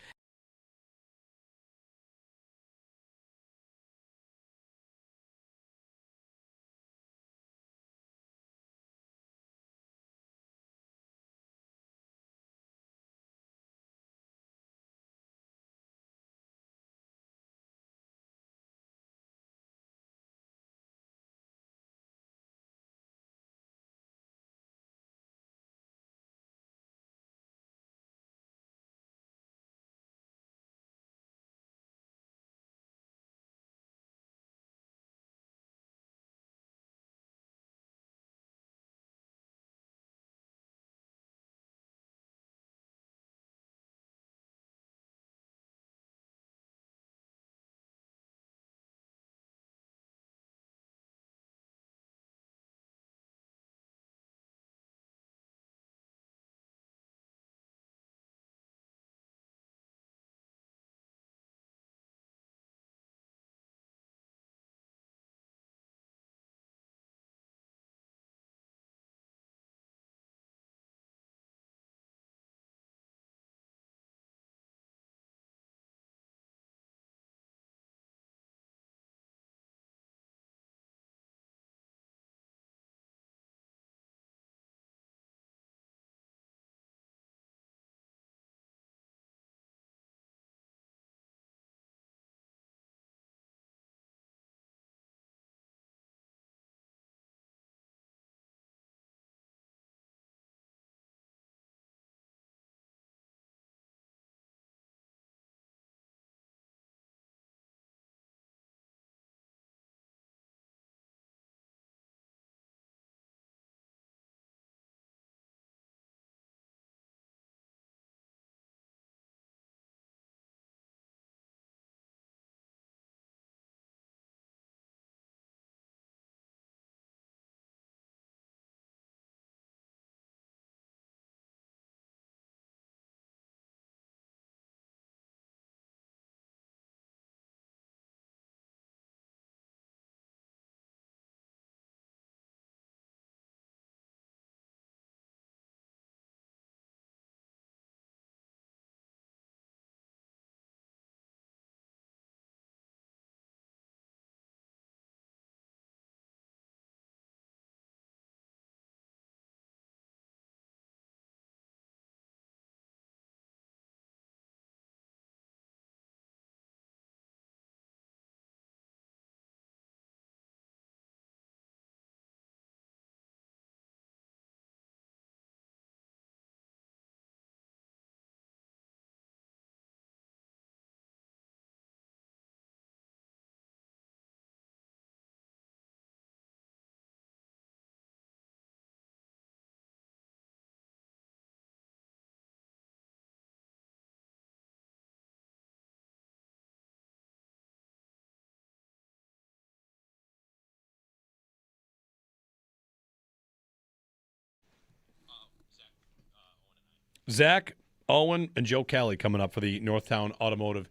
Zach, Owen, and Joe Kelly coming up for the Northtown Automotive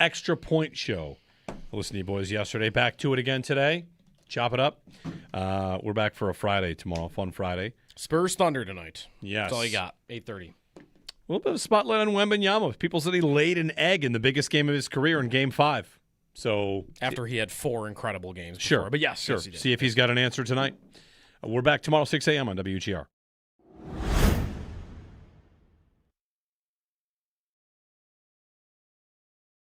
Extra Point Show. Listen to you boys yesterday. Back to it again today. Chop it up. We're back for a Friday tomorrow. Fun Friday. Spurs Thunder tonight. Yes. That's all you got. 8:30. A little bit of a spotlight on Wembanyama. People said he laid an egg in the biggest game of his career in Game 5. So After he had 4 incredible games before. Sure. But yes, sure. yes, he did. See if he's got an answer tonight. We're back tomorrow, 6 a.m. on WGR.